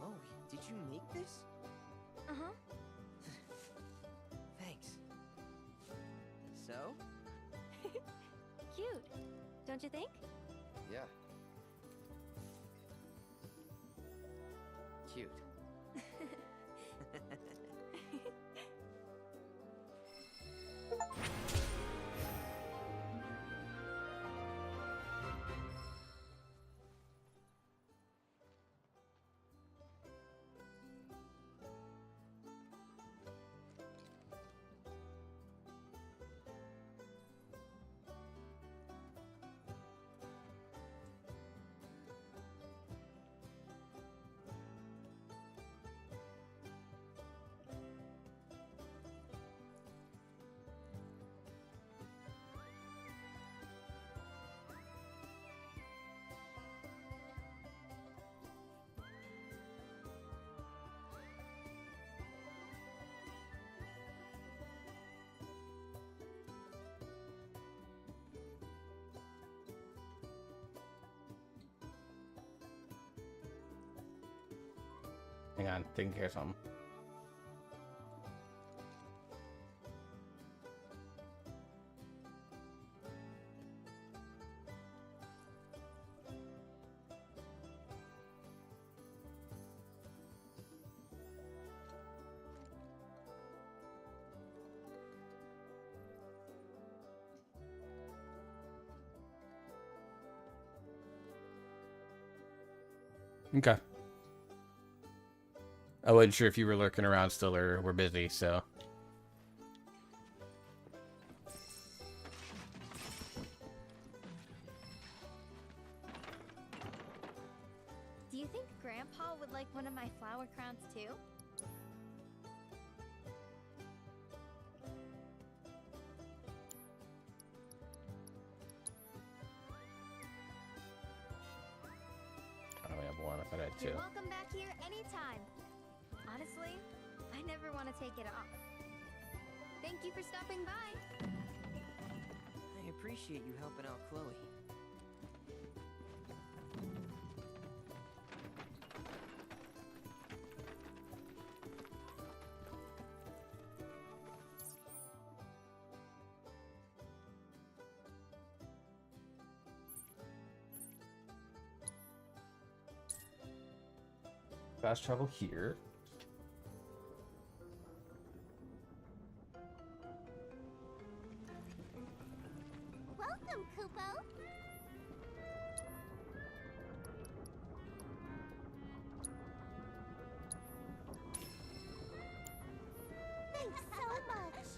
Oh, did you make this? Uh-huh. Thanks. So? Cute, don't you think? Yeah. Cute. Hang on, taking care of something. Okay. I wasn't sure if you were lurking around still or were busy, so. Do you think Grandpa would like one of my flower crowns too? I only have one. I thought I had two. You're welcome back here anytime. Honestly, I never want to take it off. Thank you for stopping by. I appreciate you helping out Chloe. Fast travel here. Welcome, Kupo. Thanks so much.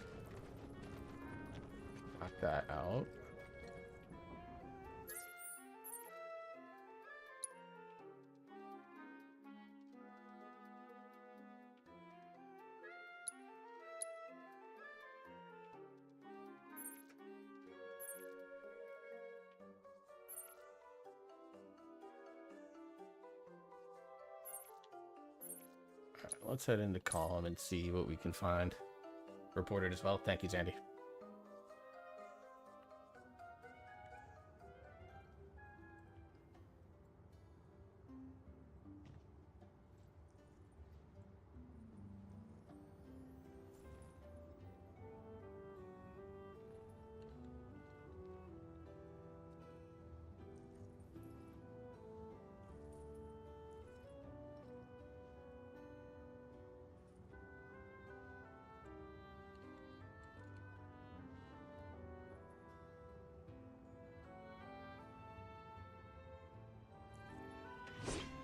Knock that out. Alright, let's head into Column and see what we can find. Reported as well. Thank you, Zandy.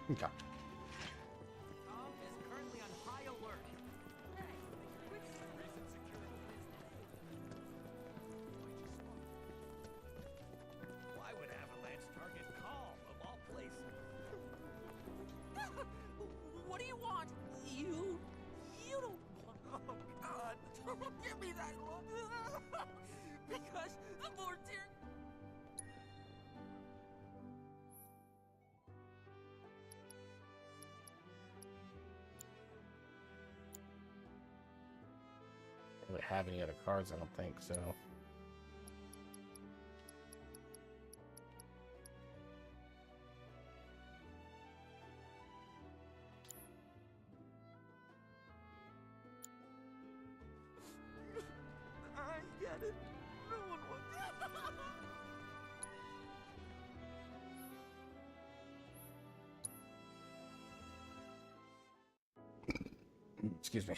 Okay. Tom is currently on high alert. Why would Avalanche target Calm of all places? What do you want? You don't want. Oh God! Don't give me that look. Because the Lord dear. Really have any other cards, I don't think so. I get it. No one wants. Excuse me.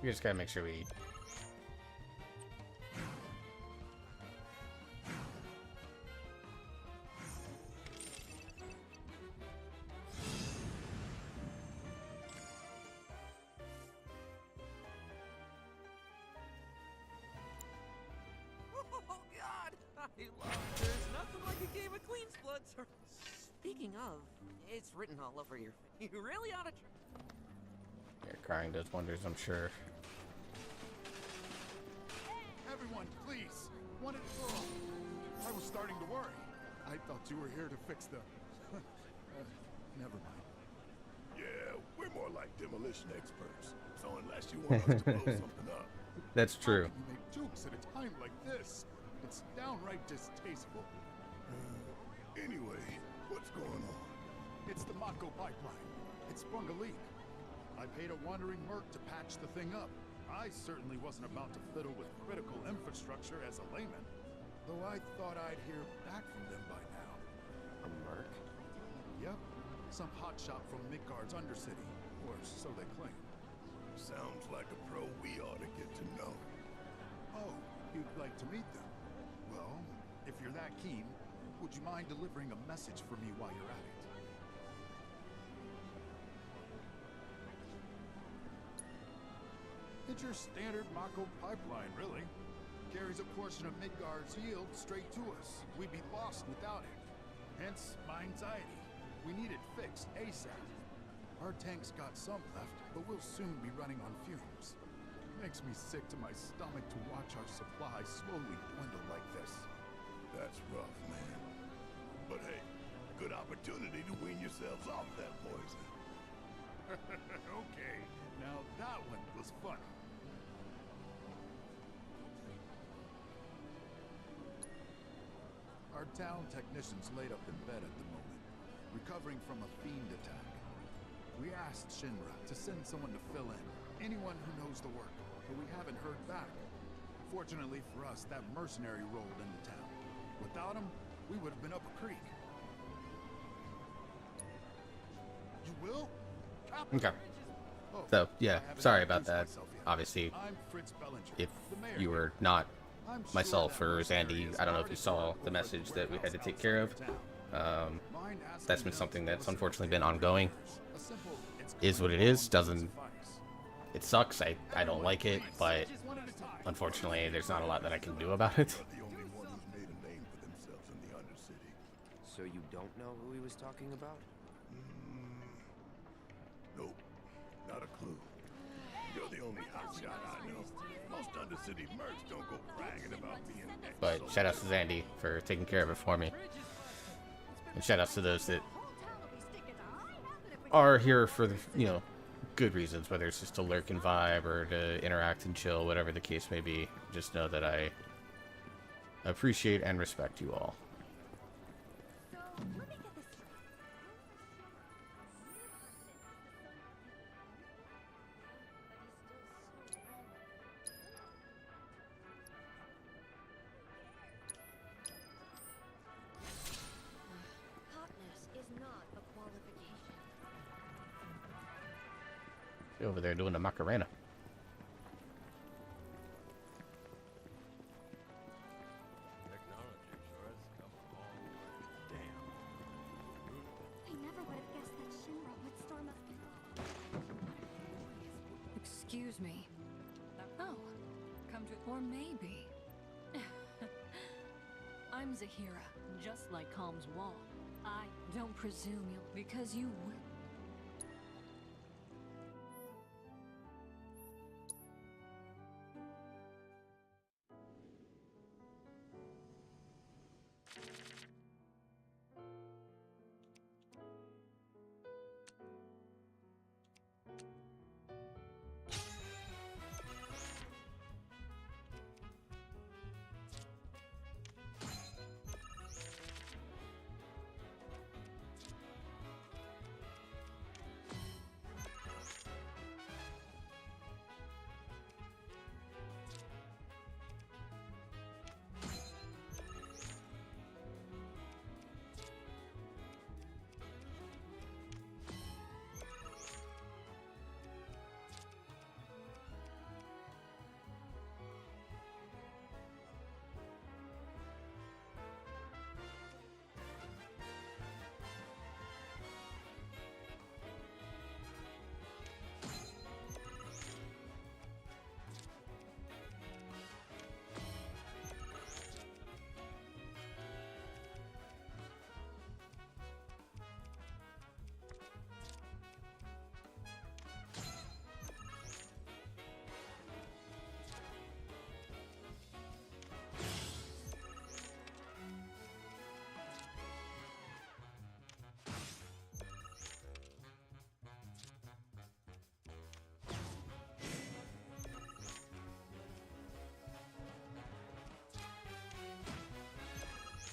We just gotta make sure we eat. Oh God! I love. There's nothing like a game of clean blood. Speaking of, it's written all over your. You really ought to. Yeah, crying does wonders, I'm sure. Everyone, please, one at a time. I was starting to worry. I thought you were here to fix the. Never mind. Yeah, we're more like demolition experts. So unless you want us to blow something up. That's true. How can you make jokes at a time like this? It's downright distasteful. Anyway, what's going on? It's the Mako pipeline. It sprung a leak. I paid a wandering merc to patch the thing up. I certainly wasn't about to fiddle with critical infrastructure as a layman. Though I thought I'd hear back from them by now. A merc? Yep. Some hotshot from Midgard's Undercity. Or so they claim. Sounds like a pro we ought to get to know. Oh, you'd like to meet them? Well, if you're that keen, would you mind delivering a message for me while you're at it? It's your standard Mako pipeline, really. Carries a portion of Midgard's yield straight to us. We'd be lost without it. Hence, my anxiety. We need it fixed ASAP. Our tank's got some left, but we'll soon be running on fumes. Makes me sick to my stomach to watch our supply slowly dwindle like this. That's rough, man. But hey, good opportunity to wean yourselves off that poison. Okay, now that one was funny. Our town technician's laid up in bed at the moment, recovering from a fiend attack. We asked Shinra to send someone to fill in, anyone who knows the work, but we haven't heard back. Fortunately for us, that mercenary rolled into town. Without him, we would have been up a creek. You will? Okay. Oh, So, yeah, I haven't sorry about introduced that. myself yet. Obviously, I'm Fritz Bellinger, if the mayor you here. were not I'm sure myself that or mercenary Zandy, is I don't know if you hard saw at the work message over that we had to warehouse take care of. outside town. Mind asking That's been them something to that's give us unfortunately a been favor. ongoing. A simple, it's Is what it going is. wrong Doesn't suffice. it sucks? I don't like it, but One at a time. unfortunately, there's not a lot that I can do about it. Not the only one who's made a name for themselves in the Undercity. So you don't know who he was talking about? Nope, not a clue. You're the only hotshot I know. Most Undercity mercs don't go bragging about being But shout outs to Zandy for taking care of it for me. And shout outs to those that are here for the, good reasons, whether it's just to lurk and vibe or to interact and chill, whatever the case may be. Just know that I appreciate and respect you all. So, let me get this straight. Hotness is not a qualification. You're over there doing the Macarena. Technology sure has come a long way. Damn. I never would have guessed that Shinra would storm us. Excuse me. Oh, come to... Or maybe. I'm Zahira, just like Calm's wall. I don't presume you'll... Because you will...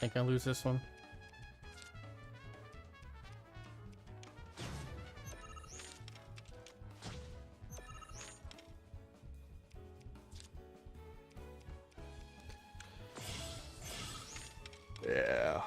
think I lose this one. Yeah.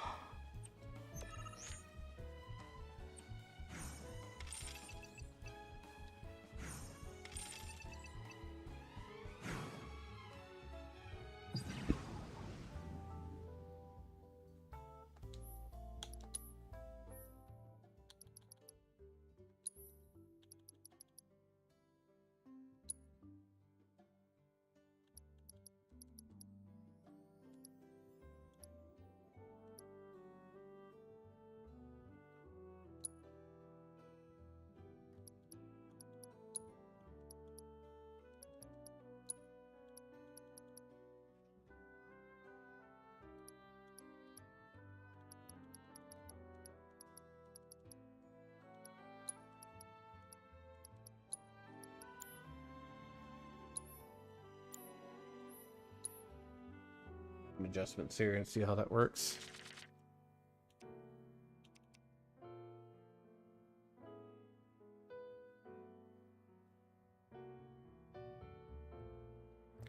Adjustments here and see how that works.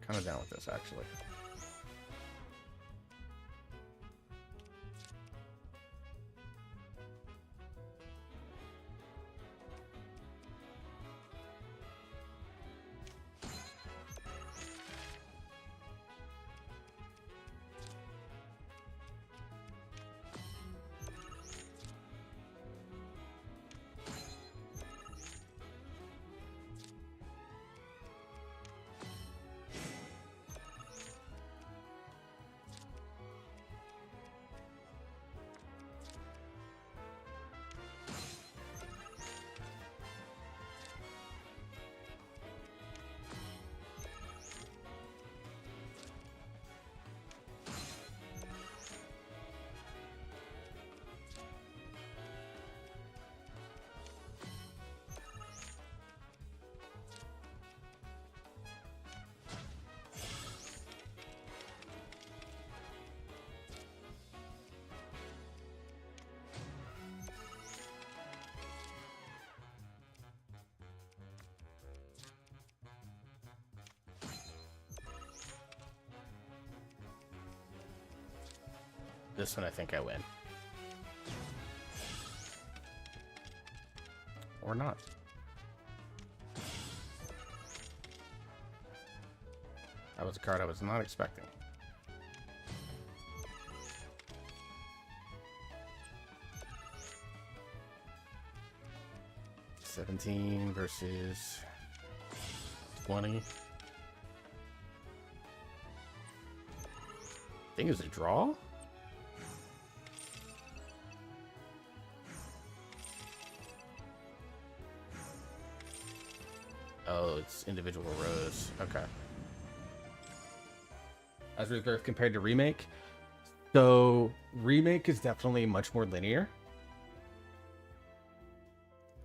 Kind of down with this actually. This one I think I win. Or not. That was a card I was not expecting. $17 versus 20. I think it was a draw? Oh, it's individual rows. Okay. As Rebirth compared to Remake. So, Remake is definitely much more linear.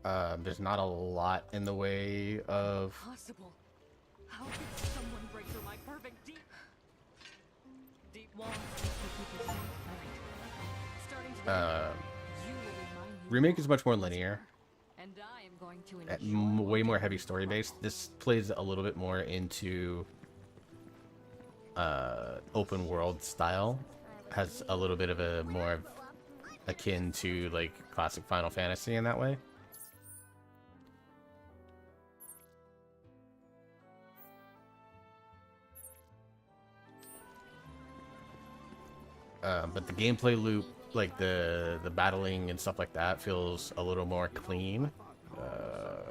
There's not a lot in the way of... Possible. How could someone break through my perfect deep walls? Starting to Remake is much more linear. and I am going to Way more heavy story based. This plays a little bit more into open world style. Has a little bit of a more akin to like classic Final Fantasy in that way. But the gameplay loop, like the battling and stuff like that, feels a little more clean. Let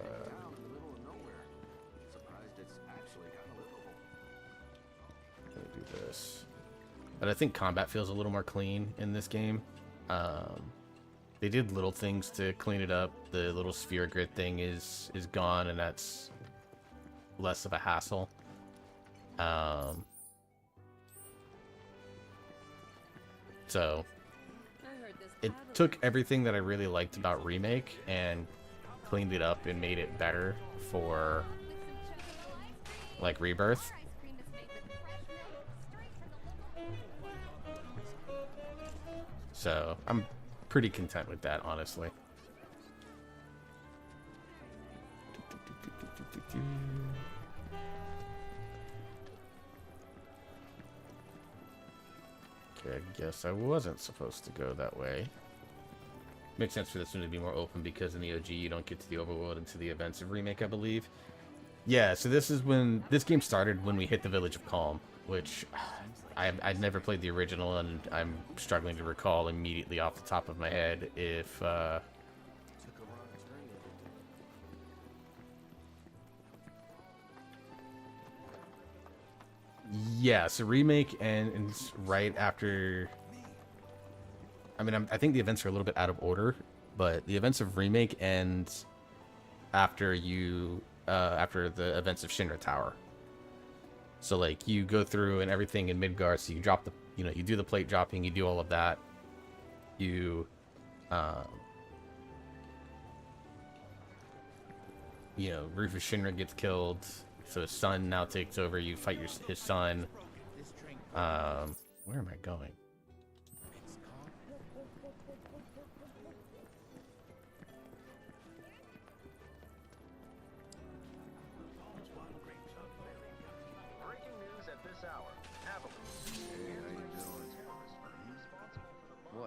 me do this. But I think combat feels a little more clean in this game. They did little things to clean it up. The little sphere grid thing is gone, and that's less of a hassle. So it took everything that I really liked about Remake and cleaned it up and made it better for like Rebirth. So I'm pretty content with that, honestly. Okay, I guess I wasn't supposed to go that way. Makes sense for this one to be more open because in the OG you don't get to the overworld until the events of Remake, I believe. Yeah, so this is when this game started when we hit the Village of Calm, which I'd never played the original, and I'm struggling to recall immediately off the top of my head if yeah, so Remake ends right after. I mean, I think the events are a little bit out of order, but the events of Remake ends after after the events of Shinra Tower. So like you go through and everything in Midgar, so you drop the, you do the plate dropping, you do all of that. You Rufus Shinra gets killed, so his son now takes over. You fight his son. Where am I going?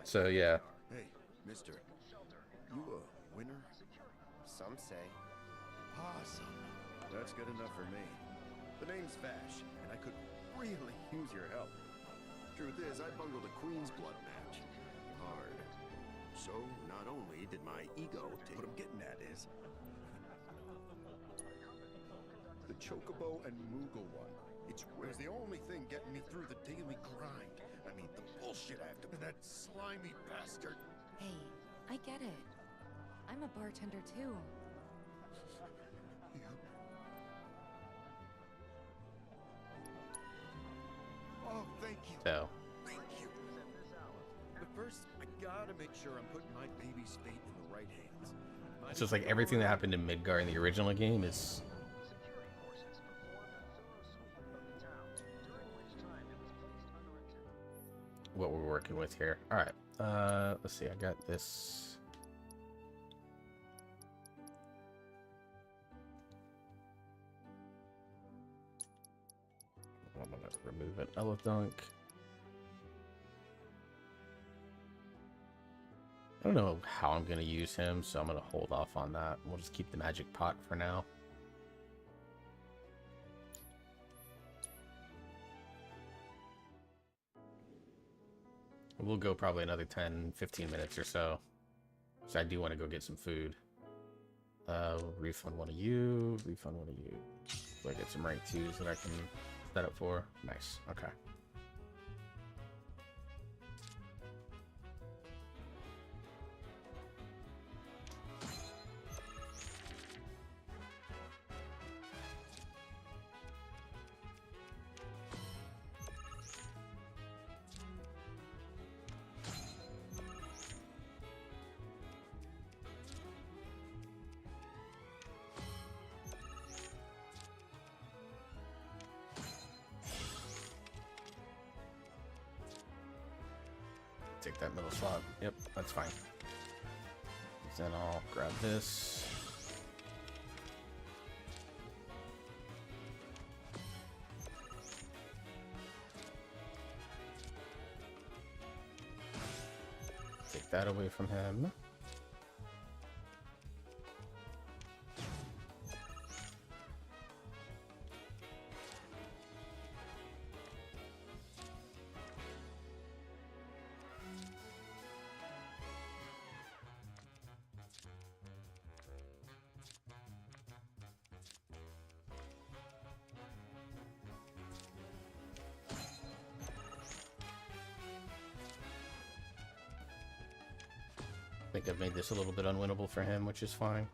So yeah. Hey, mister. You a winner? Some say. Awesome. That's good enough for me. The name's Vash, and I could really use your help. Truth is, I bungled a Queen's Blood match. Hard. So, not only did my ego take... What I'm getting at is... the Chocobo and Moogle one. It was the only thing getting me through the daily grind. I mean, the bullshit I have to... That slimy bastard. Hey, I get it. I'm a bartender too. Oh, thank you. So. Thank you. But first, I gotta make sure I'm putting my baby's fate in the right hands. It's just like everything that happened in Midgar in the original game is what we're working with here. All right. Let's see. I got this. I'm gonna remove an Elethunk. I don't know how I'm gonna use him, so I'm gonna hold off on that. We'll just keep the magic pot for now. We'll go probably another 10-15 minutes or so. So I do want to go get some food. Refund one of you. Refund one of you. So I get some rank 2s that I can set up for. Nice. Okay. Take that middle slot. Yep, that's fine. Then I'll grab this. Take that away from him. I think I've made this a little bit unwinnable for him, which is fine.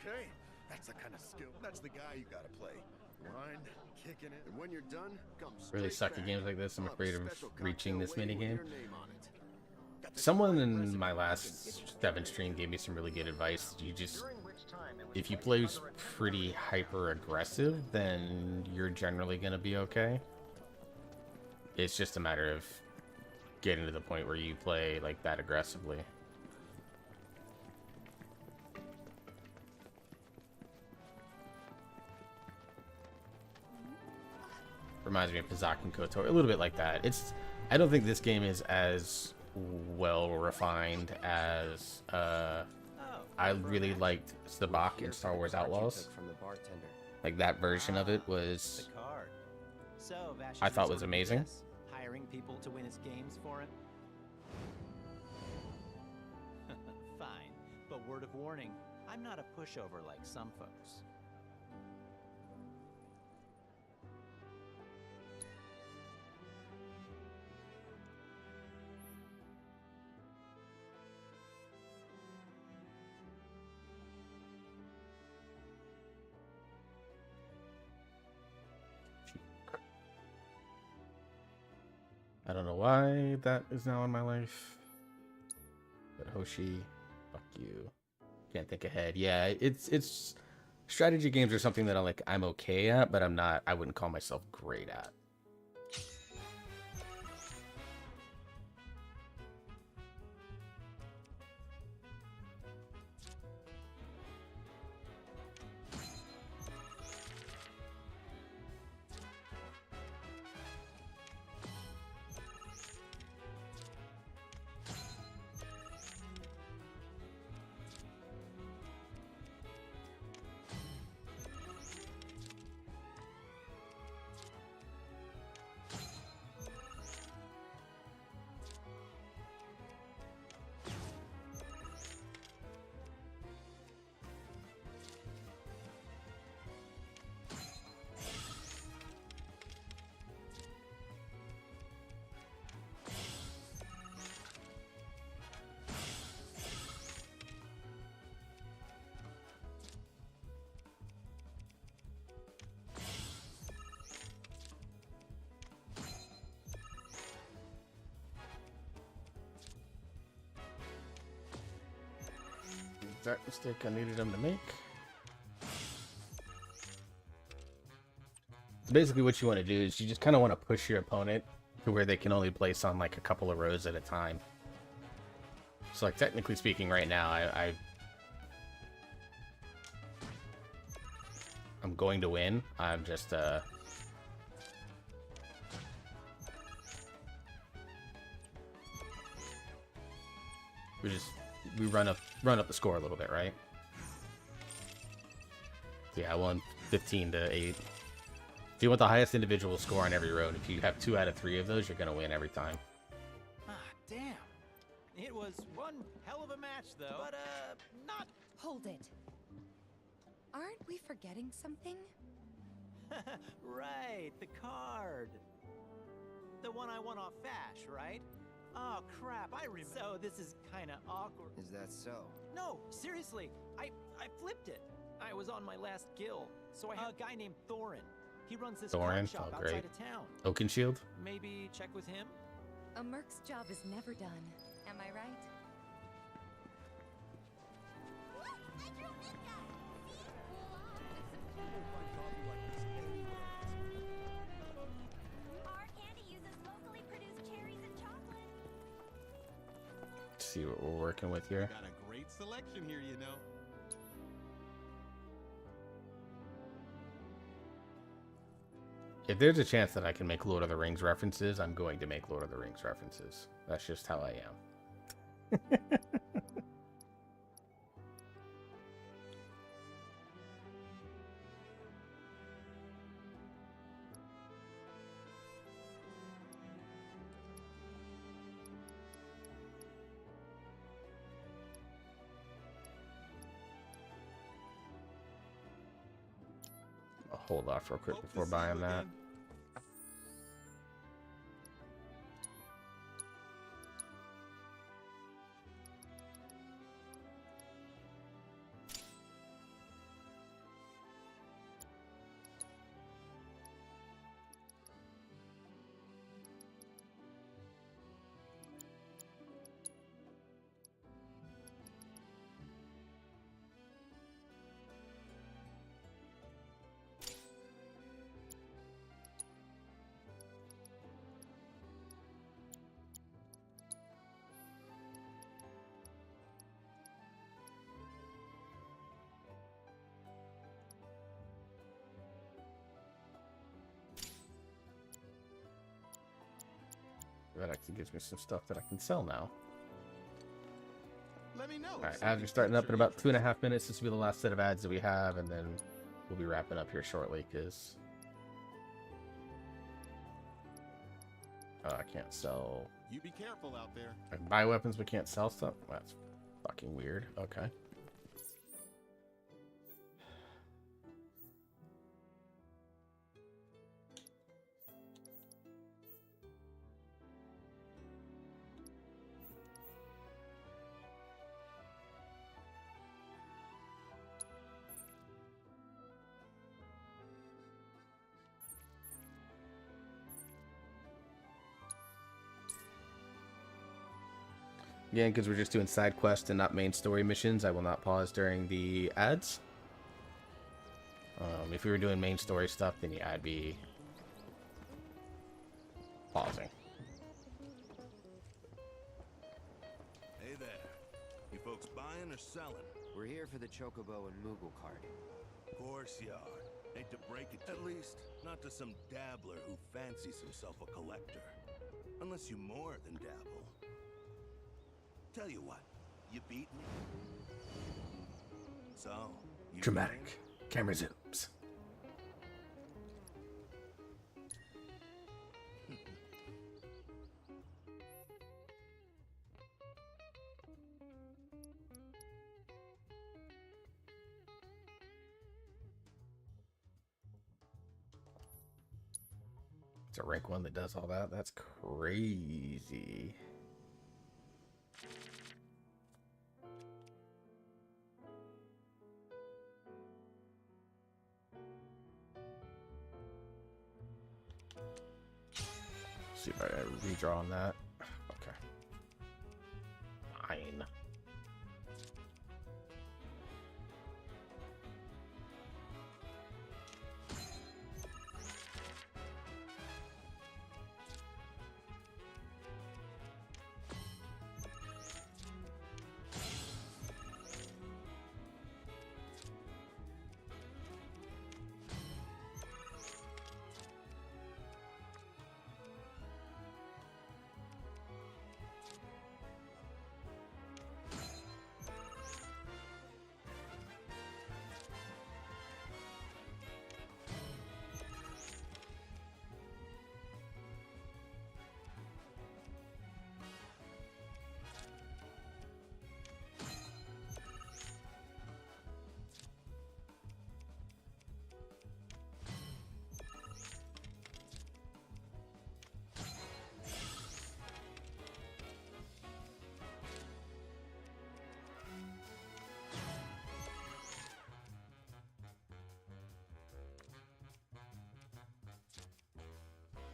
Okay, that's the kind of skill. That's the guy you gotta play. Grind, kicking it, and when you're done, come Really straight suck at back. games like this. I'm I'll have a afraid of special reaching cocktail this waiting with minigame. your name on it. Got this Someone fine in recipe my you can last get yourself 7 made. stream gave me some really good advice. You just, if you play pretty hyper aggressive, then you're generally gonna be okay. It's just a matter of getting to the point where you play like that aggressively. Reminds me of Pizak and KOTOR, a little bit like that. I don't think this game is as well refined as I really liked Sabak in Star Wars Outlaws. From the bartender. Like that version of it was, The card. So, Vash I is thought was resorting to amazing. this, hiring people to win his games for him. Fine, but word of warning, I'm not a pushover like some folks. I don't know why that is now in my life. But Hoshi, fuck you. Can't think ahead. Yeah, it's strategy games are something that I'm okay at, but I wouldn't call myself great at. Exact mistake I needed him to make. Basically what you want to do is you just kind of want to push your opponent to where they can only place on like a couple of rows at a time. So like technically speaking right now I'm going to win. I'm just we run up the score a little bit, right? Yeah, I won 15-8. If you want the highest individual score on every row, and if you have 2 out of 3 of those, you're gonna win every time. Ah, damn. It was one hell of a match, though. But, not... Hold it. Aren't we forgetting something? Right, the card. The one I won off Vash, right? Oh, crap, I remember. So this is kind of awkward. Is that so? No, seriously, I flipped it. I was on my last guild, so I had a guy named Thorin. He runs this Thorin? card shop Oh, outside great. of town. Oakenshield? Maybe check with him? A merc's job is never done. Am I right? Our candy uses locally produced cherries and chocolate. Let's see what we're working with here. Got a great selection here, you know. If there's a chance that I can make Lord of the Rings references, I'm going to make Lord of the Rings references. That's just how I am. I'll hold off real quick before buying that. that actually gives me some stuff that I can sell now. Let me know. Alright, ads are starting up in about 2.5 minutes. This will be the last set of ads that we have, and then we'll be wrapping up here shortly, because I can't sell. You be careful out there. I can buy weapons but can't sell stuff? That's fucking weird. Okay. Again, because we're just doing side quests and not main story missions, I will not pause during the ads. If we were doing main story stuff, then yeah, I'd be pausing. Hey there. You folks buying or selling? We're here for the Chocobo and Moogle card. Of course you are. Hate to break it, at least not to some dabbler who fancies himself a collector. Unless you more than dabble. Tell you what, you beat me. So, you Dramatic. Camera zooms. It's a rank 1 that does all that. That's crazy. See if I redraw on that. Okay. Fine.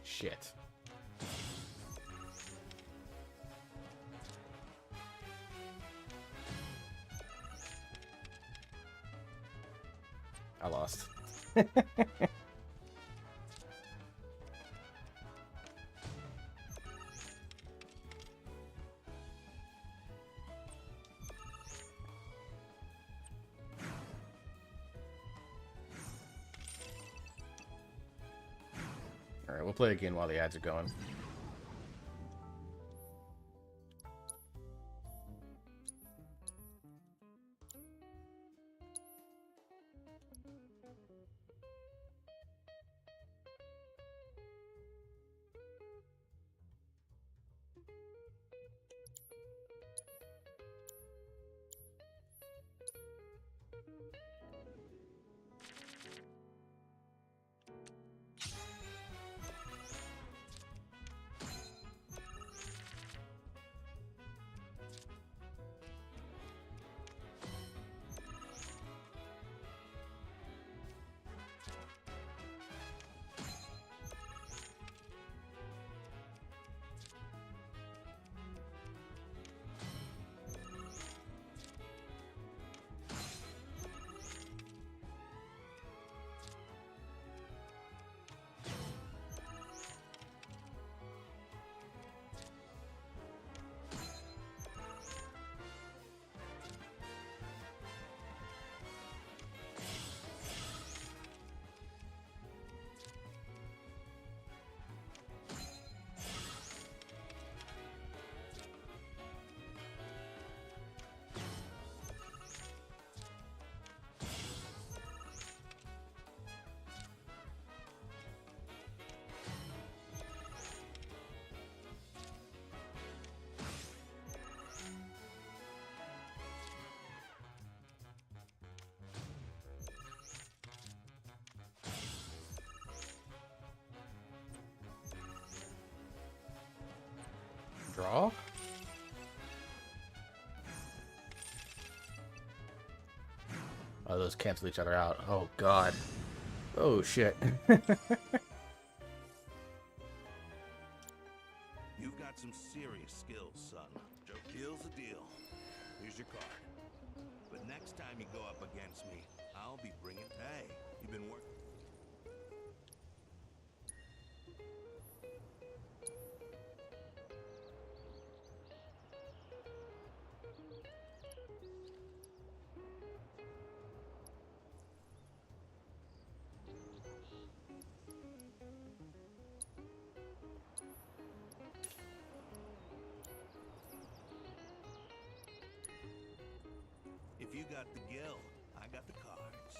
Shit. I lost. Alright, we'll play again while the ads are going. draw? Oh, those cancel each other out. Oh, God. Oh, shit. You've got some serious skills, son. Deal's a deal. Here's your card. But next time you go up against me, I'll be bringing... Hey, you've been working... If you got the gill, I got the cards.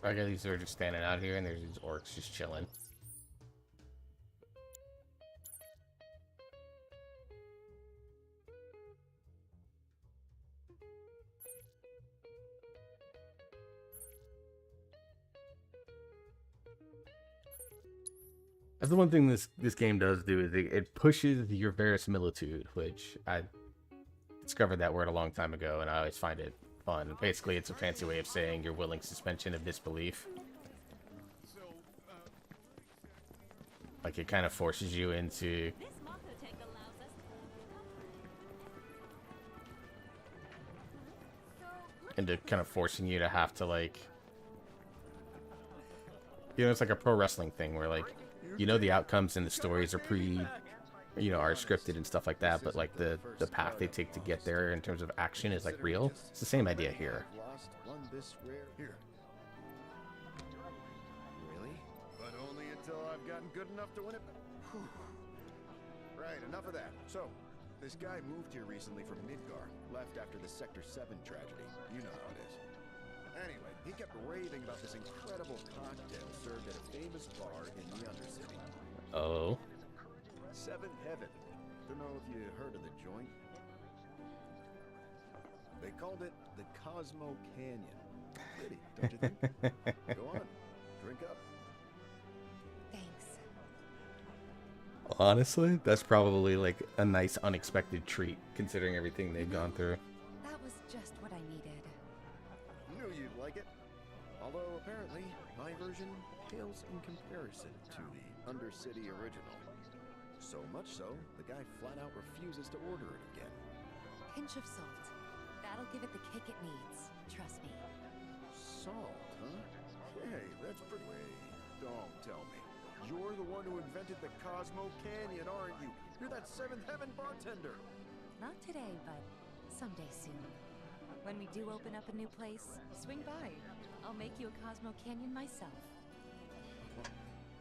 I guess these are just standing out here and there's these orcs just chilling. That's the one thing this game does do is it pushes your verisimilitude, which I discovered that word a long time ago, and I always find it fun. Basically, it's a fancy way of saying your willing suspension of disbelief. Like, it kind of forces you into... into kind of forcing you to have to, like... You know, it's like a pro wrestling thing where, like, you know the outcomes and the stories are are scripted and stuff like that, but, like, the path they take to get there in terms of action is, like, real. It's the same idea here. Really? But only until I've gotten good enough to win it. Whew. Right, enough of that. So, this guy moved here recently from Midgar, left after the Sector 7 tragedy. You know how it is. Anyway, he kept raving about this incredible cocktail served at a famous bar in the Undercity. Oh. Seven Heaven. Don't know if you heard of the joint. They called it the Cosmo Canyon. Pretty, don't you think? Go on, drink up. Thanks. Honestly, that's probably, like, a nice unexpected treat, considering everything they've gone through. That was just what I needed. Knew you'd like it. Although, apparently, my version pales in comparison to the Undercity original. So much so, the guy flat out refuses to order it again. Pinch of salt. That'll give it the kick it needs. Trust me. Salt, huh? Hey, that's pretty... Wait, don't tell me. You're the one who invented the Cosmo Canyon, aren't you? You're that Seventh Heaven bartender. Not today, but someday soon. When we do open up a new place, swing by. I'll make you a Cosmo Canyon myself.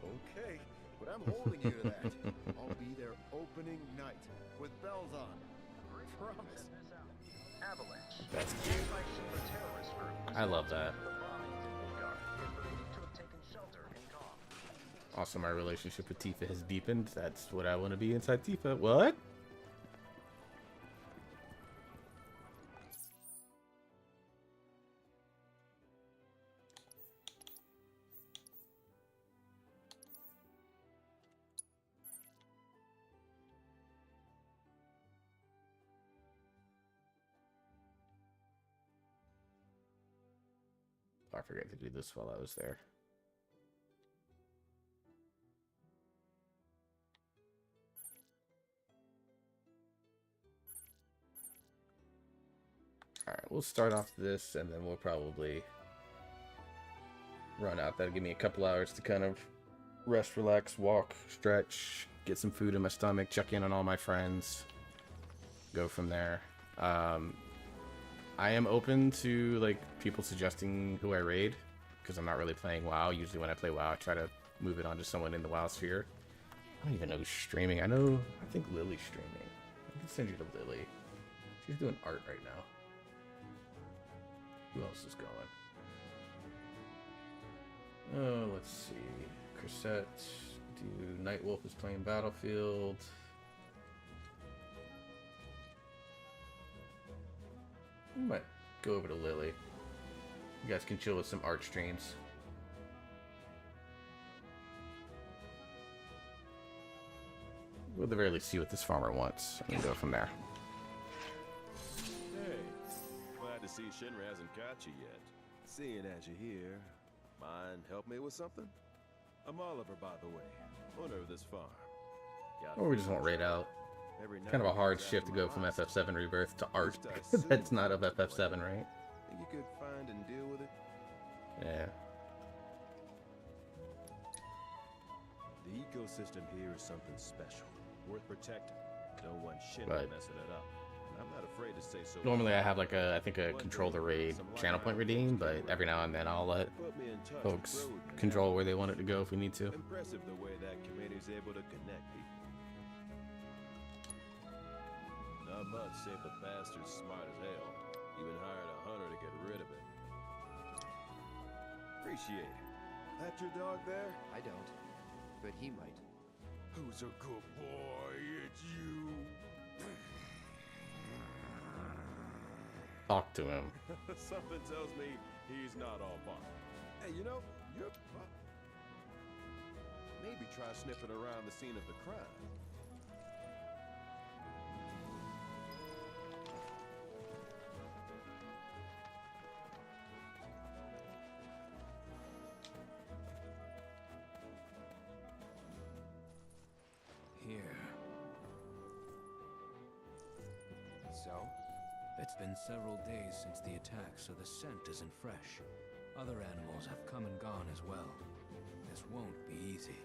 Okay, but I'm holding you to that. I'll be there opening night, with bells on. Promise. That's cute. I love that. Also, my relationship with Tifa has deepened. That's what I want to be inside Tifa. What? I forgot to do this while I was there. Alright, we'll start off this and then we'll probably run out. That'll give me a couple hours to kind of rest, relax, walk, stretch, get some food in my stomach, check in on all my friends, go from there. I am open to, like, people suggesting who I raid, because I'm not really playing WoW. Usually when I play WoW, I try to move it on to someone in the WoW sphere. I don't even know who's streaming. I think Lily's streaming. I can send you to Lily. She's doing art right now. Who else is going? Oh, let's see. Chrisette. Nightwolf is playing Battlefield. I might go over to Lily. You guys can chill with some art streams. we'll at the very least see what this farmer wants and go from there. Hey, glad to see Shinra hasn't got you yet. Seeing as you're here, mind help me with something? I'm Oliver, by the way, owner of this farm. Or we just won't raid out. Kind of a hard shift to go from FF7 Rebirth to art. That's not of FF7, right? Think you could find and deal with it? Yeah. The ecosystem here is something special, worth protecting. Don't want Shinra Right. messing it up. I'm not afraid to say so. Normally I have like a, I think a control the raid channel point redeem, but every now and then I'll let folks control where they want it to go if we need to. Impressive the way that committee's able to connect people. Not much, save the bastard's smart as hell. Even hired a hunter to get rid of it. Appreciate it. That your dog there? I don't, but he might. Who's a good boy? It's you. Talk to him. Something tells me he's not all bark. Hey, you know, you're... Maybe try sniffing around the scene of the crime. Here. So? It's been several days since the attack, so the scent isn't fresh. Other animals have come and gone as well. This won't be easy.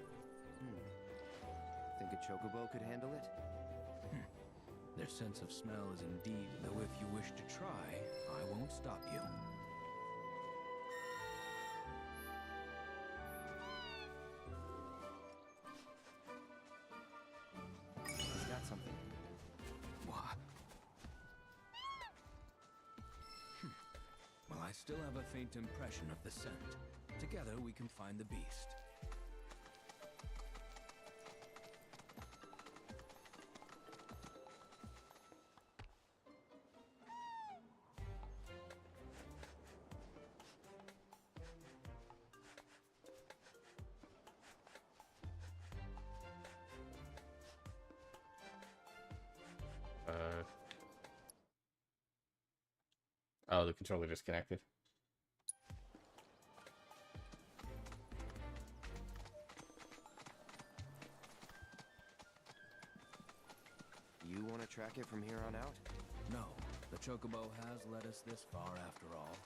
Think a chocobo could handle it? Their sense of smell is indeed, though if you wish to try, I won't stop you. He's got something. What? Well, I still have a faint impression of the scent. Together we can find the beast. Oh, the controller disconnected. You want to track it from here on out? No, the chocobo has led us this far after all.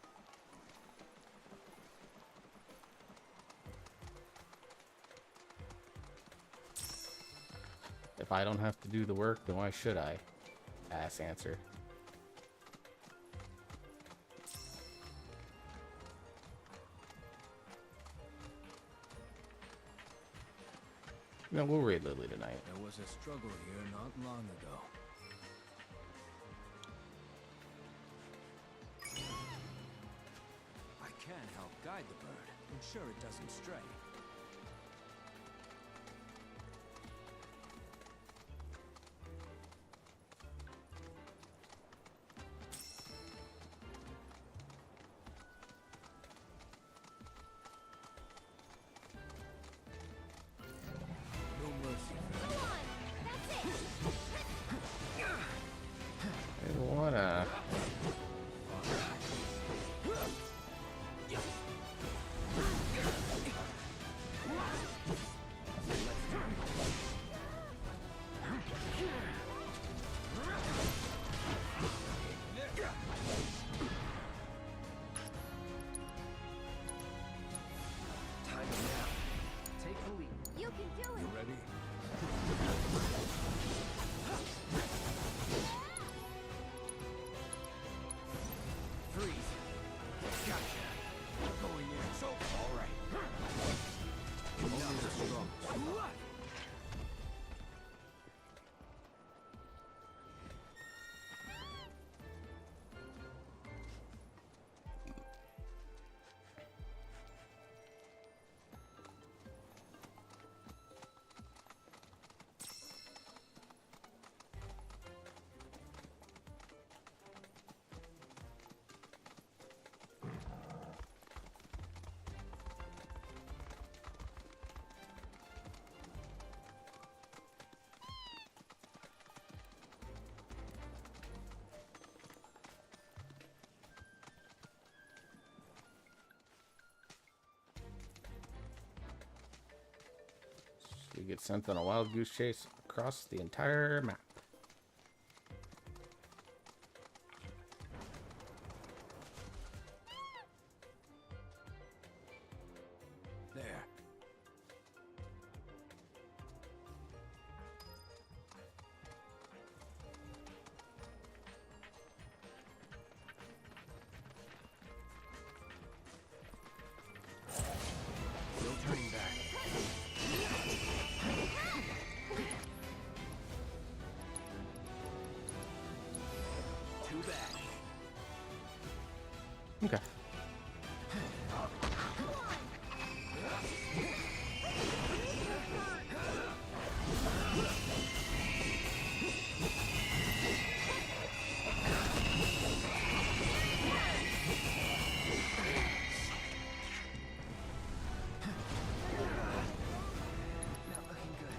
If I don't have to do the work, then why should I? Ass answer. No, we'll raid Lily tonight. There was a struggle here not long ago. I can help guide the bird, ensure it doesn't stray. We get sent on a wild goose chase across the entire map. There. No turning back. Too bad. Okay. Not looking good.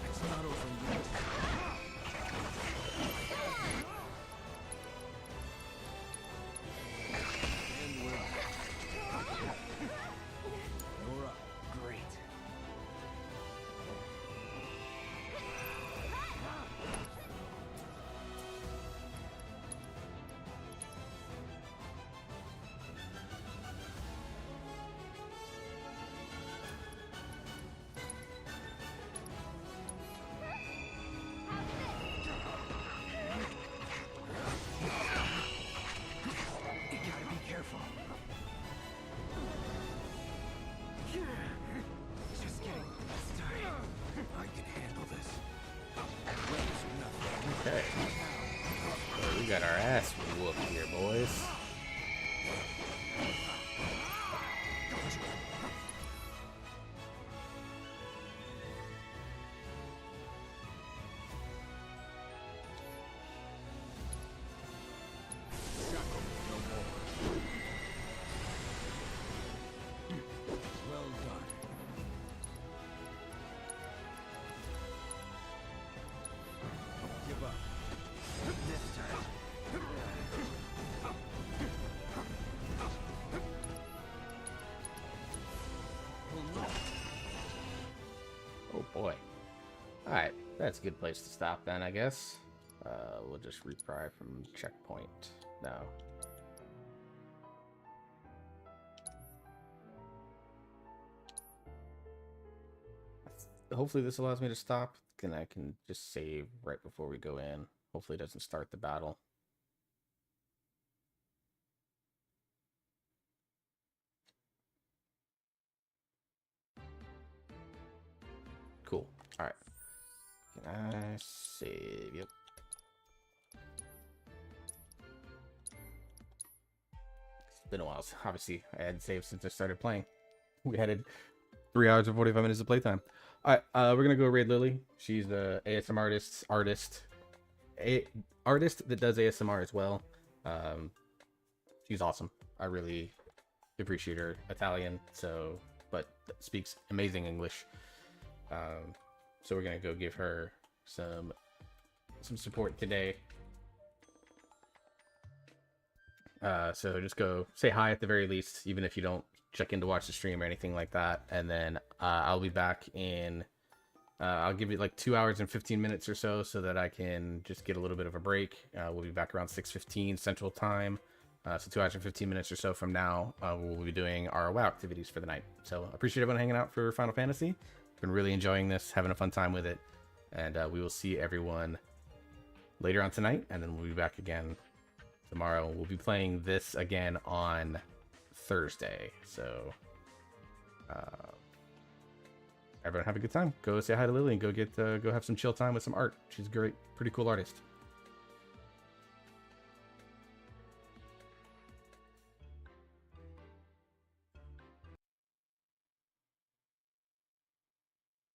It's not over yet. And we're up. You're up. Great. You gotta be careful. Just getting started. I can handle this. Okay. So we got our ass whooped here, boys. Well done. Give up. This time. Oh boy. Alright, that's a good place to stop then, I guess. We'll just repry from checkpoint now. Hopefully this allows me to stop, and I can just save right before we go in. Hopefully it doesn't start the battle. Cool. Alright. Can I save? Yep. It's been a while. Obviously, I hadn't saved since I started playing. We had 3 hours and 45 minutes of playtime. Alright, we're gonna go raid Lily. She's the ASM artist that does ASMR as well. She's awesome. I really appreciate her. Italian, but speaks amazing English. So we're gonna go give her some support today. So just go say hi at the very least, even if you don't check in to watch the stream or anything like that. And then I'll be back in I'll give it like 2 hours and 15 minutes or so that I can just get a little bit of a break. We'll be back around 6:15 Central Time. So 2 hours and 15 minutes or so from now, we'll be doing our WoW activities for the night. So I appreciate everyone hanging out for Final Fantasy. Been really enjoying this, having a fun time with it. And we will see everyone later on tonight, and then we'll be back again tomorrow. We'll be playing this again on Thursday. So everyone have a good time. Go say hi to Lily and go have some chill time with some art. She's a great, pretty cool artist.